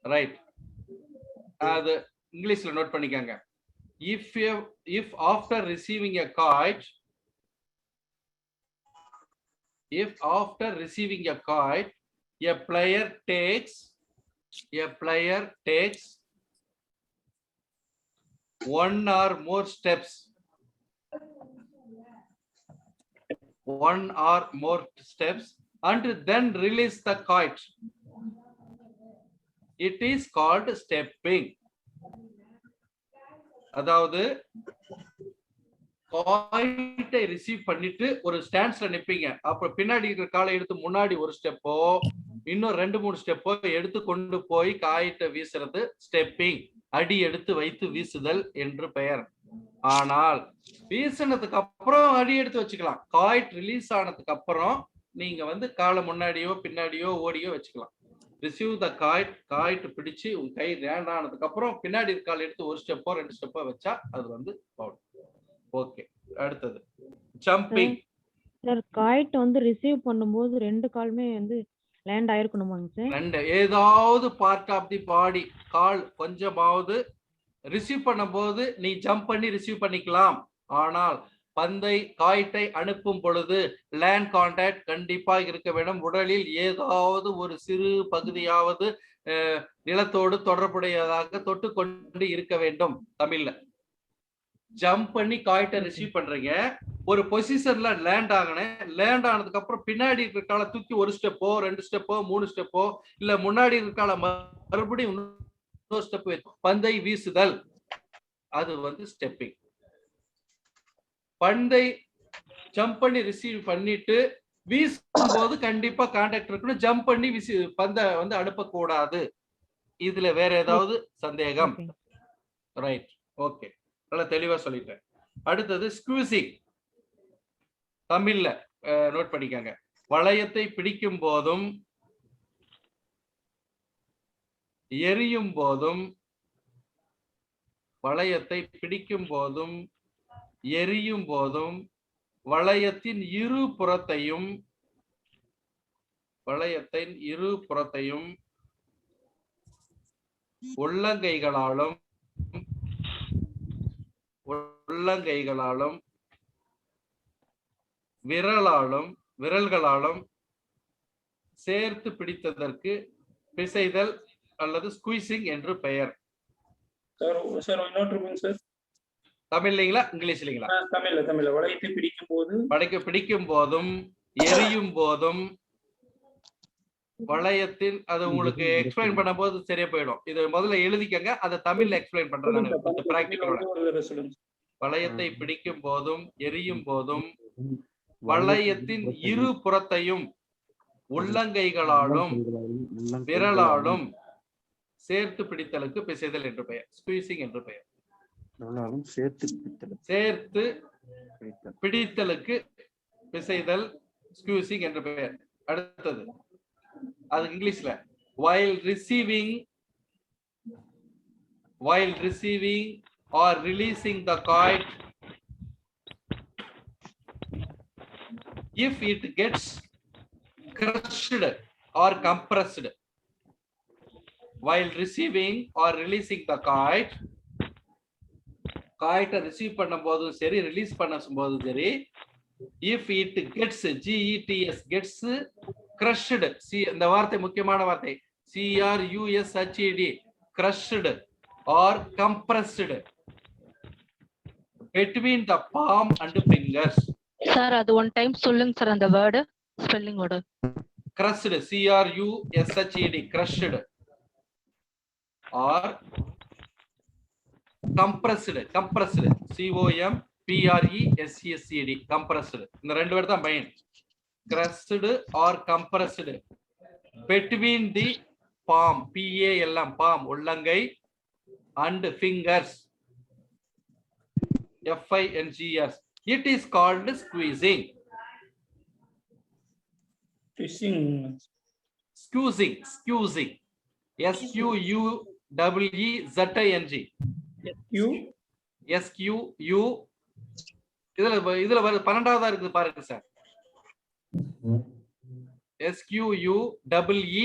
ரைட். அது இங்கிலீஷ்ல நோட் பண்ணிக்கங்க. If after receiving a kite, a player takes one or more steps and then release the kite, it is called stepping. அதாவது காயிட்டை ரிசீவ் பண்ணிட்டு ஒரு ஸ்டாண்ட்ஸ்ல நிப்பீங்க. அப்புறம் பின்னாடி இருக்கிற காலை எடுத்து முன்னாடி ஒரு ஸ்டெப்போ இன்னும் 2-3 ஸ்டெப்போ எடுத்து கொண்டு போய் காயிட்டை வீசுறது ஸ்டெப்பிங், அடி எடுத்து வைத்து வீசுதல் என்று பெயர். ஆனால் வீசினதுக்கு அப்புறம் அடி எடுத்து வச்சுக்கலாம். காயிட் ரிலீஸ் ஆனதுக்கு அப்புறம் நீங்க வந்து காலை முன்னாடியோ பின்னாடியோ ஓடியோ வச்சுக்கலாம். ரிசீவ் த காயிட் பிடிச்சு உங்க கை லேண்ட் ஆனதுக்கு அப்புறம் பின்னாடி கால் எடுத்து ஒரு ஸ்டெப்போ 2 ஸ்டெப்போ வச்சா அது வந்து பவுல். ஓகே, அடுத்தது ஜம்பிங். சார் காயிட் வந்து ரிசீவ் பண்ணும்போது 2 காலுமே வந்து லேண்ட் ஆயிருக்கணுமாங்க சார்? 2 ஏதாவது பார்ட் ஆஃப் தி பாடி கால் கொஞ்சமாவது ரிசீவ் பண்ணும்போது நீ ஜம்ப் பண்ணி ரிசீவ் பண்ணிக்கலாம். ஆனால் பந்தை காயிட்டை அனுப்பும் பொழுது லேண்ட் கான்டாக்ட் கண்டிப்பா இருக்க வேண்டும். உடலில் ஏதாவது ஒரு சிறு பகுதியாவது நிலத்தோடு தொடர்புடையதாக தொட்டு கொண்டு இருக்க வேண்டும். தமிழ்ல ஜம்ப் பண்ணி காயிட்டை ரிசீவ் பண்றீங்க, ஒரு பொசிஷன்ல லேண்ட் ஆனதுக்கு அப்புறம் பின்னாடி இருக்கிற காலை தூக்கி ஒரு ஸ்டெப்போ 2 ஸ்டெப்போ 3 ஸ்டெப்போ இல்ல முன்னாடி இருக்கிற காலை மறுபடியும் இன்னொரு ஸ்டெப் பந்தை வீசுதல், அது வந்து ஸ்டெப்பிங். பந்தை ஜம்ப் பண்ணி ரிசீவ் பண்ணிட்டு வீசும் போது கண்டிப்பா கான்டாக்ட் இருக்கணும். ஜம்ப் பண்ணி பந்தை வந்து அனுப்பக்கூடாது. இதுல வேற ஏதாவது சந்தேகம்? ரைட், ஓகே, நல்லா தெளிவா சொல்லிட்டேன். அடுத்தது ஸ்குவீசிங். தமிழ்ல நோட் பண்ணிக்கங்க. வளையத்தை பிடிக்கும் போதும் எரியும் போதும், வளையத்தை பிடிக்கும் போதும் எரியும் போதும் வளையத்தின் இரு புறத்தையும் உள்ளங்கைகளாலும் விரல்களாலும் சேர்த்து பிடித்ததற்கு பிசைதல் அல்லது ஸ்குவீசிங் என்று பெயர். தமிழ்லைங்களா இங்கிலீஷ்லீங்களா? தமிழ்ல. வளையத்தை பிடிக்கும் போதும் எரியும் போதும் வளையத்தின், அது உங்களுக்கு எக்ஸ்பிளைன் பண்ணும் போது சரியா போயிடும். இது முதல்ல எழுதிக்கங்க, அதை தமிழ்ல எக்ஸ்பிளைன் பண்றேன். வளையத்தை பிடிக்கும் போதும் எரியும் போதும் வளையத்தின் இரு புறத்தையும் உள்ளங்கைகளாலும் விரலாலும் சேர்த்து பிடித்தலுக்கு பிசைதல் என்று பெயர், ஸ்குவீசிங் என்று பெயர். சேர்த்து பிடித்தலுக்கு பிசைதல் ஸ்குவீசிங் என்று பெயர். அடுத்தது அது இங்கிலீஷ்ல while receiving or releasing the kite, if it gets crushed or compressed. While receiving or releasing the kite, kite receive பண்ணும் போதும் சரி ரிலீஸ் பண்ணும் போதும் சரி, if it gets gets crushed, இந்த வார்த்தை முக்கியமான வார்த்தை, crushed crushed or compressed between the palm and fingers. Sir அது ஒன் டைம் சொல்லுங்க சார் அந்த வேர்ட் ஸ்பெல்லிங் ஓட. crushed crushed crushed or compressed compressed compressed. இந்த ரெண்டு வேர்ட் தான் main. crushed or compressed between the palm, palm உள்ளங்கை and fingers, fingers. It is called squeezing. Squeezing squeezing SQUEZING. இதுல 12வதா இருக்குது பாருங்க sir. SQUEEZING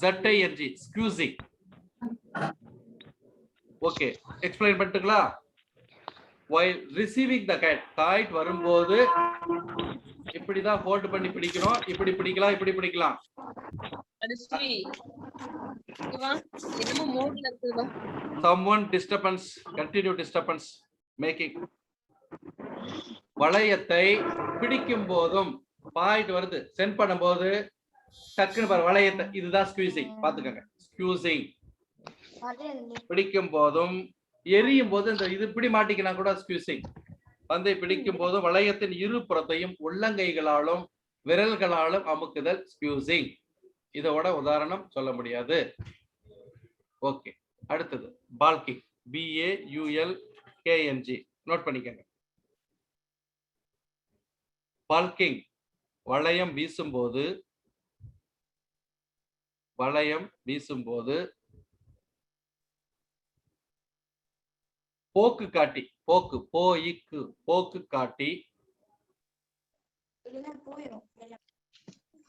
ZING squeezing. Okay, explain பண்ணிட்டுங்களா? while receiving the kite வரும்போது இப்படிதான் ஹோல்ட் பண்ணி பிடிக்கணும். இப்படி பிடிக்கலாம், இப்படி பிடிக்கலாம். someone disturbance, continue disturbance making. வளையத்தை பிடிக்கும் போதும் பாயிண்ட் வருது சென்ட் பண்ணும்போது டக்குன்னு பாரு வளையத்தை, இதுதான் ஸ்குவீசிங். பாத்துக்கங்க, ஸ்குவீசிங். பிடிக்கும் போதும் எரியும் போது இந்த இது இப்படி மாட்டிக்கினா கூட ஸ்குவீசிங். பந்தை பிடிக்கும் போது வளையத்தின் இரு புறத்தையும் உள்ளங்கைகளாலும் விரல்களாலும் அமுக்குதல் ஸ்குவீசிங். இதோட உதாரணம் சொல்ல முடியாது. ஓகே, அடுத்தது பால்கிங். BAULKNG நோட் பண்ணிக்கங்க. பால்கிங் வளையம் வீசும்போது போக்கு காட்டி, போக்கு காட்டி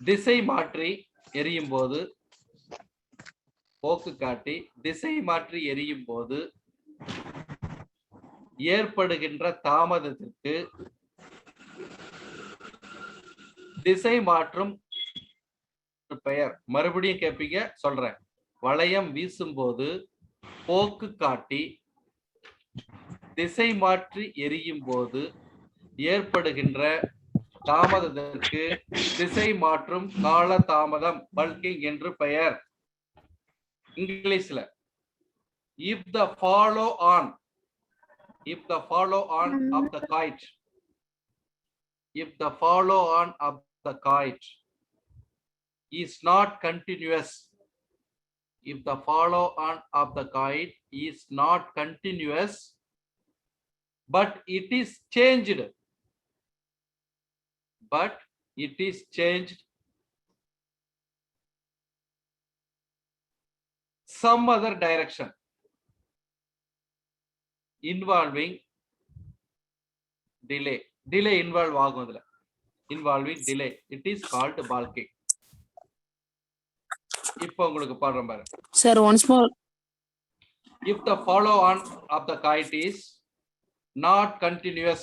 திசை மாற்றி எரியும் போது, போக்கு காட்டி திசை மாற்றி எரியும் போது ஏற்படுகின்ற தாமதத்திற்கு திசை மாற்றும் பெயர். மறுபடியும் கேட்பீங்க, சொல்றேன். வளையம் வீசும்போது போக்கு காட்டி திசை மாற்றி எரியும் போது ஏற்படுகின்ற தாமதத்திற்கு திசை மாற்றும் கால தாமதம் பல்கிங் என்று பெயர். இங்கிலீஷ்ல if the follow on of the kite, if the follow on of the kite is not continuous, if the follow on of the kite is not continuous but it is changed, some other direction involving delay involve ஆகும். இதுல involving delay, it is called balking. இப்போ உங்களுக்கு பாடுறேன் பாரு. Sir, once more. If the follow on of the kite is not continuous,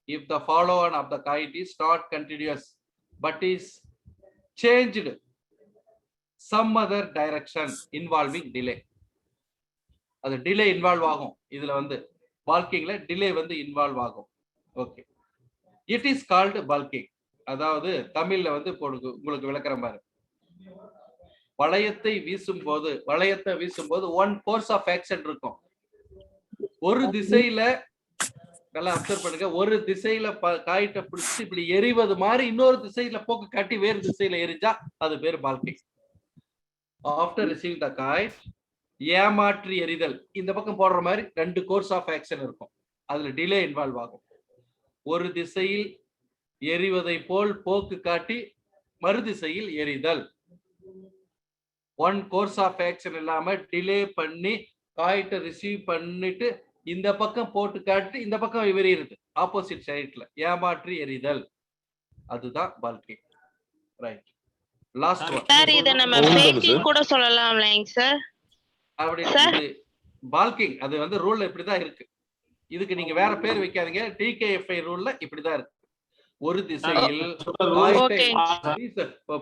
if the follow on of the kite is not continuous but is changed some other direction involving delay, அது delay involve ஆகும். இதுல வந்து balkingல delay வந்து involve ஆகும். Okay, it is called balking. அதாவது தமிழ்ல வந்து உங்களுக்கு விளக்குறேன் பாரு. வளையத்தை வீசும்போது ஒன் கோர்ஸ் ஆஃப் ஆக்ஷன் இருக்கும். ஒரு திசையில, நல்லா அப்சர்வ் பண்ணுங்க, ஒரு திசையில காயிட்ட பிடிச்சி இப்படி எரிவது மாதிரி இன்னொரு திசையில போக்கு காட்டி வேறு திசையில எரிஞ்சா அது பேர் பால்கிங். ஆஃப்டர் ரிசீவிங் த காயிட், ஏமாற்றி எரிதல். இந்த பக்கம் போடுற மாதிரி 2 கோர்ஸ் ஆஃப் ஆக்ஷன் இருக்கும். அதுல டிலே இன்வால்வ் ஆகும். ஒரு திசையில் எரிவதை போல் போக்கு காட்டி மறு திசையில் எரிதல். ஒன் கோர்ஸ் ஆஃப் ஆக்ஷன் இல்லாம டிலே பண்ணி காயிட்ட ரிசீவ் பண்ணிட்டு இந்த பக்கம் போட்டு காட்டி இந்த பக்கம் எரியுது ஆப்போசிட் சைட்ல, ஏமாற்றி எரிதல். அதுதான் balking. Right, last one. Sir, இத நம்ம ஃபேக்கிங் கூட சொல்லலாம்லங்க சார்? அப்படி பால்கிங் அது வந்து ரூல்ல இப்படிதான் இருக்கு. இதுக்கு நீங்க வேற பேர் வைக்காதீங்க. TKFI ரூல்ல இப்படிதான் இருக்கு. ஒரு திசையில்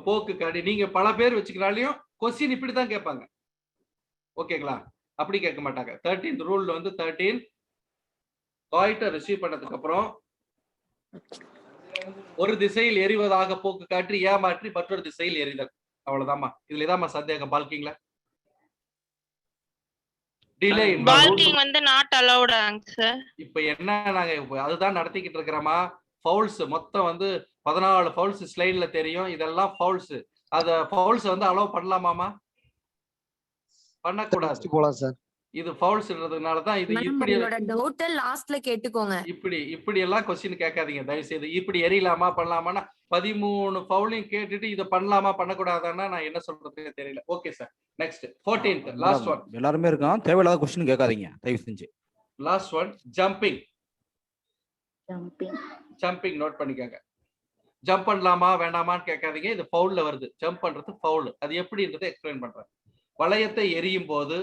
போக்கு காட்டி, நீங்க பல பேர் வச்சுக்கிறாலையும் கொஸ்டின் இப்படிதான் கேட்பாங்க. ஓகேங்களா? அப்படி கேட்க மாட்டாங்க. 13th ரூல்ல வந்து 13 காயிட்ட ரிசீவ் பண்ணதுக்கு அப்புறம் ஒரு திசையில் எரிவதாக போக்கு காட்டி ஏமாற்றி மற்றொரு திசையில் எரிதல். அவ்வளவுதாம்மா. இதுல ஏதாம்மா சந்தேகம் பால்கிங்ல? டிலே பால்கிங் வந்து நாட் அலௌட் சார். இப்போ என்ன, நாங்க அதுதான் நடத்திக்கிட்டு இருக்கிறோமா? ஃபவுல்ஸ் மொத்தம் வந்து 14 ஃபவுல்ஸ் ஸ்லைட்ல தெரியும். இதெல்லாம் ஃபவுல்ஸ். அத ஃபவுல்ஸ் வந்து அலோவ் பண்ணலாமாமா? பண்ணக்கூடாது. போலாம் சார். இது ஃபவுல்ஸ்ன்றதுனால தான் இது. இப்படி டவுட் லாஸ்ட்ல கேட்டுக்கோங்க. இப்படி எல்லாம் क्वेश्चन கேட்காதீங்க தயவு செய்து. இப்படி எரியலாமா பண்ணலாமான்னா 13 ஃபவுலையும் கேட்டுட்டு இத பண்ணலாமா பண்ணக்கூடாதான்னா நான் என்ன சொல்றதுன்னு தெரியல. Okay sir, next 14th last one. எல்லாருமே இருக்கான், தேவையில்லாத क्वेश्चन கேட்காதீங்க தயவு செஞ்சு. Last one jumping. Jumping note பண்ணிக்கங்க. ஜம்ப் பண்ணலாமா வேண்டாமான்னு கேட்காதீங்க. இது ஃபவுல்ல வருது. ஜம்ப் பண்றது ஃபவுல். அது எப்படின்றதை எக்ஸ்பிளைன் பண்றேன். வளையத்தை எரியும் போது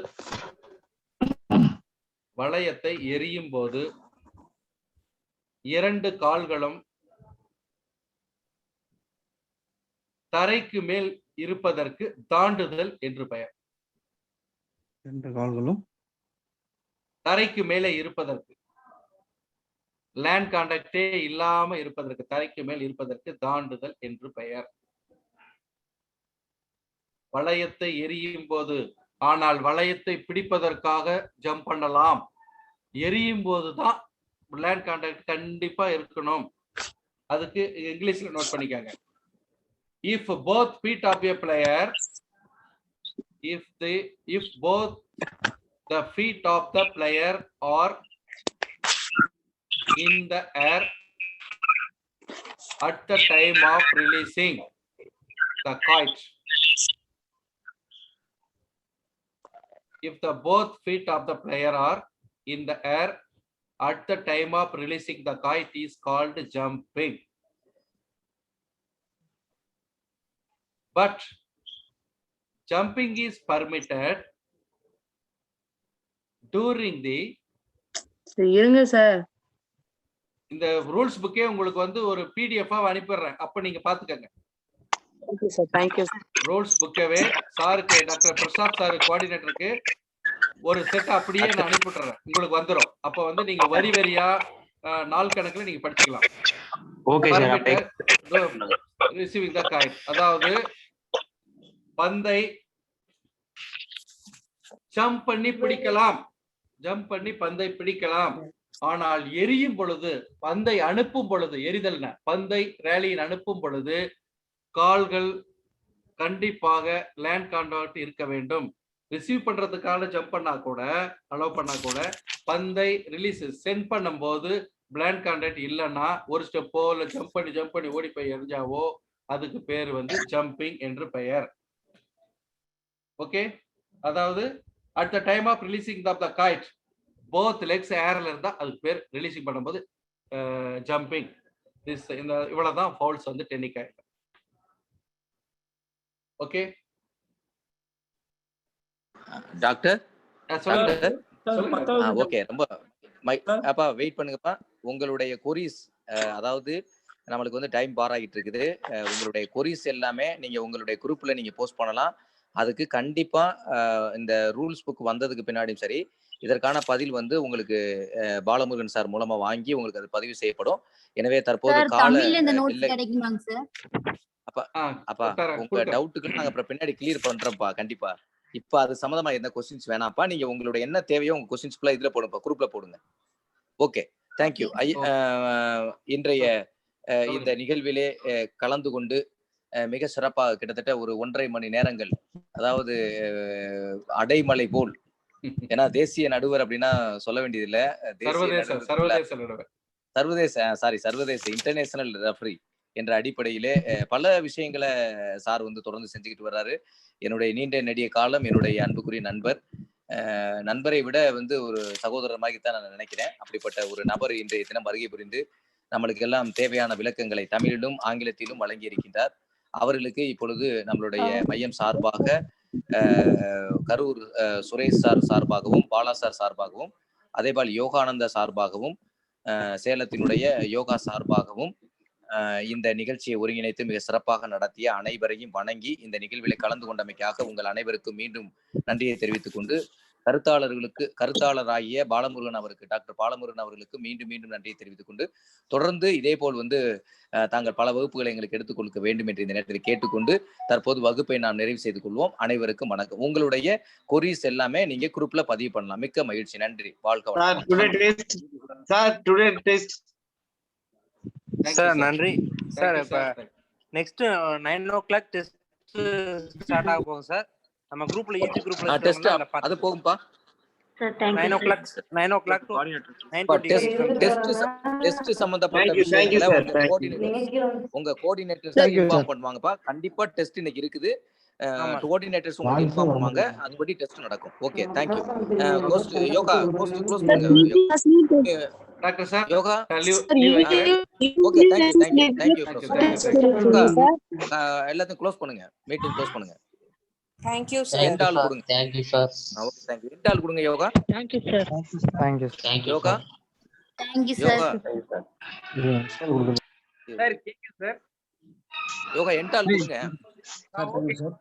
2 கால்களும் தரைக்கு மேல் இருப்பதற்கு தாண்டுதல் என்று பெயர். 2 கால்களும் தரைக்கு மேலே இருப்பதற்கு, லேண்ட் கான்டாக்டே இல்லாம இருப்பதற்கு, தரைக்கு மேல் இருப்பதற்கு தாண்டுதல் என்று பெயர். வளையத்தை எரியும் போது, ஆனால் வளையத்தை பிடிப்பதற்காக ஜம்ப் பண்ணலாம். எரியும் போதுதான் லேண்ட் கான்டாக்ட் கண்டிப்பா இருக்கணும். அதுக்கு இங்கிலீஷ்ல நோட் பண்ணிக்காங்க. If both feet of a player, if both the feet of the player are in the air at the time of releasing the kite, if the both feet of the player are in the air at the time of releasing the kite is called jumping. But jumping is permitted during the இருங்க sir, இந்த rules புக்கே உங்களுக்கு வந்து ஒரு PDF அனுப்பிடுறேன். அப்ப நீங்க பாத்துக்கங்க. Okay sir, thank you. Rules புக்கவே சாருக்கு, டாக்டர் பிரசாத் சார் கோஆர்டினேட்டருக்கு ஒரு செட் அப்படியே நான் அனுப்பிடுறேன். உங்களுக்கு வந்துடும். அப்ப வந்து நீங்க வரி வரியா நாள் கணக்குல நீங்க படிச்சுக்கலாம். Okay sir. Receiving the coin, அதாவது பந்தை ஜம்ப் பண்ணி பிடிக்கலாம், ஜம்ப் பண்ணி பந்தை பிடிக்கலாம். ஆனால் எரியும் பொழுது, பந்தை அனுப்பும் பொழுது, எரிதல் பந்தை ரேலியின் அனுப்பும் பொழுது கால்கள் கண்டிப்பாக லேண்ட் கான்டாக்ட் இருக்க வேண்டும். ரிசீவ் பண்றதுக்காக ஜம்ப் பண்ணா கூட, அலோவ் பண்ணா கூட, பந்தை ரிலீஸ் சென்ட் பண்ணும் போது லேண்ட் கான்டாக்ட் இல்லைன்னா ஒரு ஸ்டெப்போ இல்ல ஜம்ப் பண்ணி ஓடி போய் எரிஞ்சாவோ அதுக்கு பேர் வந்து ஜம்பிங் என்று பெயர். ஓகே, அதாவது at the time of releasing of the kite both legs airல இருந்தா அதுக்கு பேர் ரிலீசிங் பண்ணும்போது ஜம்பிங். இந்த இவ்வளவுதான் ஃபவுல்ஸ் வந்து டெக்னிக்கா. ஓகே டாக்டர், ஓகே, ரொம்ப அப்பா வெயிட் பண்ணுங்கப்பா. உங்களுடைய கொரிஸ், அதாவது நம்மளுக்கு வந்து டைம் பார் ஆகிட்டு இருக்குது. உங்களுடைய கொரிஸ் எல்லாமே நீங்க உங்களுடைய குரூப்ல நீங்க போஸ்ட் பண்ணலாம். அதுக்கு கண்டிப்பா இந்த ரூல்ஸ் புக் வந்ததுக்கு பின்னாடியும் சரி, இதற்கான பதில் வந்து உங்களுக்கு பாலமுருகன் சார் மூலமா வாங்கி உங்களுக்கு அது பதிவு செய்யப்படும். எனவே தற்போது அப்பா உங்க டவுட்டுக்கு நாங்க அப்புறம் பின்னாடி கிளியர் பண்றோம்ப்பா. கண்டிப்பா இப்ப அது சம்பந்தமா என்ன கொஸ்டின்ஸ் வேணாம்ப்பா. நீங்க உங்களுடைய என்ன தேவையோ உங்க கொஸ்டின்ஸ் ஃபுல்லா இதுல போடுங்க, குரூப்ல போடுங்க. Okay, thank you. இன்றைய இந்த நிகழ்விலே கலந்து கொண்டு மிக சிறப்பாக கிட்டத்தட்ட ஒரு 1.5 மணி நேரங்கள், அதாவது அடைமலை போல், ஏன்னா தேசிய நடுவர் அப்படின்னா சொல்ல வேண்டியதில்லை, சர்வதேச இன்டர்நேஷனல் ரெஃபரி என்ற அடிப்படையிலே பல விஷயங்களை சார் வந்து தொடர்ந்து செஞ்சுக்கிட்டு வர்றாரு. என்னுடைய நீண்ட நெடிய காலம் என்னுடைய அன்புக்குரிய நண்பரை விட வந்து ஒரு சகோதரர் மாதிரி தான் நான் நினைக்கிறேன். அப்படிப்பட்ட ஒரு நபர் இன்றைய தினம் வருகை புரிந்து நம்மளுக்கு எல்லாம் தேவையான விளக்கங்களை தமிழிலும் ஆங்கிலத்திலும் வழங்கி இருக்கின்றார். அவர்களுக்கு இப்பொழுது நம்மளுடைய மையம் சார்பாக கரூர் சுரேஷ் சார் சார்பாகவும், பாலா சார் சார்பாகவும், அதேபோல் யோகானந்த சார்பாகவும், சேலத்தினுடைய யோகா சார்பாகவும் இந்த நிகழ்ச்சியை ஒருங்கிணைத்து மிக சிறப்பாக நடத்திய அனைவரையும் வணங்கி இந்த நிகழ்வில் கலந்து கொண்டமைக்காக உங்கள் அனைவருக்கும் மீண்டும் நன்றியை தெரிவித்துக் கொண்டு, கருத்தாளராகிய பாலமுருகன் அவருக்கு, டாக்டர் பாலமுருகன் அவர்களுக்கு மீண்டும் நன்றியை தெரிவித்துக் கொண்டு, தொடர்ந்து இதே போல் வந்து தாங்கள் பல வகுப்புகளை எங்களுக்கு எடுத்துக் கொடுக்க வேண்டும் என்று இந்த நேரத்தில் கேட்டுக்கொண்டு தற்போது வகுப்பை நாம் நிறைவு செய்து கொள்வோம். அனைவருக்கும் வணக்கம். உங்களுடைய கொரிஸ் எல்லாமே நீங்க குரூப்ல பதிவு பண்ணலாம். மிக்க மகிழ்ச்சி. நன்றி. வாழ்க சார். நன்றி சார். இப்ப நெக்ஸ்ட் 9 o'clock டெஸ்ட் ஸ்டார்ட் ஆக போகுது சார். நம்ம குரூப்ல ஈச் குரூப்ல டெஸ்ட் அது போகும்பா. 9 o'clock to 9:20 டெஸ்ட் சம்பந்தப்பட்ட விஷயங்களை உங்க கோஆர்டினேட்டர்ஸ் இன்ஃபார்ம் பண்ணுவாங்கப்பா. கண்டிப்பா டெஸ்ட் இன்னைக்கு இருக்குது. கோஆர்டினேட்டர்ஸ் உங்களுக்கு இன்ஃபார்ம் பண்ணுவாங்க. அதுபடி டெஸ்ட் நடக்கும். Okay, thank you. Yoga close பண்ணுங்க. Doctor sir Yoga okay thank you எல்லாத்தையும் க்ளோஸ் பண்ணுங்க, மீட்டிங் க்ளோஸ் பண்ணுங்க. தேங்க்யூ எண்ட் ஆல் கொடுங்க. Thank you sir. Okay thank you. End all கொடுங்க Yoga. Thank you sir. Thank you Yoga. Thank you Yoga sir கேக்குது சார். யோகா எண்ட் ஆல் கொடுங்க. Okay sir.